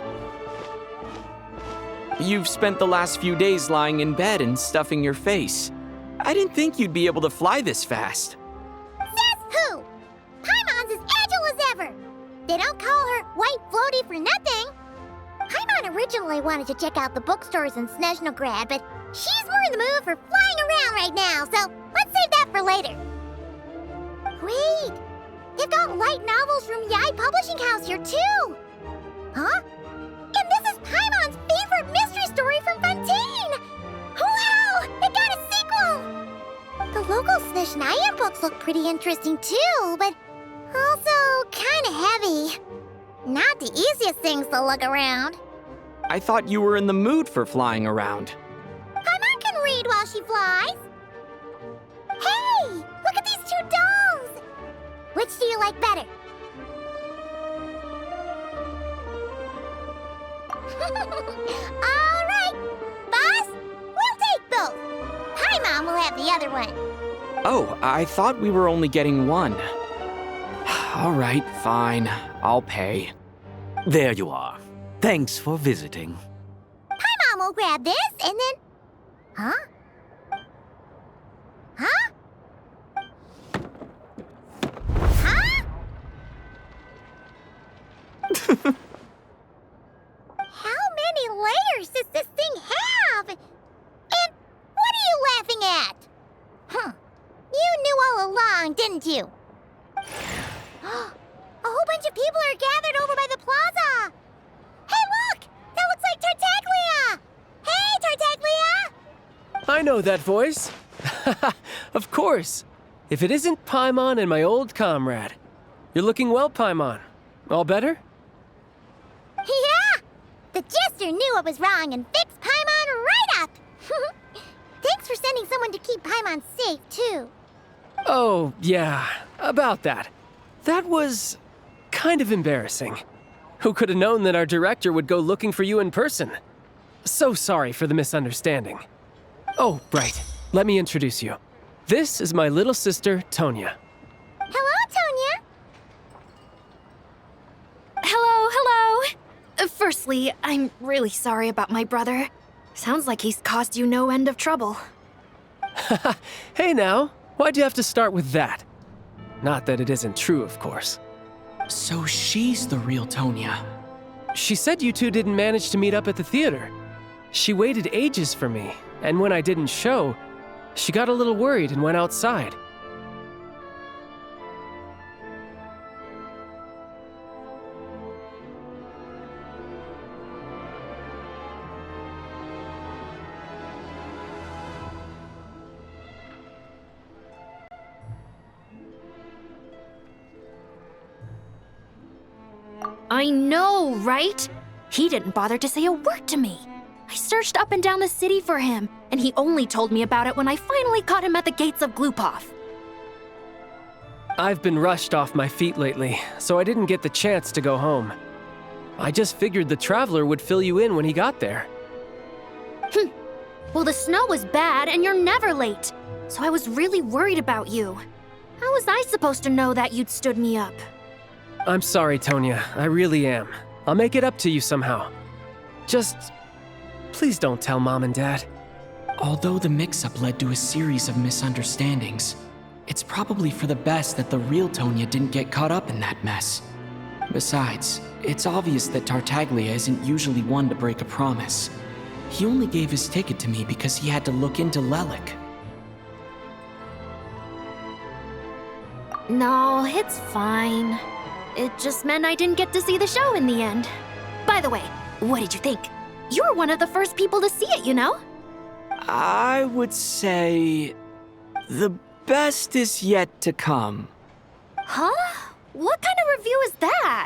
You've spent the last few days lying in bed and stuffing your face. I didn't think you'd be able to fly this fast. Says who? Paimon's as agile as ever. They don't call her White Floaty for nothing. Paimon originally wanted to check out the bookstores in Snezhnaya, but she's more in the mood for flying around right now, so let's save that for later. Wait, they've got light novels from Yai Publishing House here too. Huh? And this is Paimon's favorite mystery story from Fontaine. Wow, it got a sequel. The local Snezhnaya books look pretty interesting too, but also kind of heavy. Not the easiest things to look around. I thought you were in the mood for flying around. Paimon can read while she flies. Hey, look at these two dolls. Which do you like better? All right, boss, we'll take both. Paimon will have the other one. Oh, I thought we were only getting one. All right, fine. I'll pay. There you are. Thanks for visiting. Paimon will grab this and then... Huh? Huh? Huh? How many layers does this thing have? And what are you laughing at? Huh. You knew all along, didn't you? A whole bunch of people are gathered over by the plaza. Hey, look! That looks like Tartaglia! Hey, Tartaglia! I know that voice. Of course. If it isn't Paimon and my old comrade. You're looking well, Paimon. All better? Yeah! The jester knew I was wrong and fixed Paimon right up! Thanks for sending someone to keep Paimon safe, too. Oh, yeah. About that. That was kind of embarrassing. Who could have known that our director would go looking for you in person? So sorry for the misunderstanding. Oh, right. Let me introduce you. This is my little sister, Tonya. Hello, Tonya. Hello. Firstly, I'm really sorry about my brother. Sounds like he's caused you no end of trouble. Hey now, why'd you have to start with that? Not that it isn't true, of course. So she's the real Tonya. She said you two didn't manage to meet up at the theater. She waited ages for me, and when I didn't show, she got a little worried and went outside. I know, right? He didn't bother to say a word to me. I searched up and down the city for him, and he only told me about it when I finally caught him at the gates of Glupov. I've been rushed off my feet lately, so I didn't get the chance to go home. I just figured the Traveler would fill you in when he got there. Well, the snow was bad, and you're never late. So I was really worried about you. How was I supposed to know that you'd stood me up? I'm sorry, Tonya. I really am. I'll make it up to you somehow. Just... please don't tell Mom and Dad. Although the mix-up led to a series of misunderstandings, it's probably for the best that the real Tonya didn't get caught up in that mess. Besides, it's obvious that Tartaglia isn't usually one to break a promise. He only gave his ticket to me because he had to look into Lelik. No, it's fine. It just meant I didn't get to see the show in the end. By the way, what did you think? You were one of the first people to see it, you know? I would say... the best is yet to come. Huh? What kind of review is that?